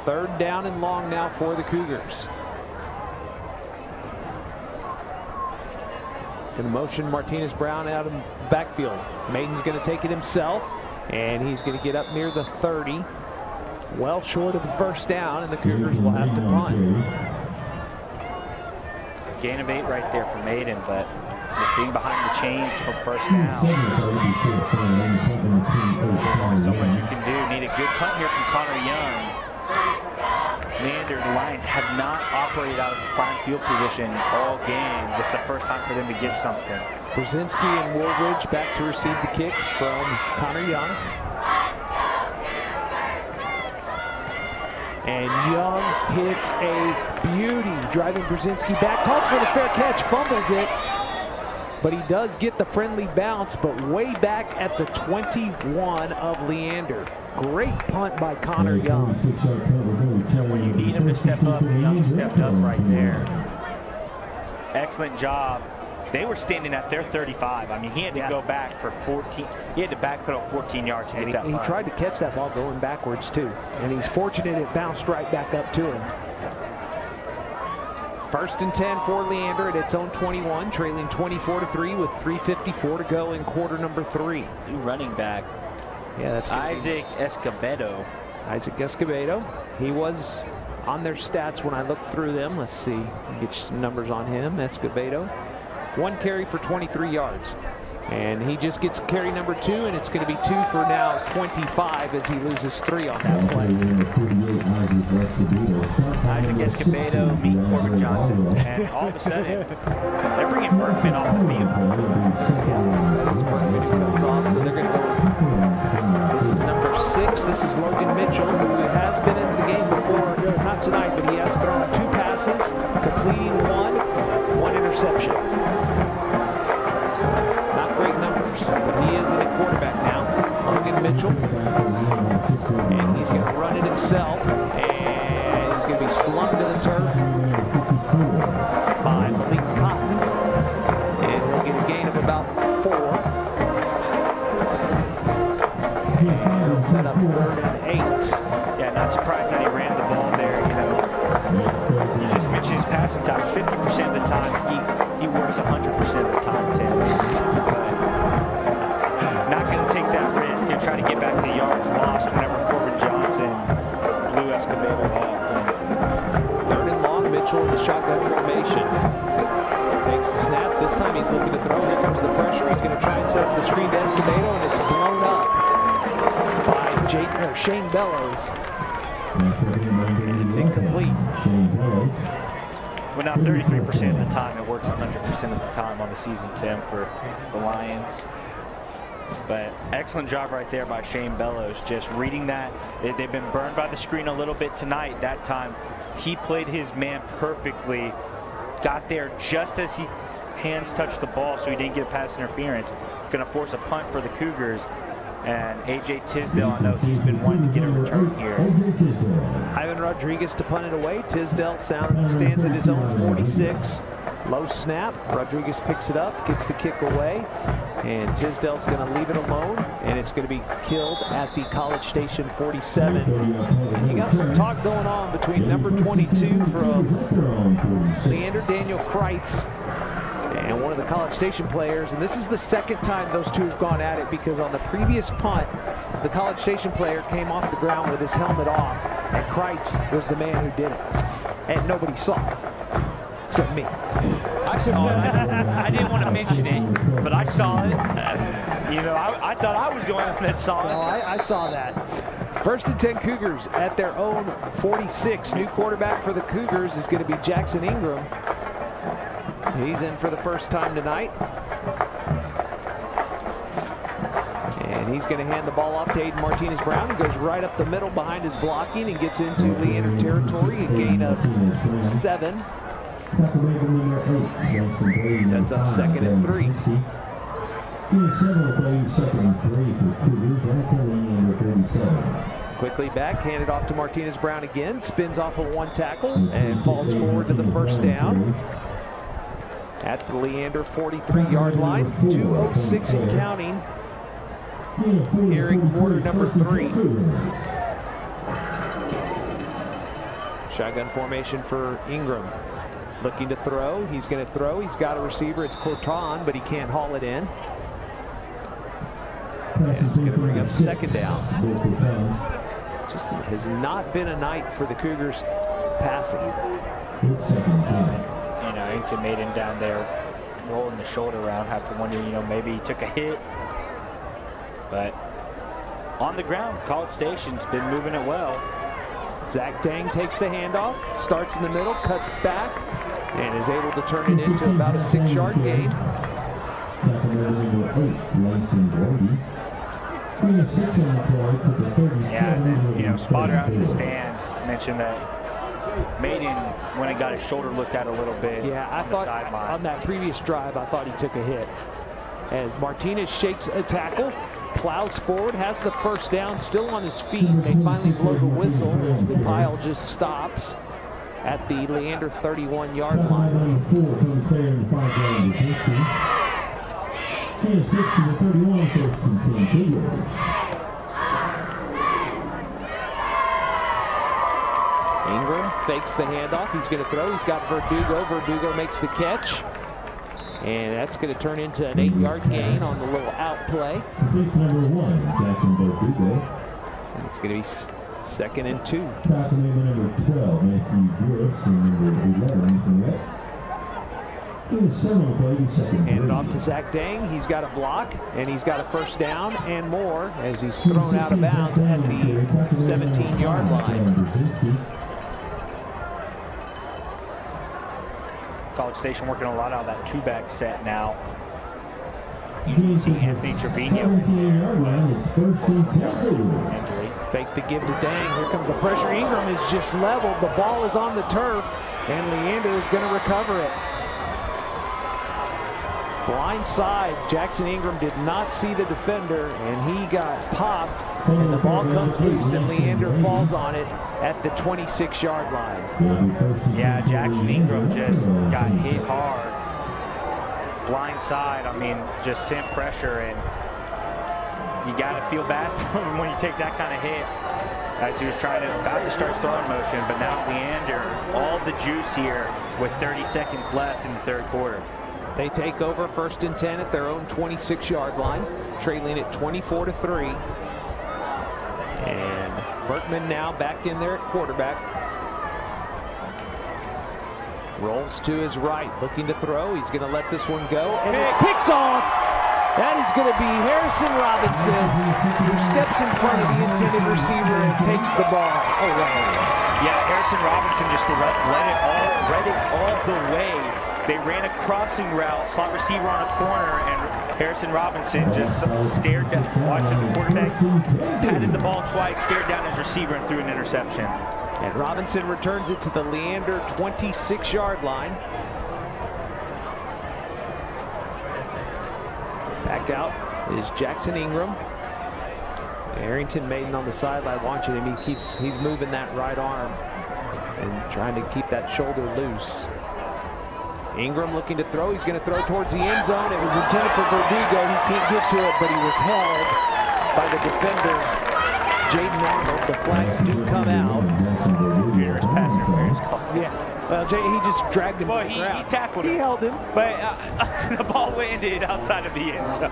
3rd down and long now for the Cougars. Going to motion Martinez-Brown out of the backfield. Maiden's going to take it himself, and he's going to get up near the 30. Well short of the 1st down, and the Cougars will have to punt. Gain of 8 right there for Maiden, but just being behind the chains for 1st down. There's only so much you can do. Need a good punt here from Connor Young. Leander, the Lions have not operated out of the prime field position all game. This is the first time for them to get something. Brzezinski and Woolridge back to receive the kick from Connor Young. And Young hits a beauty. Driving Brzezinski back, calls for the fair catch, fumbles it. But he does get the friendly bounce, but way back at the 21 of Leander. Great punt by Connor Young. And when you need him to step up, Young stepped up right there. Excellent job. They were standing at their 35. I mean, he had to go back for 14. He had to backpedal 14 yards to get that punt. He tried to catch that ball going backwards, too. And he's fortunate it bounced right back up to him. 1st and 10 for Leander at its own 21, trailing 24-3 with 3:54 to go in quarter number 3. New running back. Yeah, that's Isaac Escobedo. Isaac Escobedo. He was on their stats when I looked through them. Let's see. Get you some numbers on him. Escobedo. 1 carry for 23 yards. And he just gets carry number 2, and it's going to be 2 for now 25 as he loses 3 on that play. Isaac Escobedo meet Corbin Johnson, and all of a sudden they're bringing Berkman off the field. Berkman comes off, so they're going to go. This is number 6. This is Logan Mitchell, who has been in the game before, not tonight, but he has thrown 2 passes, completing 1 interception. But he is a quarterback now, Logan Mitchell. And he's going to run it himself. And he's going to be slung to the turf by Malik Cotton. And he'll get a gain of about 4. And he'll set up 3rd and 8. Yeah, not surprised that he ran the ball there. You know, you just mentioned his passing times. 50% of the time, he works 100% of the time, Tim. Not going to take that risk and try to get back the yards lost whenever Corbin Johnson blew Escobedo off. 3rd and long, Mitchell in the shotgun formation. Takes the snap. This time he's looking to throw. Here comes the pressure. He's going to try and set up the screen to Escobedo, and it's blown up by Shane Bellows. And it's incomplete. Well, now 33% of the time, it works 100% of the time on the season, Tim, for the Lions. But excellent job right there by Shane Bellows, just reading that. They've been burned by the screen a little bit tonight. That time, he played his man perfectly. Got there just as his hands touched the ball, so he didn't get a pass interference. Going to force a punt for the Cougars. And A.J. Tisdale, I know he's been wanting to get a return here. Ivan Rodriguez to punt it away. Tisdale stands at his own 46. Low snap. Rodriguez picks it up, gets the kick away. And Tisdale's going to leave it alone, and it's going to be killed at the College Station 47. And you got some talk going on between number 22 from Leander, Daniel Kreitz, and one of the College Station players. And this is the 2nd time those two have gone at it, because on the previous punt, the College Station player came off the ground with his helmet off, and Kreitz was the man who did it. And nobody saw it, except me. I saw it. I didn't want to mention it, but I saw it. You know, I thought I was the only one that saw it. No, I saw that. 1st and 10 Cougars at their own 46. New quarterback for the Cougars is going to be Jackson Ingram. He's in for the first time tonight. And he's going to hand the ball off to Aiden Martinez-Brown. He goes right up the middle behind his blocking and gets into Leander territory. A gain of 7. Sets up 2nd and 3. Quickly back, handed off to Martinez-Brown again. Spins off of 1 tackle and falls forward to the 1st down. At the Leander 43-yard line. 2:06 and counting here in quarter number 3. Shotgun formation for Ingram. Looking to throw. He's going to throw. He's got a receiver. It's Corton, but he can't haul it in. And it's going to bring up 2nd down. Just has not been a night for the Cougars passing. You know, Ingram made him down there rolling the shoulder around. Have to wonder, you know, maybe he took a hit. But on the ground, College Station's been moving it well. Zach Dang takes the handoff, starts in the middle, cuts back, and is able to turn it into about a 6-yard gain. Yeah, and then, you know, spotter out in the stands mentioned that Maiden, when he got his shoulder looked at a little bit. Yeah, I thought on that previous drive, I thought he took a hit. As Martinez shakes a tackle, plows forward, has the first down, still on his feet. They finally blow the whistle as the pile just stops at the Leander 31-yard line. Ingram fakes the handoff. He's going to throw. He's got Verdugo. Verdugo makes the catch. And that's going to turn into an 8-yard gain on the little out play. And it's going to be 2nd and 2. Hand it off to Zach Dang. He's got a block, and he's got a first down and more as he's thrown out of bounds at the 17-yard line. College Station working a lot out of that two-back set now. You can see Anthony Trevino injury. Fake the give to Dang. Here comes the pressure. Ingram is just leveled. The ball is on the turf, and Leander is going to recover it. Blind side. Jackson Ingram did not see the defender, and he got popped, and the ball comes loose, and Leander falls on it at the 26-yard line. Yeah, Jackson Ingram just got hit hard. Blind side, I mean, just sent pressure, and you got to feel bad for him when you take that kind of hit, as he was about to start throwing motion. But now Leander, all the juice here with 30 seconds left in the third quarter. They take over 1st and 10 at their own 26-yard line, trailing at 24-3. And Berkman now back in there at quarterback. Rolls to his right, looking to throw. He's going to let this one go, and it's kicked off. That is going to be Harrison Robinson, who steps in front of the intended receiver and takes the ball away. Yeah, Harrison Robinson just read it all the way. They ran a crossing route, slot receiver on a corner, and Harrison Robinson just stared down, watched the quarterback, patted the ball twice, stared down his receiver, and threw an interception. And Robinson returns it to the Leander 26-yard line. Back out is Jackson Ingram. Arrington Maiden on the sideline watching him. He's moving that right arm and trying to keep that shoulder loose. Ingram looking to throw. He's going to throw towards the end zone. It was intended for Verdugo. He can't get to it, but he was held by the defender, Jaden Arnold. The flags do come out. Generous pass interference calls. Yeah. Well, he just dragged him. Well, he tackled him. He held him. But the ball landed outside of the end zone.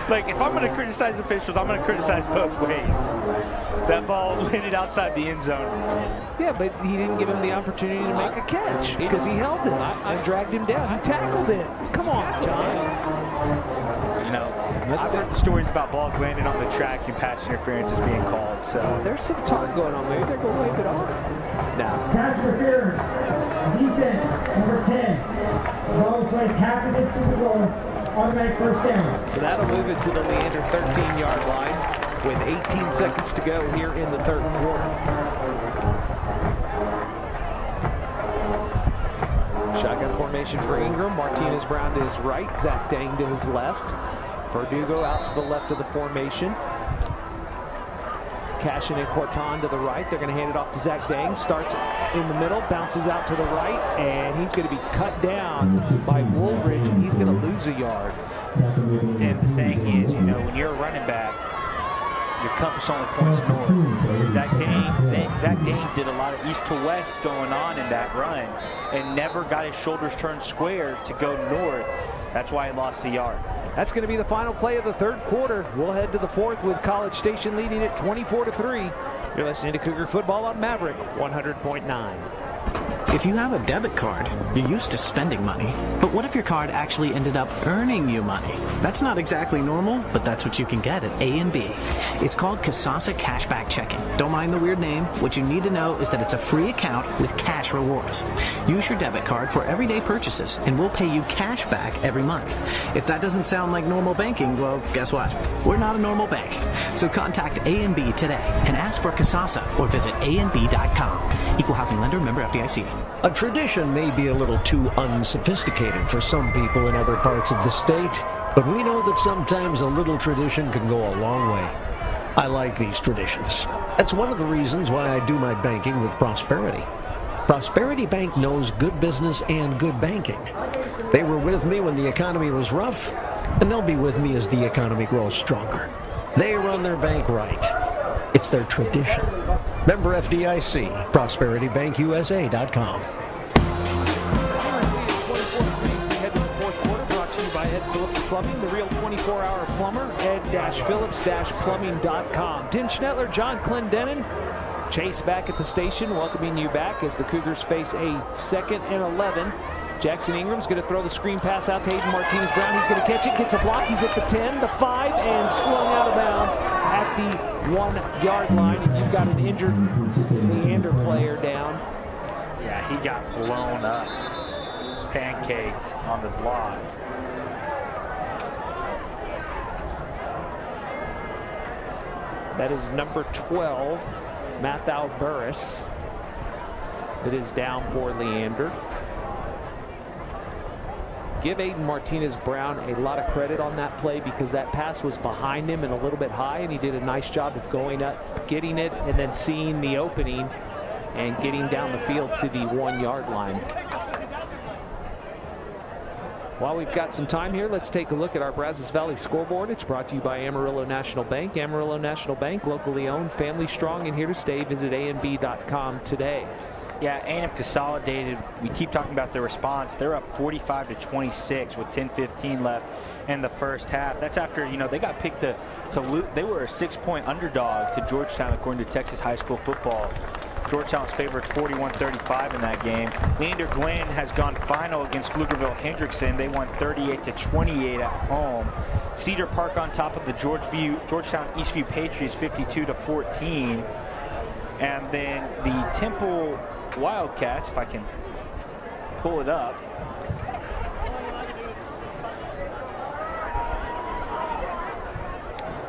Like, if I'm going to criticize officials, I'm going to criticize both ways. That ball landed outside the end zone. Yeah, but he didn't give him the opportunity to make a catch because he held it and dragged him down. He tackled it. Come on, John. You know, I've heard stories about balls landing on the track and pass interference is being called. So there's some talk going on. Maybe they're going to wave it off. No. Pass interference. Defense, number 10. Ball plays half of it to the goal. Automatic first down. So that'll move it to the Leander 13-yard line with 18 seconds to go here in the third quarter. Shotgun formation for Ingram. Martinez Brown to his right. Zach Dang to his left. Verdugo out to the left of the formation. Cashin and Corton to the right. They're going to hand it off to Zach Dang. Starts in the middle, bounces out to the right, and he's going to be cut down by Woolridge, and he's going to lose a yard. And the saying is, you know, when you're a running back, your compass only points north. Zach Dang did a lot of east to west going on in that run and never got his shoulders turned square to go north. That's why he lost a yard. That's going to be the final play of the third quarter. We'll head to the fourth with College Station leading at 24-3. You're listening to Cougar Football on Maverick 100.9. If you have a debit card, you're used to spending money. But what if your card actually ended up earning you money? That's not exactly normal, but that's what you can get at A&B. It's called Kasasa Cashback Checking. Don't mind the weird name. What you need to know is that it's a free account with cash rewards. Use your debit card for everyday purchases, and we'll pay you cash back every month. If that doesn't sound like normal banking, well, guess what? We're not a normal bank. So contact A&B today and ask for Kasasa or visit ANB.com. Equal housing lender, member FDIC. A tradition may be a little too unsophisticated for some people in other parts of the state, but we know that sometimes a little tradition can go a long way. I like these traditions. That's one of the reasons why I do my banking with Prosperity. Prosperity Bank knows good business and good banking. They were with me when the economy was rough, and they'll be with me as the economy grows stronger. They run their bank right. It's their tradition. Member FDIC, ProsperityBankUSA.com. Head to the fourth quarter, brought to you by Ed Phillips Plumbing, the real 24-hour plumber. Ed-Phillips-Plumbing.com. Tim Schnettler, John Clendenin. Chase back at the station, welcoming you back as the Cougars face a 2nd and 11. Jackson Ingram's going to throw the screen pass out to Hayden Martinez-Brown. He's going to catch it, gets a block. He's at the 10, the 5, and slung out of bounds at the 1-yard line. And you've got an injured Leander player down. Yeah, he got blown up, pancaked on the block. That is number 12, Mathau Burris. That is down for Leander. Give Aiden Martinez-Brown a lot of credit on that play because that pass was behind him and a little bit high, and he did a nice job of going up, getting it, and then seeing the opening and getting down the field to the 1-yard line. While we've got some time here, let's take a look at our Brazos Valley scoreboard. It's brought to you by Amarillo National Bank. Amarillo National Bank, locally owned, family strong, and here to stay. Visit ANB.com today. Yeah, A&M consolidated. We keep talking about their response. They're up 45-26 with 10:15 left in the first half. That's after, you know, they got picked to lose. They were a 6-point underdog to Georgetown, according to Texas high school football. Georgetown was favored 41-35 in that game. Leander Glenn has gone final against Pflugerville Hendrickson. They won 38-28 at home. Cedar Park on top of the Georgetown Eastview Patriots 52-14. And then the Temple Wildcats, if I can pull it up.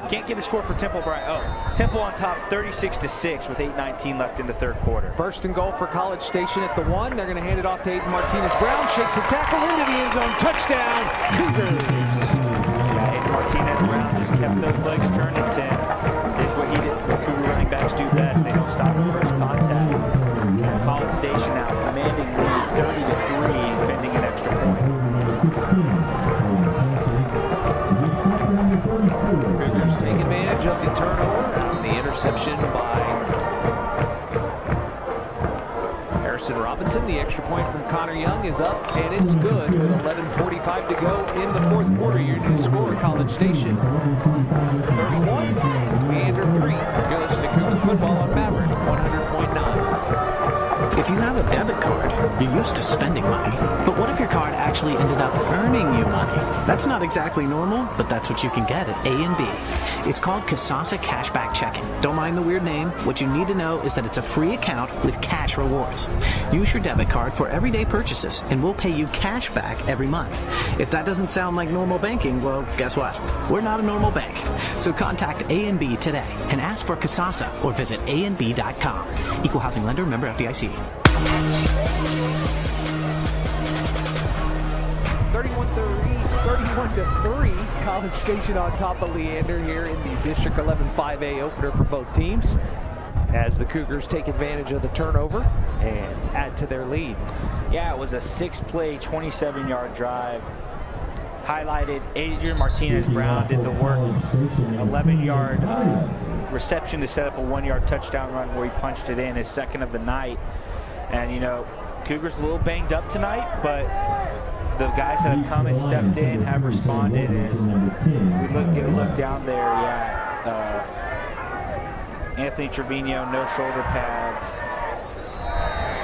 Can't get a score for Temple, Brian. Oh, Temple on top 36-6 with 8:19 left in the third quarter. First and goal for College Station at the 1. They're going to hand it off to Aiden Martinez-Brown. Shakes a tackle into the end zone. Touchdown, Cougars. Yeah, Aiden Martinez-Brown just kept those legs turning, Tim. That's what the Cougar running backs do best. They don't stop at first contact. College Station now commanding lead 30-3, pending an extra point. Cougars take advantage of the turnover. The interception by Harrison Robinson. The extra point from Connor Young is up, and it's good with 11:45 to go in the fourth quarter. Your new score, College Station 31, Leander 3. You're listening to Cougar Football on Maverick 100.9. If you have a debit card, you're used to spending money. But what if your card actually ended up earning you money? That's not exactly normal, but that's what you can get at A&B. It's called Kasasa Cashback Checking. Don't mind the weird name. What you need to know is that it's a free account with cash rewards. Use your debit card for everyday purchases, and we'll pay you cash back every month. If that doesn't sound like normal banking, well, guess what? We're not a normal bank. So contact A&B today and ask for Kasasa or visit ANB.com. Equal housing lender, member FDIC. 31-3, College Station on top of Leander here in the District 11 5A opener for both teams as the Cougars take advantage of the turnover and add to their lead. Yeah, it was a 6-play, 27-yard drive. Highlighted Adrian Martinez-Brown did the work, 11-yard reception to set up a 1-yard touchdown run where he punched it in, his second of the night. And, you know, Cougars a little banged up tonight, but the guys that have come and stepped in have responded. As we get a look down there, yeah. Anthony Trevino, no shoulder pads.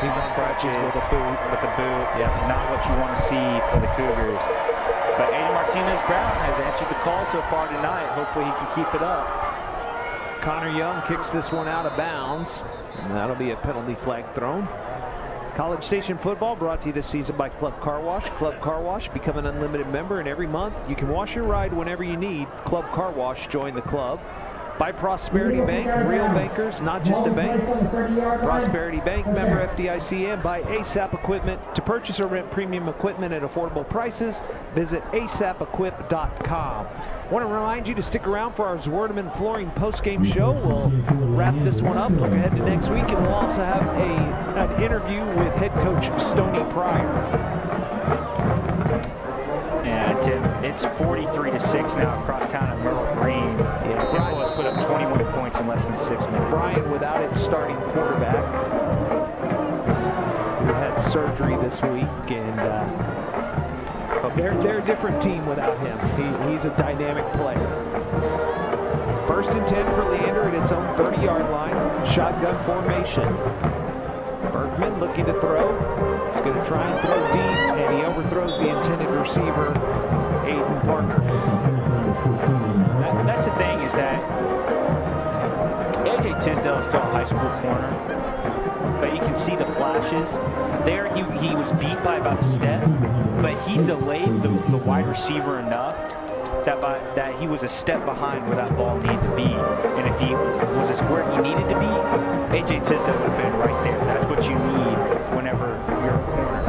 He's on crutches with a boot. Yeah, not what you want to see for the Cougars. But Aiden Martinez-Brown has answered the call so far tonight. Hopefully he can keep it up. Connor Young kicks this one out of bounds, and that'll be a penalty flag thrown. College Station football brought to you this season by Club Car Wash. Club Car Wash, become an unlimited member, and every month you can wash your ride whenever you need. Club Car Wash, join the club. By Prosperity Bank, real bankers, not just a bank. Prosperity Bank, member FDIC, and by ASAP Equipment. To purchase or rent premium equipment at affordable prices, visit asapequip.com. Want to remind you to stick around for our Zwirtman Flooring post-game show. We'll wrap this one up, look ahead to next week, and we'll also have an interview with head coach Stoney Pryor. Yeah, Tim, it's 43-6 now across town at Myrtle Green. Yeah, Temple has put up 21 points in less than 6 minutes. Brian without its starting quarterback, who had surgery this week, and they're a different team without him. He's a dynamic player. 1st and 10 for Leander at its own 30-yard line. Shotgun formation. Berkman looking to throw. He's going to try and throw deep, and he overthrows the intended receiver, Aiden Parker. That's the thing, is that A.J. Tisdale is still a high school corner, but you can see the flashes. There he was beat by about a step, but he delayed the wide receiver enough that he was a step behind where that ball needed to be. And if he was where he needed to be, A.J. Tisdale would have been right there. That's what you need whenever you're a corner.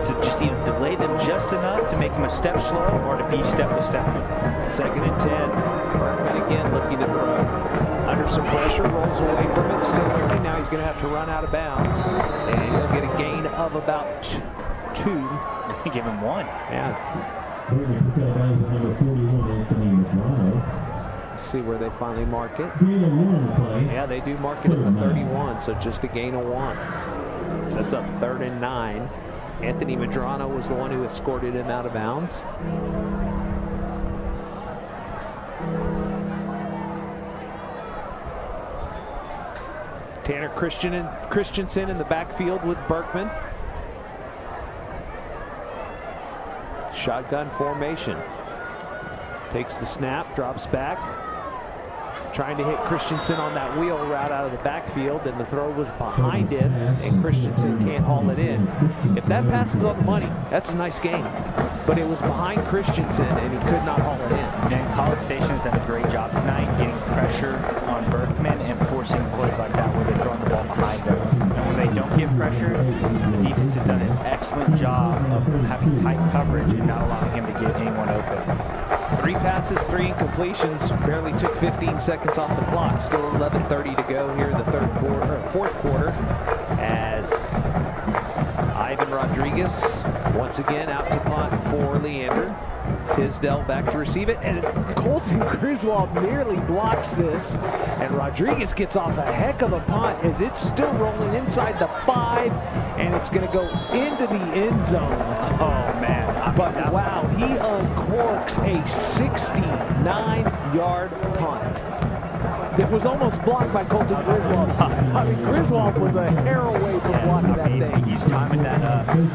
To just either delay them just enough to make them a step slow, or to be step to step. 2nd and 10. Berkman again looking to throw. Under some pressure, rolls away from it, still looking. Now he's going to have to run out of bounds. And he'll get a gain of about 2. I think give him 1. Yeah. Let's see where they finally mark it. Yeah, they do mark it at the 31, so just a gain of 1. So that's up 3rd and 9. Anthony Medrano was the one who escorted him out of bounds. Tanner Christensen in the backfield with Berkman. Shotgun formation. Takes the snap, drops back. Trying to hit Christensen on that wheel route out of the backfield, and the throw was behind him, and Christensen can't haul it in. If that pass is on the money, that's a nice game. But it was behind Christensen, and he could not haul it in. And College Station has done a great job tonight getting pressure on Berkman and forcing plays like that where they're throwing the ball behind them. And when they don't get pressure, the defense has done an excellent job of having tight coverage and not allowing him to get anyone open. 3 passes, 3 incompletions. Barely took 15 seconds off the clock. Still 11:30 to go here in the 4th quarter. As Ivan Rodriguez once again out to punt for Leander. Tisdale back to receive it, and Colton Griswold nearly blocks this, and Rodriguez gets off a heck of a punt as it's still rolling inside the 5, and it's going to go into the end zone. Oh man. But wow, he uncorks a 69-yard punt that was almost blocked by Colton Griswold. I mean, Griswold was a hair away from blocking that thing. He's timing that up. And,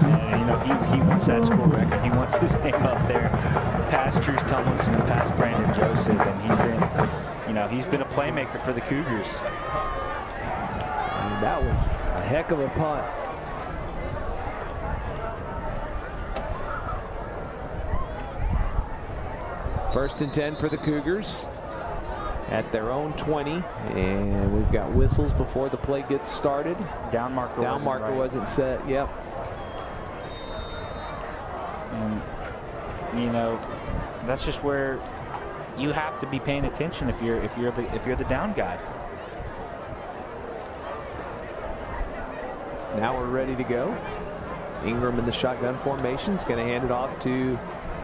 he wants that score record. He wants his name up there. Past Truce Tomlinson and past Brandon Joseph, and he's been a playmaker for the Cougars. And that was a heck of a punt. First and 10 for the Cougars at their own 20, and we've got whistles before the play gets started. Down marker wasn't set. Yep. And that's just where you have to be paying attention if you're the down guy. Now we're ready to go. Ingram in the shotgun formation is going to hand it off to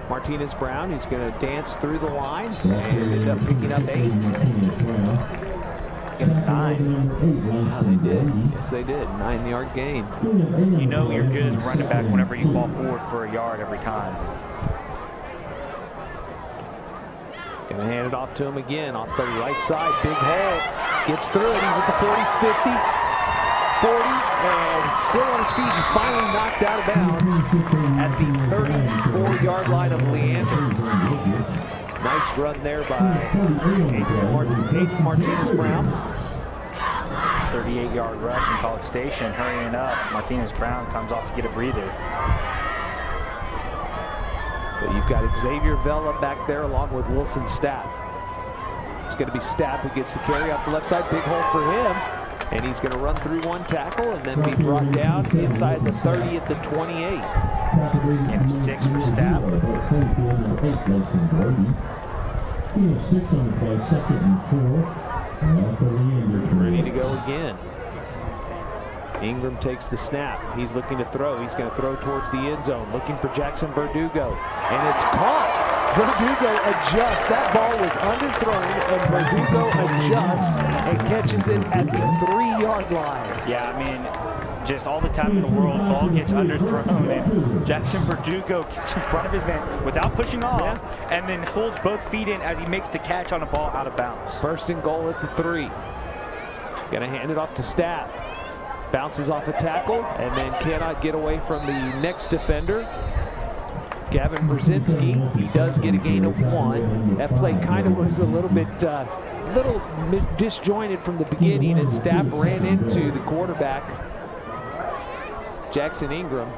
Martinez-Brown. He's going to dance through the line and end up picking up 8. 9. Wow, they did. Yes, they did. 9-yard gain. You know you're good as a running back whenever you fall forward for a yard every time. Going to hand it off to him again off the right side. Big hole. Gets through it. He's at the 40, 50. 40, and still on his feet and finally knocked out of bounds at the 34-yard line of Leander. Nice run there by Aiden Martinez-Brown. 38-yard rush in College Station, hurrying up. Martinez-Brown comes off to get a breather. So you've got Xavier Vela back there along with Wilson Stapp. It's going to be Stapp who gets the carry off the left side. Big hole for him. And he's going to run through one tackle and then be brought down inside the 30 at the 28. And 6 for Stapp. 6 on the play, 2nd and 4. Ready to go again. Ingram takes the snap. He's looking to throw. He's going to throw towards the end zone, looking for Jackson Verdugo. And it's caught. Verdugo adjusts. That ball was underthrown, and Verdugo adjusts and catches it at the 3-yard line. Yeah, I mean, just all the time in the world, ball gets underthrown, and Jackson Verdugo gets in front of his man without pushing off, and then holds both feet in as he makes the catch on a ball out of bounds. 1st and goal at the 3. Going to hand it off to Stapp. Bounces off a tackle and then cannot get away from the next defender, Gavin Brzezinski. He does get a gain of 1. That play kind of was a little bit disjointed from the beginning as Stapp ran into the quarterback, Jackson Ingram.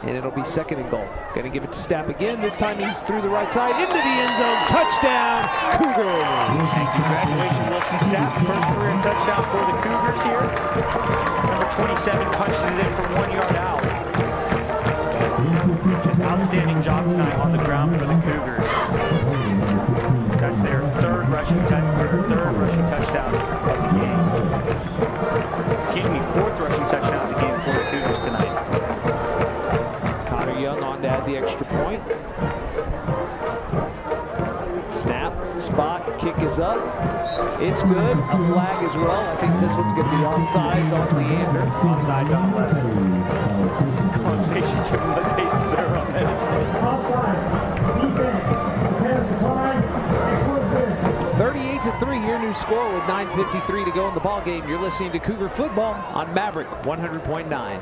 And it'll be 2nd and goal. Going to give it to Stapp again. This time he's through the right side into the end zone. Touchdown, Cougars! And congratulations, Wilson Stapp. First career touchdown for the Cougars here. Number 27 punches it in from 1 yard out. Just outstanding job tonight on the ground for the Cougars. That's their third rushing touchdown of the game. Excuse me, 4th rushing touchdown of the game for the Cougars tonight. Young on to add the extra point. Snap, spot, kick is up. It's good. A flag as well. I think this one's going to be offsides on Leander. Offsides on 11. College Station giving them a taste of their own medicine. 38-3, your new score with 9:53 to go in the ball game. You're listening to Cougar Football on Maverick 100.9.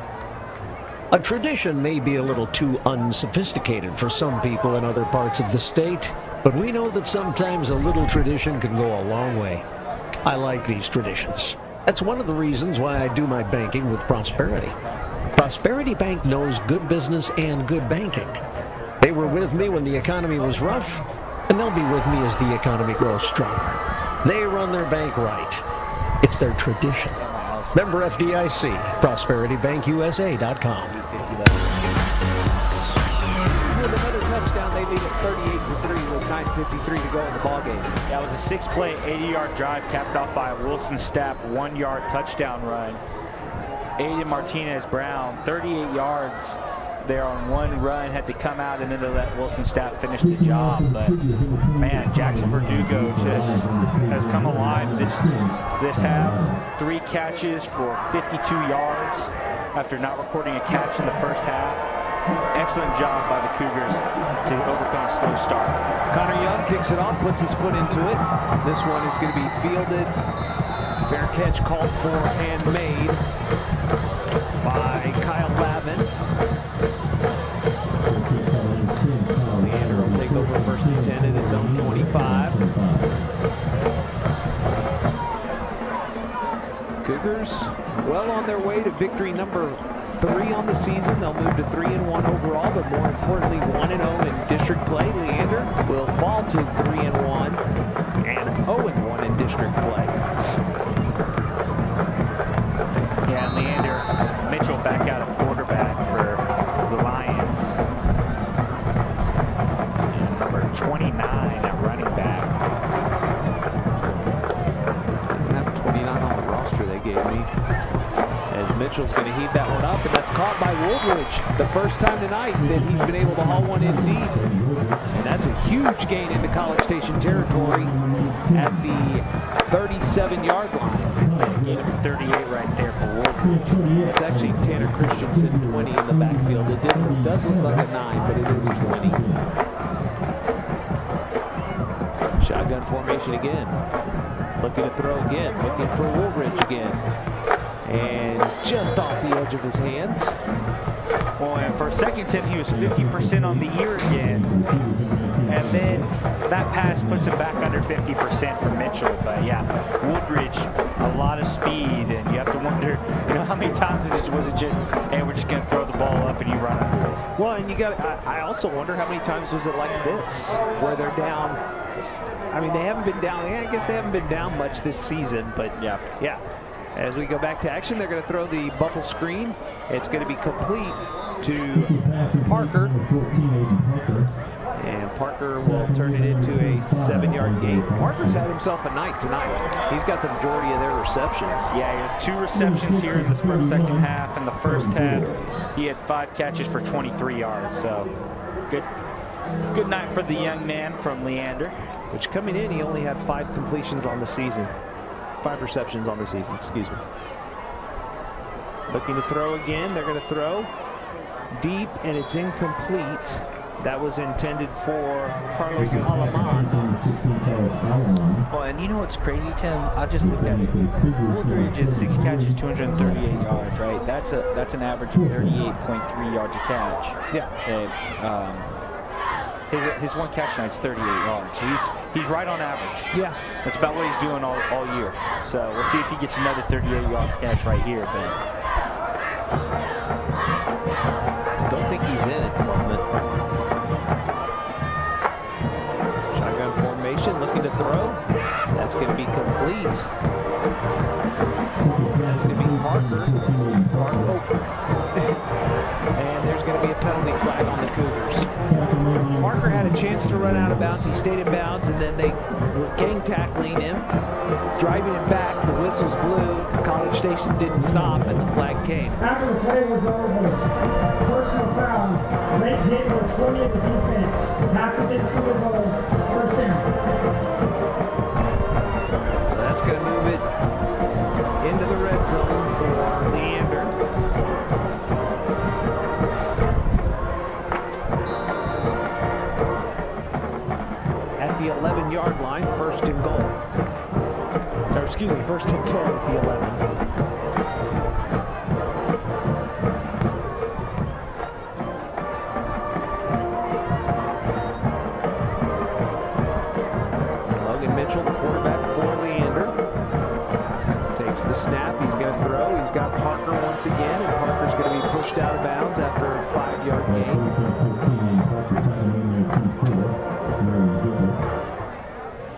A tradition may be a little too unsophisticated for some people in other parts of the state, but we know that sometimes a little tradition can go a long way. I like these traditions. That's one of the reasons why I do my banking with Prosperity. Prosperity Bank knows good business and good banking. They were with me when the economy was rough, and they'll be with me as the economy grows stronger. They run their bank right. It's their tradition. Member FDIC, ProsperityBankUSA.com. With another touchdown, they lead at 38-3 with 9:53 to go in the ballgame. That was a 6-play, 80-yard drive capped off by a Wilson Stapp 1-yard touchdown run. Aiden Martinez-Brown, 38 yards there on one run, had to come out and then to let Wilson Stapp finish the job. But man, Jackson Verdugo just has come alive this half. 3 catches for 52 yards after not recording a catch in the first half. Excellent job by the Cougars to overcome a slow start. Connor Young kicks it off, puts his foot into it. This one is going to be fielded. Fair catch called for and made by Kyle Lavin. Leander will take over 1st and 10 at his own 25. Cougars well on their way to victory number 3 on the season. They'll move to 3-1 overall, but more importantly 1-0 in district play. Leander will fall to 3-1 and 0-1 in district play. Yeah, Leander, Mitchell back out at quarterback for the Lions. And number 29 at running back. I have 29 on the roster they gave me. As Mitchell's going to heave that one up, and that's caught by Woodridge. The first time tonight that he's been able to haul one in deep. And that's a huge gain into College Station territory at the 37-yard line. Gain of 38 right there for Woodridge. It's actually Tanner Christensen, 20 in the backfield. It does look like a 9, but it is 20. Shotgun formation again. Looking to throw again, looking for Woolridge again. And just off the edge of his hands. Well, and for a second tip, he was 50% on the year again. And then that pass puts him back under 50% for Mitchell. But yeah, Woolridge, a lot of speed, and you have to wonder, how many times was it just, hey, we're just going to throw the ball up and you run under it? Well, and I also wonder how many times was it like this, where they're down. I mean, they haven't been down. I guess they haven't been down much this season, but yeah. As we go back to action, they're going to throw the bubble screen. It's going to be complete to Parker. And Parker will turn it into a 7-yard gain. Parker's had himself a night tonight. He's got the majority of their receptions. Yeah, he has 2 receptions here in the second half. In the first half, he had 5 catches for 23 yards. So good night for the young man from Leander. Which coming in, he only had 5 completions on the season. 5 receptions on the season, excuse me. Looking to throw again. They're going to throw deep, and it's incomplete. That was intended for Carlos Alaman. Well, and you know what's crazy, Tim? I just looked at it. Woolridge is 6 catches, 238 yards, right? That's an average of 38.3 yards a catch. Yeah. And, his 1 catch night's 38 yards. So he's right on average. Yeah. That's about what he's doing all year. So we'll see if he gets another 38-yard catch right here. But don't think he's in at the moment. Shotgun formation, looking to throw. That's going to be complete. That's going to be Parker. And there's going to be a penalty flag on the Cougars. Parker had a chance to run out of bounds. He stayed in bounds, and then they were gang tackling him, driving him back. The whistles blew. College Station didn't stop, and the flag came. After the play was over, personal foul. Late hit was 20 of the defense. After this field goal, first down. So that's going to move it into the red zone for Leander. At the 11-yard line, first and goal. Or excuse me, first and 10 at the 11. Mitchell, the quarterback for Leander, takes the snap. He's going to throw. He's got Parker once again, and Parker's going to be pushed out of bounds after a 5-yard gain.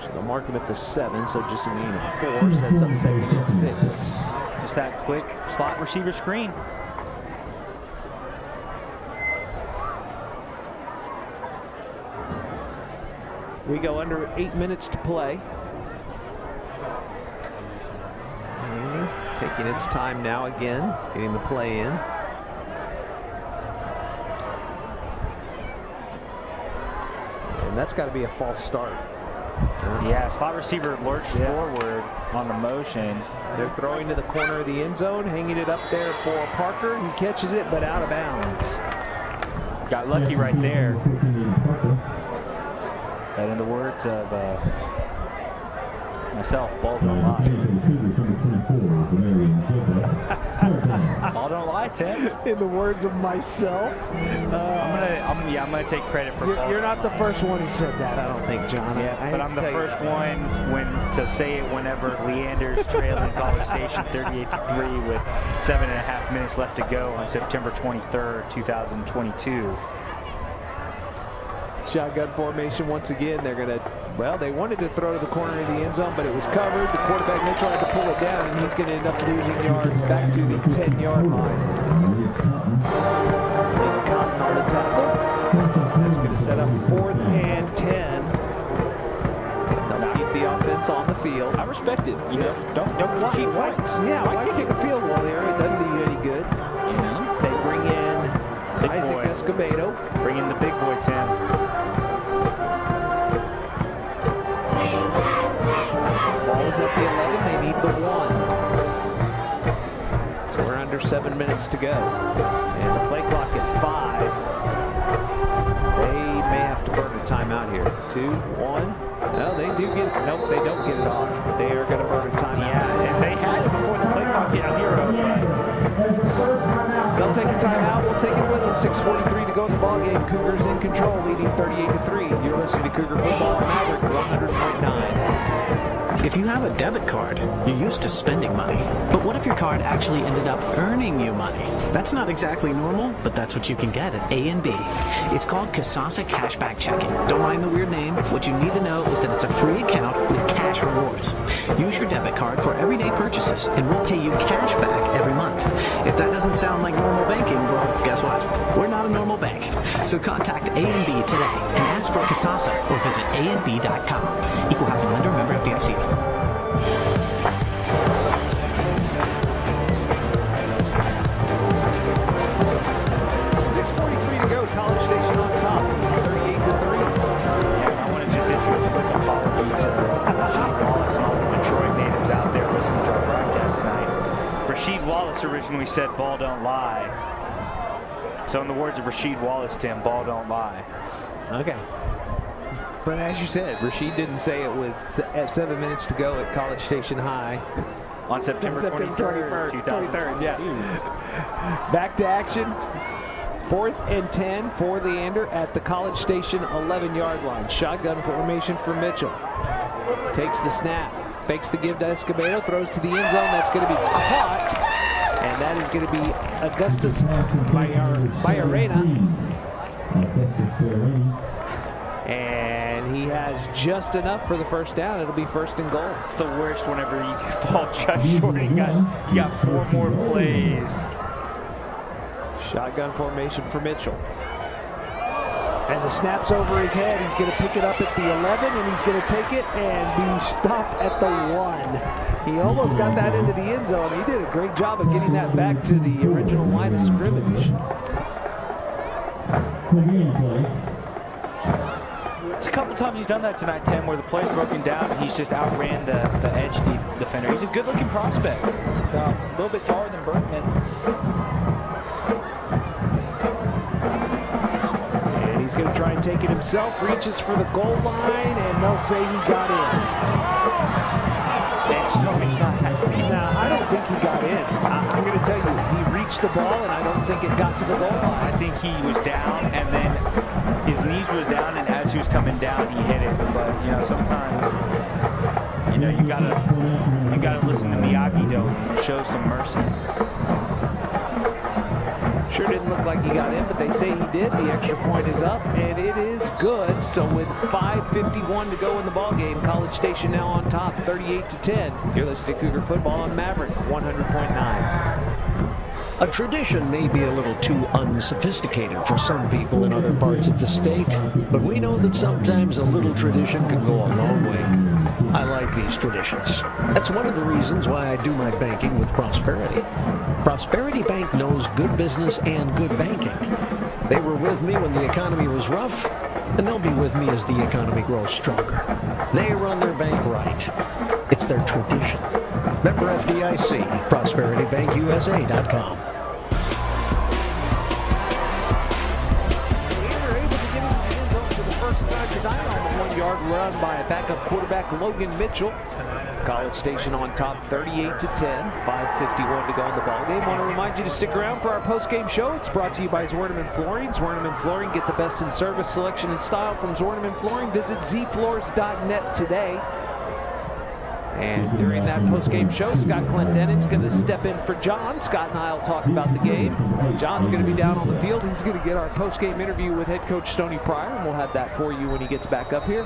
So they'll mark him at the 7, so just a gain of 4, sets up 2nd and 6. Just that quick slot receiver screen. We go under 8 minutes to play. And taking its time now again, getting the play in. And that's got to be a false start. Yeah, slot receiver lurched forward on the motion. They're throwing to the corner of the end zone, hanging it up there for Parker. He catches it, but out of bounds. Got lucky right there. And in the words of myself, ball don't lie. Ball don't lie, Tim. In the words of myself, I'm gonna take credit for. You're not the first one who said that, I don't think, John. Yeah, but I'm the first one to say it whenever Leander's trailing College Station 38-3 with 7.5 minutes left to go on September 23rd, 2022. Shotgun formation once again. They're going to, well, they wanted to throw to the corner of the end zone, but it was covered. The quarterback Mitchell had to pull it down, and he's going to end up losing yards back to the 10-yard line. Cotton on the tackle. That's going to set up 4th and 10. They'll keep the offense on the field. I respect it. You know, don't cheat points. Yeah, why kick a field goal there? It doesn't do you any good. They bring in Isaac Escobedo. Bring in the big boy, Tim. Ball is at the 11. They need the 1. So we're under 7 minutes to go. And the play clock at 5. They may have to burn a timeout here. 2, 1. Well, they do get it. Nope, they don't get it off. They are going to burn a timeout. Yeah, and they had it before the play clock hit 0. They'll take a timeout. We'll take it with them. 6:43 to go in the ballgame. Cougars in control, leading 38-3. You're listening to Cougar Football on Maverick 100.9. If you have a debit card, you're used to spending money. But what if your card actually ended up earning you money? That's not exactly normal, but that's what you can get at A&B. It's called Kasasa Cashback Checking. Don't mind the weird name. What you need to know is that it's a free account with cash rewards. Use your debit card for everyday purchases, and we'll pay you cash back every month. If that doesn't sound like normal banking, well, guess what? We're not a normal bank. So contact A&B today and ask for Kasasa or visit ANB.com. Equal housing lender, member FDIC. 6:43 to go. College Station on top, 38-3. Yeah, I want to just issue a quick apology to Rasheed Wallace and all the Detroit natives out there listening to our broadcast tonight. Rasheed Wallace originally said, "Ball don't lie." So in the words of Rasheed Wallace, Tim, ball don't lie. Okay. But as you said, Rasheed didn't say it with 7 minutes to go at College Station High. On September 23rd, yeah. Back to action. 4th and 10 for Leander at the College Station 11-yard line. Shotgun formation for Mitchell. Takes the snap. Fakes the give to Escobedo. Throws to the end zone. That's going to be caught. And that is going to be Augustus Bayarena. And he has just enough for the first down. It'll be 1st and goal. It's the worst whenever you fall just short. You got 4 more plays. Shotgun formation for Mitchell. And the snap's over his head. He's going to pick it up at the 11, and he's going to take it and be stopped at the 1. He almost got that into the end zone. He did a great job of getting that back to the original line of scrimmage. It's a couple times he's done that tonight, Tim, where the play's broken down and he's just outran the edge defender. He's a good-looking prospect. A little bit taller than Bergman. And he's going to try and take it himself. Reaches for the goal line, and they'll say he got in. And Stoney's not happy. Now, I don't think he got in. I'm going to tell you, he reached the ball, and I don't think it got to the goal line. I think he was down, and then his knees was down, and as he was coming down, he hit it. But sometimes, you gotta listen to Miyagi-Do and show some mercy. Sure didn't look like he got in, but they say he did. The extra point is up, and it is good. So with 5:51 to go in the ballgame, College Station now on top, 38-10. You're listening to Cougar Football on Maverick 100.9. A tradition may be a little too unsophisticated for some people in other parts of the state, but we know that sometimes a little tradition can go a long way. I like these traditions. That's one of the reasons why I do my banking with Prosperity. Prosperity Bank knows good business and good banking. They were with me when the economy was rough, and they'll be with me as the economy grows stronger. They run their bank right. It's their tradition. Member FDIC, ProsperityBankUSA.com. Leander able to get into the end zone for the first time tonight on the 1-yard run by a backup quarterback, Logan Mitchell. College Station on top, 38-10. 5:51 to go in the ballgame. I want to remind you to stick around for our post-game show. It's brought to you by Zorneman Flooring. Zorneman Flooring, get the best in service, selection, and style from Zorneman Flooring. Visit zfloors.net today. And during that post-game show, Scott Clendenin's going to step in for John. Scott and I will talk about the game. John's going to be down on the field. He's going to get our post-game interview with head coach Stoney Pryor, and we'll have that for you when he gets back up here.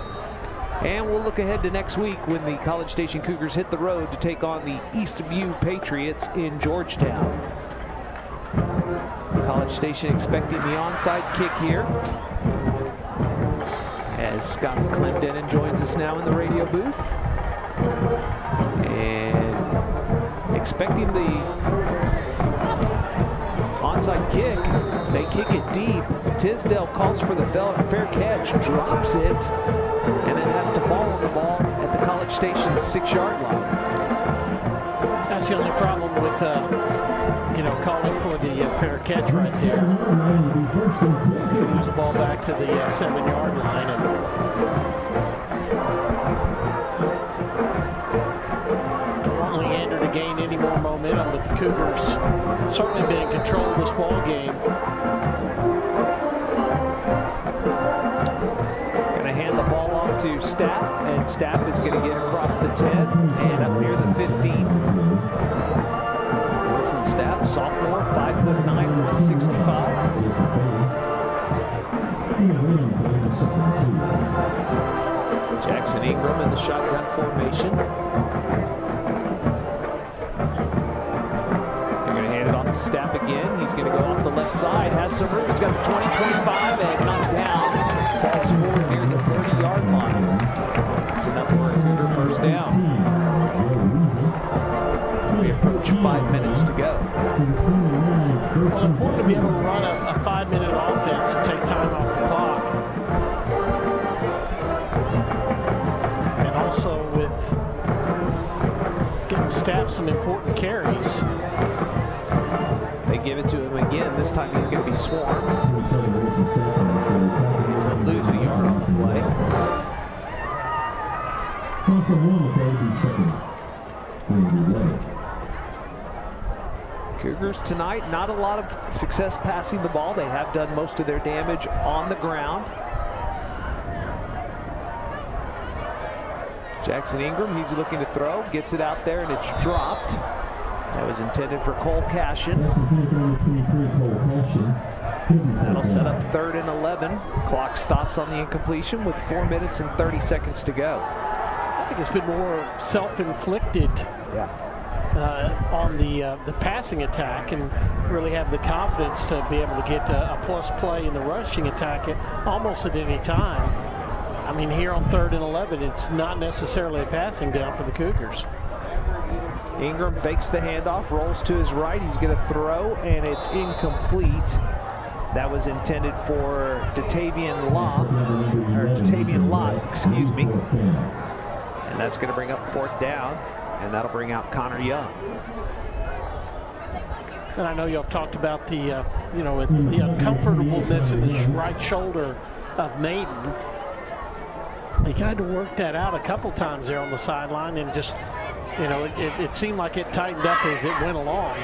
And we'll look ahead to next week when the College Station Cougars hit the road to take on the Eastview Patriots in Georgetown. College Station expecting the onside kick here, as Scott Clendenin joins us now in the radio booth. And expecting the onside kick. They kick it deep. Tisdale calls for the fair catch, drops it, and it has to fall on the ball at the College Station 6-yard line. That's the only problem with, calling for the fair catch right there. Moves the ball back to the 7-yard line. And but the Cougars certainly been in control of this ball game. Going to hand the ball off to Stapp, and Stapp is going to get across the 10 and up near the 15. Wilson Stapp, sophomore, 5'9", 165. Jackson Ingram in the shotgun formation. They're going to hand it off to Stapp again. He's going to go off the left side, has some room. He's got the 20, 25, and knocked down. Falls forward near the 30-yard line. That's enough for a Cougar first down. We approach 5 minutes to go. Well, important to be able to run a 5-minute offense to take time off the clock. And also with getting Stapp some important carries. They give it to him again. This time he's going to be swarmed. He'll lose a yard on the play. Cougars tonight, not a lot of success passing the ball. They have done most of their damage on the ground. Jackson Ingram, he's looking to throw, gets it out there, and it's dropped. That was intended for Cole Cashin. That'll set up 3rd and 11. Clock stops on the incompletion with 4 minutes and 30 seconds to go. I think it's been more self-inflicted. On the passing attack, and really have the confidence to be able to get a plus play in the rushing attack almost at any time. I mean, here on 3rd and 11, it's not necessarily a passing down for the Cougars. Ingram fakes the handoff, rolls to his right. He's going to throw, and it's incomplete. That was intended for Datavian Lott, excuse me. And that's going to bring up 4th down. And that'll bring out Connor Young. And I know y'all have talked about the, the uncomfortableness in the right shoulder of Maiden. He tried to work that out a couple times there on the sideline, and just, it seemed like it tightened up as it went along.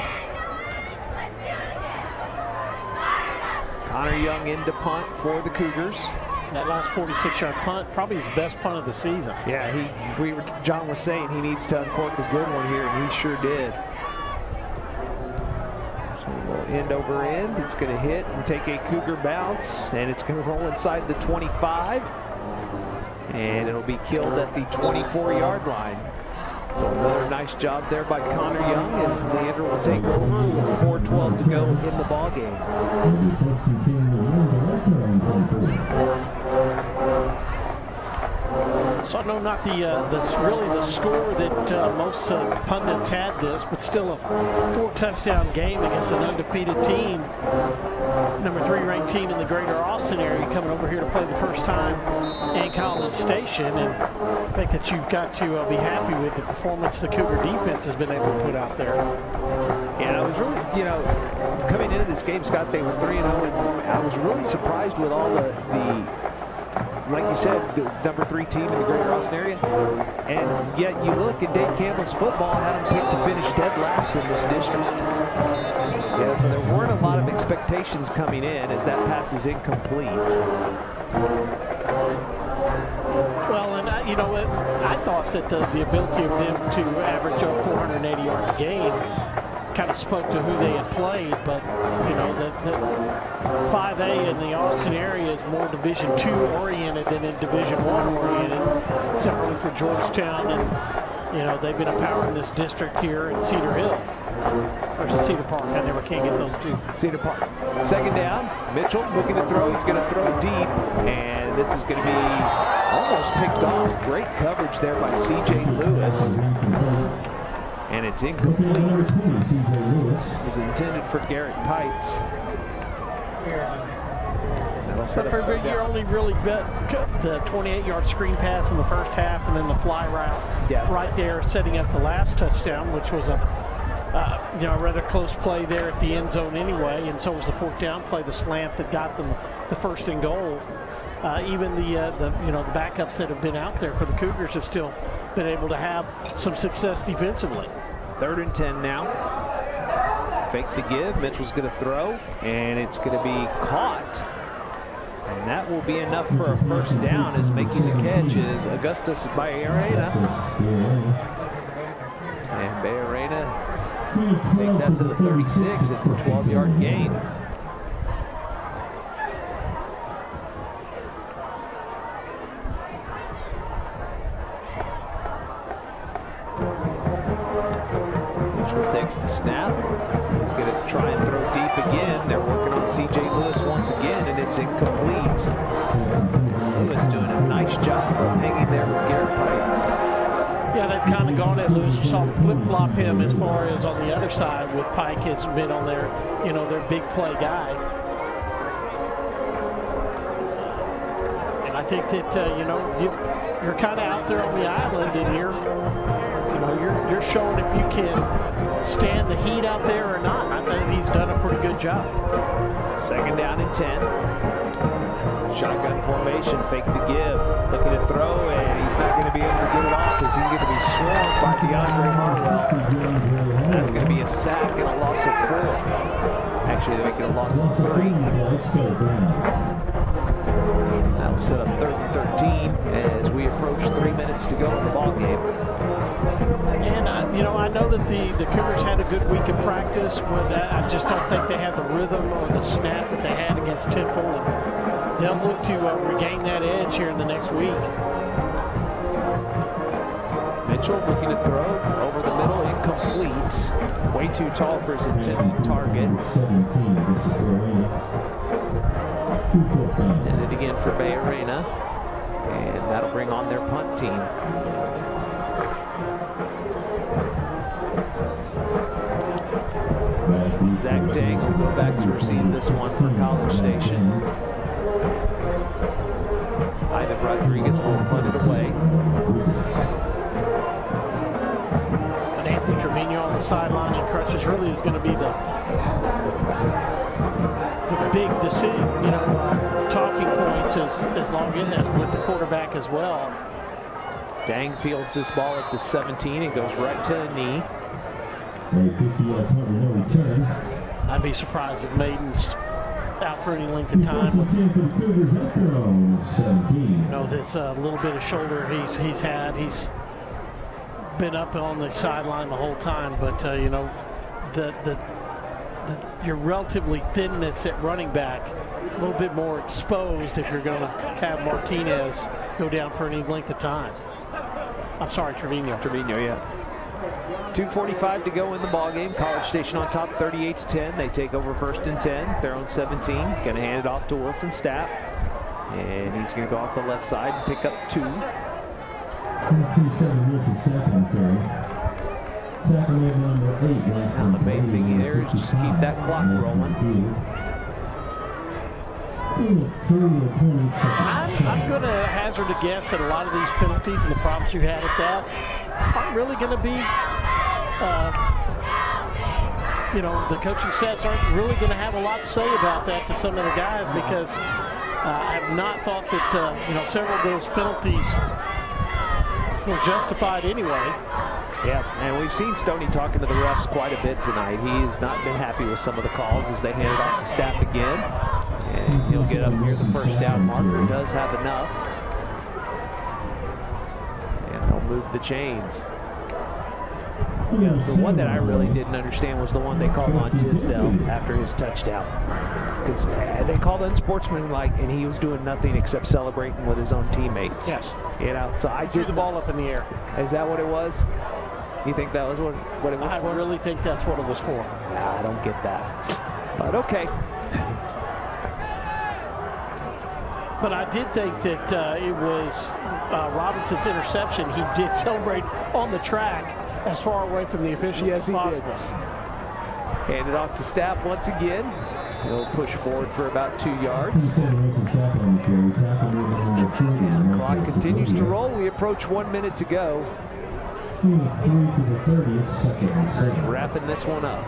Connor Young in to punt for the Cougars. That last 46-yard punt, probably his best punt of the season. Yeah, John was saying he needs to uncork a good one here, and he sure did. This one will end over end. It's going to hit and take a Cougar bounce, and it's going to roll inside the 25. And it'll be killed at the 24-yard line. So another nice job there by Connor Young as Leander will take over with 4:12 to go in the ball game. So no, not really the score that most pundits had this, but still a 4-touchdown game against an undefeated team, number 3 ranked team in the greater Austin area, coming over here to play the first time in College Station. And I think that you've got to be happy with the performance the Cougar defense has been able to put out there. Yeah, I was really, coming into this game, Scott, they were 3-0, and I was really surprised with all the like you said, the number 3 team in the greater Austin area. And yet you look at Dave Campbell's football, had them picked to finish dead last in this district. Yeah, so there weren't a lot of expectations coming in as that pass is incomplete. Well, and you know what? I thought that the ability of them to average up 480 yards a game kind of spoke to who they had played, but the 5A in the Austin area is more Division II oriented than in Division I oriented, similarly for Georgetown, and they've been a power in this district here in Cedar Hill versus Cedar Park. I never can get those two. Cedar Park. 2nd down. Mitchell looking to throw. He's going to throw deep, and this is going to be almost picked off. Great coverage there by C.J. Lewis. And it's incomplete. It was intended for Garrett Pites. You're only really bet the 28-yard screen pass in the first half, and then the fly route right there, setting up the last touchdown, which was a rather close play there at the end zone anyway. And so was the 4th down play, the slant that got them the 1st and goal. Even the backups that have been out there for the Cougars have still been able to have some success defensively. 3rd and 10 now. fake the give. Mitchell's going to throw, and it's going to be caught. And that will be enough for a first down, as making the catch is Augustus Bayarena. And Bayarena takes that to the 36. It's a 12-yard gain. Mitchell takes the snap. He's going to try and throw deep again. They're working on C.J. Lewis once again, and it's incomplete. Lewis doing a nice job of hanging there with Garrett Pikes. Yeah, they've kind of gone at Lewis. You saw him flip-flop him as far as on the other side with Pike has been on their, their big play guy. And I think that, you're kind of out there on the island, and you're showing if you can stand the heat out there or not. I think he's done a pretty good job. Second down and 10. Shotgun formation, fake the give. Looking to throw, and he's not going to be able to get it off as he's going to be swarmed by DeAndre Harwell. That's going to be a sack and a loss of 4. Actually, they're making a loss of 3. That'll set up 3rd and 13 as we approach 3 minutes to go in the ball game. And, I know that the Cougars had a good week of practice, but I just don't think they have the rhythm or the snap that they had against Temple. And they'll look to regain that edge here in the next week. Mitchell looking to throw over the middle, incomplete. Way too tall for his intended target. Intended again for Bayarena. And that'll bring on their punt team. Zach Dang will go back to receive this one for College Station. Ivan Rodriguez will punt it away. And Anthony Trevino on the sideline in crutches really is going to be the big decision, talking points as long as it has with the quarterback as well. Dang fields this ball at the 17 and goes right to the knee. I'd be surprised if Maiden's out for any length of time. That's a little bit of shoulder he's had. He's been up on the sideline the whole time, but your relatively thinness at running back, a little bit more exposed if you're going to have Martinez go down for any length of time. I'm sorry, Trevino. Trevino, yeah. 2:45 to go in the ball game. College Station on top, 38-10. They take over 1st and 10. Their own 17. Going to hand it off to Wilson Stapp, and he's going to go off the left side and pick up 2. Now the main thing here is just keep that clock rolling. I'm going to hazard a guess that a lot of these penalties and the problems you had at that aren't really going to be, the coaching sets aren't really going to have a lot to say about that to some of the guys, because I have not thought that, several of those penalties were justified anyway. Yeah, and we've seen Stoney talking to the refs quite a bit tonight. He has not been happy with some of the calls as they hand it off to Stapp again. And he'll get up near the first down marker. He does have enough. And they'll move the chains. The one that I really didn't understand was the one they called on Tisdale after his touchdown. Because they called unsportsmanlike, and he was doing nothing except celebrating with his own teammates. Yes. So I threw the ball up in the air. Is that what it was? You think that was what it was for? I really think that's what it was for. I don't get that. But okay. But I did think that it was Robinson's interception. He did celebrate on the track as far away from the officials as possible. Hand it off to Stapp once again. He'll push forward for about 2 yards. And the clock continues to roll. We approach 1 minute to go. Wrapping this one up.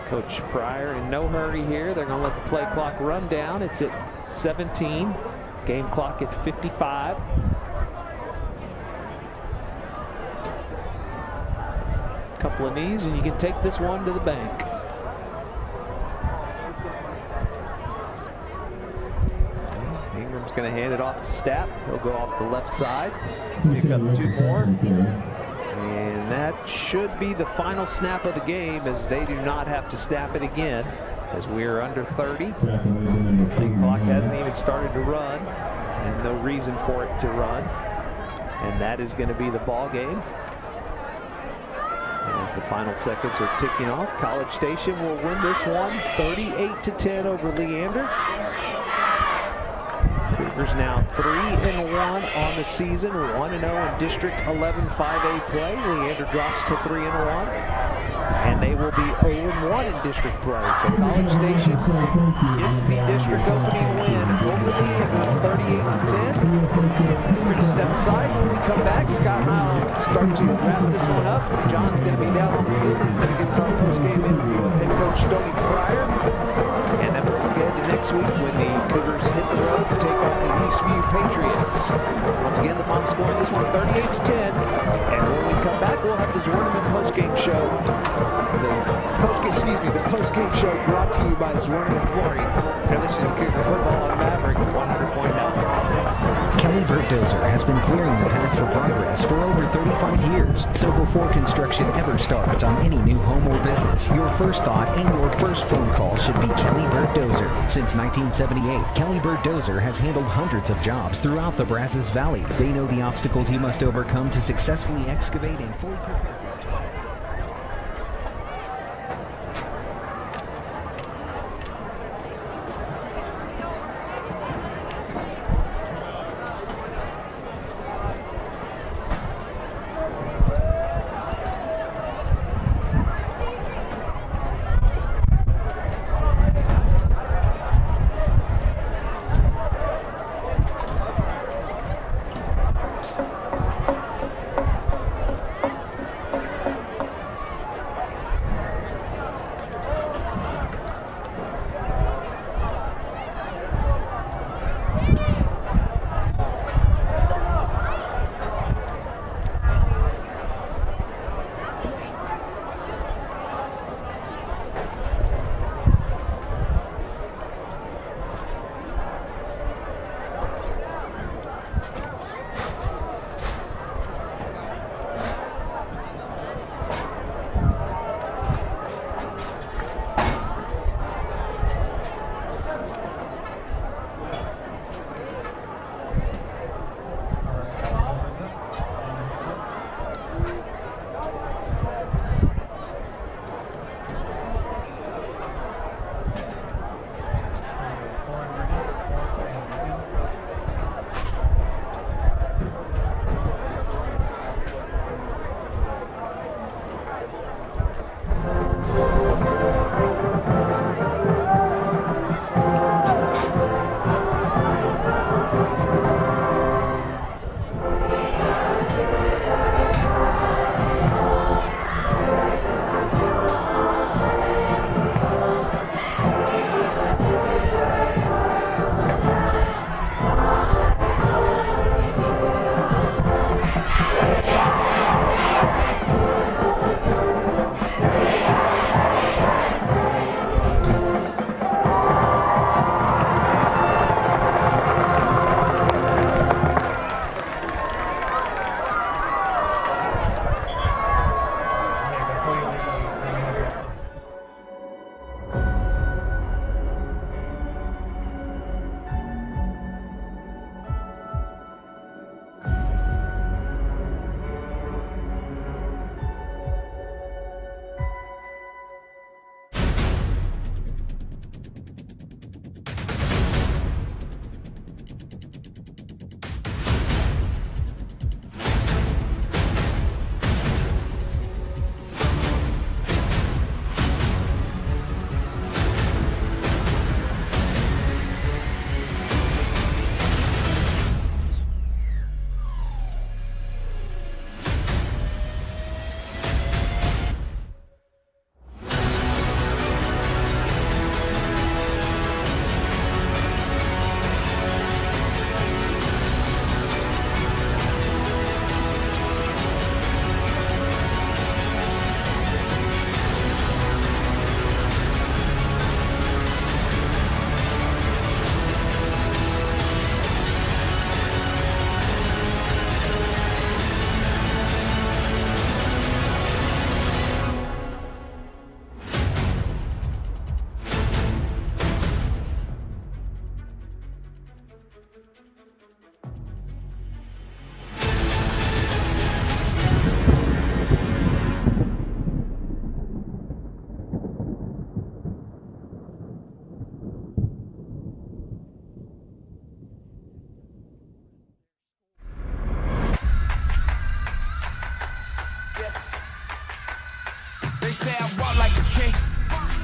Coach Pryor in no hurry here. They're going to let the play clock run down. It's at 17. Game clock at 55. couple of knees, and you can take this one to the bank. Ingram's going to hand it off to Stapp. He'll go off the left side, pick up 2 more. And that should be the final snap of the game, as they do not have to snap it again, as we are under 30. The clock hasn't even started to run, and no reason for it to run. And that is going to be the ball game. As the final seconds are ticking off, College Station will win this one 38-10 over Leander. Cougars now 3-1 on the season, 1-0 in District 11 5A play. Leander drops to 3-1, and they will be 0-1 in district play. So College Station gets the district opening win over Leander, 38-10. We're going to step aside. When we come back, Scott and I will start to wrap this one up. John's going to be down on the field. He's going to give us our post-game interview with head coach Stoney Pryor. And then we'll get to next week when the Cougars hit the road to take on the Eastview Patriots. Once again, the final score in this one, 38-10. And when we come back, we'll have the Zwerneman postgame show. The postgame show brought to you by Zwerneman Flooring. You're listening to Cougar Football on Maverick 100.9. Kelly Bertdozer has been clearing the path for progress for over 35 years. So before construction ever starts on any new home or business, your first thought and your first phone call should be Kelly Bertdozer. Since 1978, Kelly Bertdozer has handled hundreds of jobs throughout the Brazos Valley. They know the obstacles you must overcome to successfully excavate and fully prepare this terrain.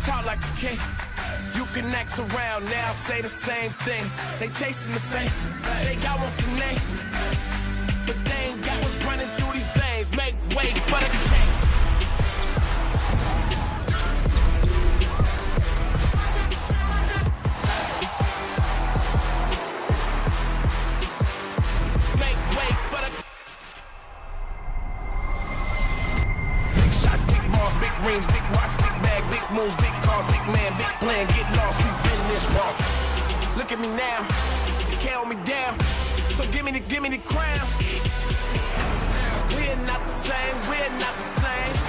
talk like a king. You can act around now, say the same thing. They chasing the fame, they got one name, but they ain't got what's running through these veins. Make way for the king. Make way for the big shots, big balls, big rings, big rocks, big bag, big moves, big cars, big man, big plan, get lost. We've been this wrong. Look at me now, you can't hold me down. So give me the crown. We're not the same, we're not the same.